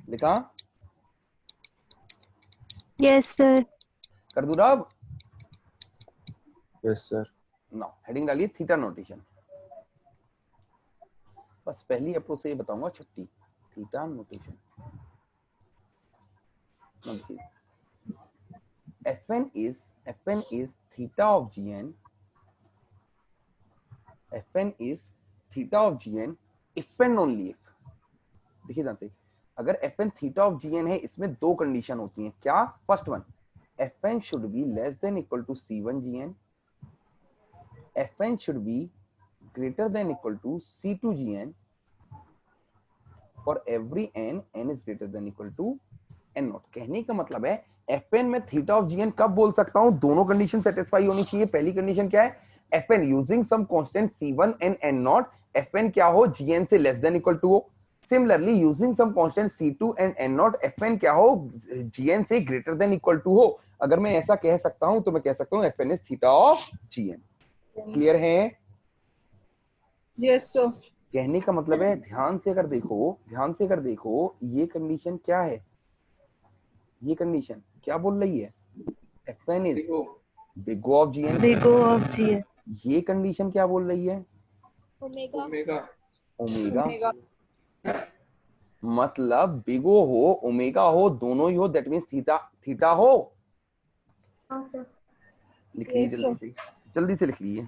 लिखा? Yes sir. कर दूं रब? Yes sir. नाउ हेडिंग डालिए थीटा नोटेशन। बस पहली अप्रोच से ये बताऊंगा छुट्टी, theta notation. FN is theta of GN। FN is theta of GN if and only if देखिए ध्यान से, अगर fn थीटा ऑफ gn है, इसमें दो कंडीशन होती हैं। क्या? First one, fn should be less than equal to c1 gn, fn should be greater than equal to c2 gn for every n is greater than equal to n naught. कहने का मतलब है fn में theta of gn कब बोल सकता हूं? दोनों कंडीशन सेटिस्फाई होनी चाहिए। पहली कंडीशन क्या है? fn using some constant c1 and n naught, fn क्या हो? gn से लेस देन इक्वल टू हो। Similarly using some constant c2 and n naught, fn क्या हो? gn से ग्रेटर देन इक्वल टू हो। अगर मैं ऐसा कह सकता हूं तो मैं कह सकता हूं fn is theta of gn। Clear है? Yes sir. कहने का मतलब है, ध्यान से अगर देखो, ये कंडीशन क्या है? ये कंडीशन क्या बोल रही है? fn is big O of gn। Big O of gn। ये कंडीशन क्या बोल रही है? ओमेगा। मतलब बिग O हो, ओमेगा हो, दोनों ही हो, दैट मींस थीटा हो। लिख लीजिए, जल्दी से लिख लीजिए।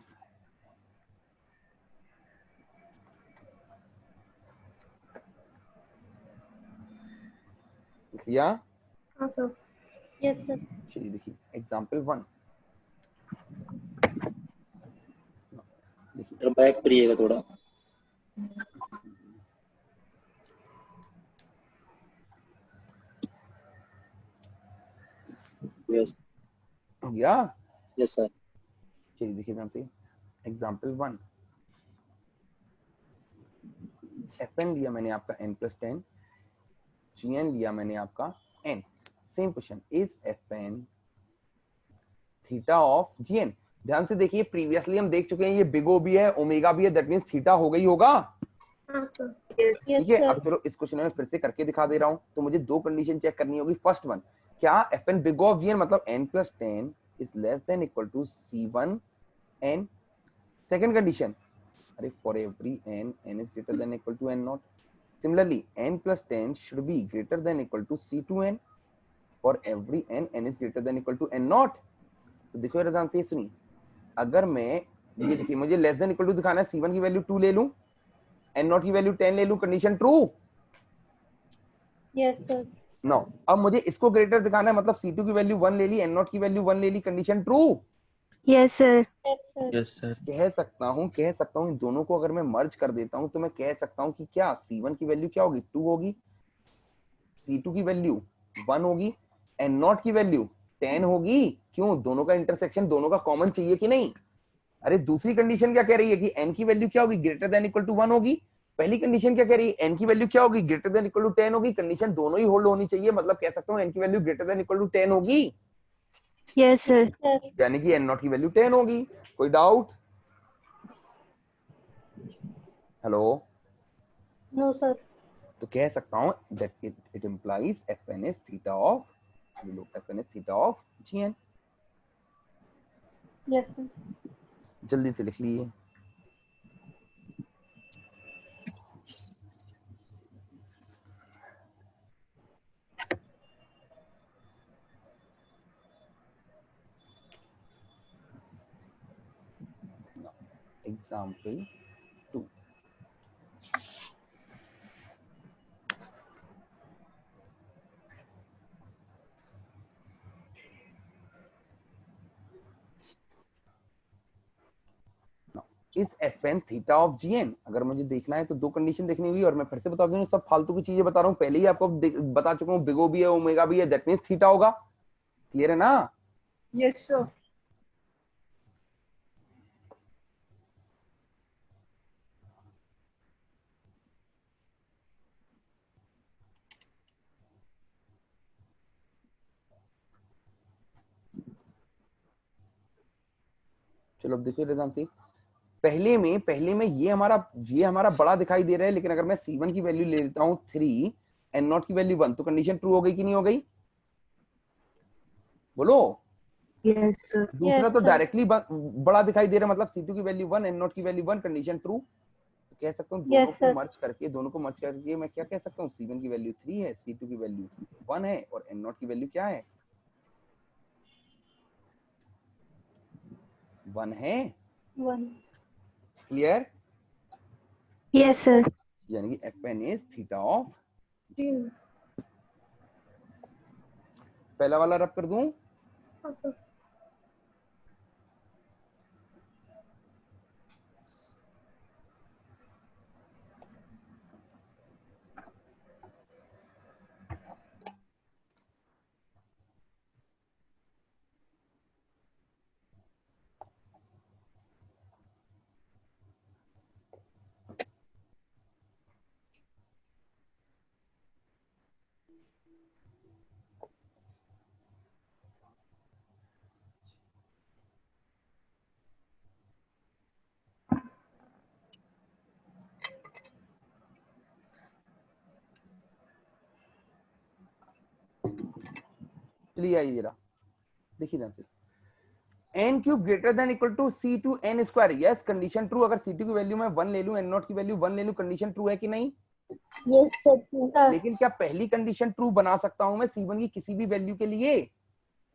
लिख लिया? हाँ सर। Yes sir. चलिए देखिए एग्जांपल 1। देखिए बैक करिएगा थोड़ा। यस हो गया? Yes sir. चलिए देखिए ध्यान से, एग्जांपल 1। fn लिया मैंने आपका n+10, gn लिया मैंने आपका n। Same question, is fn theta of gn। ध्यान से देखिए, प्रीवियसली हम देख चुके हैं ये बिग O भी है, ओमेगा भी है, दैट मींस थीटा हो गई होगा। ठीक है, अब चलो इस क्वेश्चन में फिर से करके दिखा दे रहा हूं। तो मुझे दो कंडीशन चेक करनी होगी। फर्स्ट वन, क्या fn big O of gn मतलब n+10 is less than equal to c1 n। Second condition, अरे for every n is greater than equal to n not. Similarly n+10 should be greater than equal to c2 n for every n is greater than equal to n not. तो देखो यार ध्यान से सुनिए, अगर मैं ये देखिए, मुझे लेस देन इक्वल टू दिखाना है, c1 की वैल्यू 2 ले लूं, n नॉट की वैल्यू 10 ले लूं, condition true. Yes sir. No, अब मुझे इसको ग्रेटर दिखाना है, मतलब c2 की वैल्यू 1 ले ली, n नॉट की वैल्यू 1 ले ली, condition true. Yes sir. Yes sir. कह सकता हूं इन दोनों को अगर मैं मर्ज कर देता हूं तो मैं कह सकता हूं कि क्या c1 की वैल्यू क्या होगी? 2 होगी, c2 की वैल्यू 1 होगी, n नॉट की वैल्यू 10 होगी। क्यों? दोनों का इंटरसेक्शन, दोनों का कॉमन चाहिए कि नहीं? अरे दूसरी कंडीशन क्या कह रही है कि n की वैल्यू क्या होगी? ग्रेटर देन इक्वल टू 1 होगी। पहली कंडीशन क्या कह रही है? n की वैल्यू क्या होगी? ग्रेटर देन इक्वल टू 10 होगी। कंडीशन दोनों ही होल्ड होनी चाहिए, मतलब कह सकता हूं n की value greater than equal to 10 होगी। Yes sir. यानी कि n नॉट की वैल्यू 10 होगी। कोई डाउट? हेलो? No sir. तो कह सकता हूं that it implies fn is theta of, fn is theta of gn। Yes sir. जल्दी से लिख लीजिए। एग्जाम्पल 2। इस fn थीटा ऑफ gn, अगर मुझे देखना है तो दो कंडीशन देखनी हुई, और मैं फिर से बता दूं, सब फालतू की चीजें बता रहा हूं, पहले ही आपको बता चुका हूं, बिग O भी है, ओमेगा भी है, दैट मींस थीटा होगा। क्लियर है ना? Yes sir. चलो अब देखिए ध्यान से, पहले में ये हमारा बड़ा दिखाई दे रहा है, लेकिन अगर मैं c1 की वैल्यू ले लेता हूं 3, n नॉट की वैल्यू 1, तो कंडीशन ट्रू हो गई कि नहीं हो गई? बोलो। Yes sir. दूसरा तो डायरेक्टली बड़ा दिखाई दे रहा है, मतलब c2 की वैल्यू 1, n नॉट की वैल्यू 1, कंडीशन ट्रू। तो कह सकता हूं दोनों को मर्ज करके मैं क्या कह सकता हूं? c1 की वैल्यू 3 है, c2 की वैल्यू 1 है, और n नॉट की वैल्यू क्या है? 1 है। 1। क्लियर? Yes sir. यानी कि fn इज थीटा ऑफ पहला वाला रब कर दूं? चलिए आइए जरा देखिए ध्यान से। n cube greater than equal to c2 n square, yes condition true. अगर c2 की वैल्यू मैं 1 ले लूं, n नॉट की वैल्यू 1 ले लूं, कंडीशन ट्रू है कि नहीं? Yes sir. लेकिन क्या पहली कंडीशन ट्रू बना सकता हूं मैं c1 की किसी भी वैल्यू के लिए?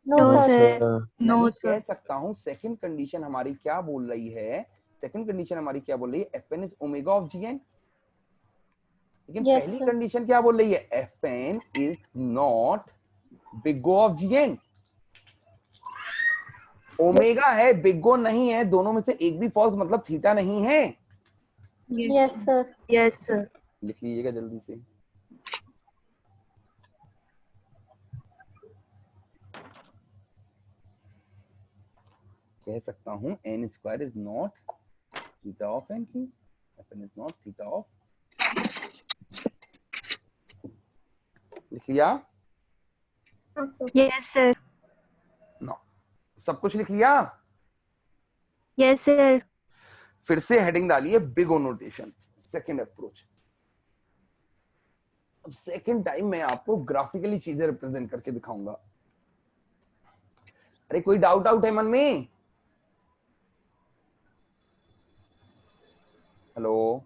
No sir. नो कह सकता हूं सेकंड कंडीशन हमारी क्या बोल रही है? सेकंड कंडीशन हमारी क्या बोल रही है? fn is omega of gn। लेकिन पहली कंडीशन क्या बोल रही है? fn is not big O of gn। Omega है, बिग O नहीं है, दोनों में से एक भी फॉल्स, मतलब थीटा नहीं है। Yes sir. Yes sir. लिख लीजिएगा जल्दी से। कह सकता हूं n square is not theta of n cube, fn is not theta of. लिख लिया? Yes sir. नो, सब कुछ लिख लिया? Yes sir. फिर से हेडिंग डालिए big O notation, second approach. अब सेकंड टाइम मैं आपको ग्राफिकली चीजें रिप्रेजेंट करके दिखाऊंगा। अरे कोई डाउट आउट है मन में? हेलो,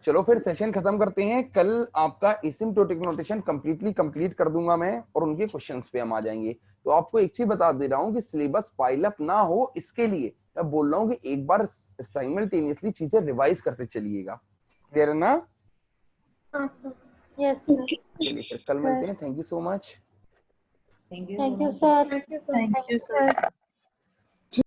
चलो फिर सेशन खत्म करते हैं। कल आपका एसिम्प्टोटिक नोटेशन कंप्लीटली कंप्लीट कर दूंगा मैं, और उनके क्वेश्चंस पे हम आ जाएंगे। तो आपको एक चीज बता दे रहा हूं कि सिलेबस पाइल अप ना हो, इसके लिए मैं बोल रहा हूं कि एक बार साइमल्टेनियसली चीजें रिवाइज करते चलिएगा। क्लियर है ना? Yes sir. चलिए फिर कल मिलते हैं। Thank you so much. Thank you sir. Thank you sir.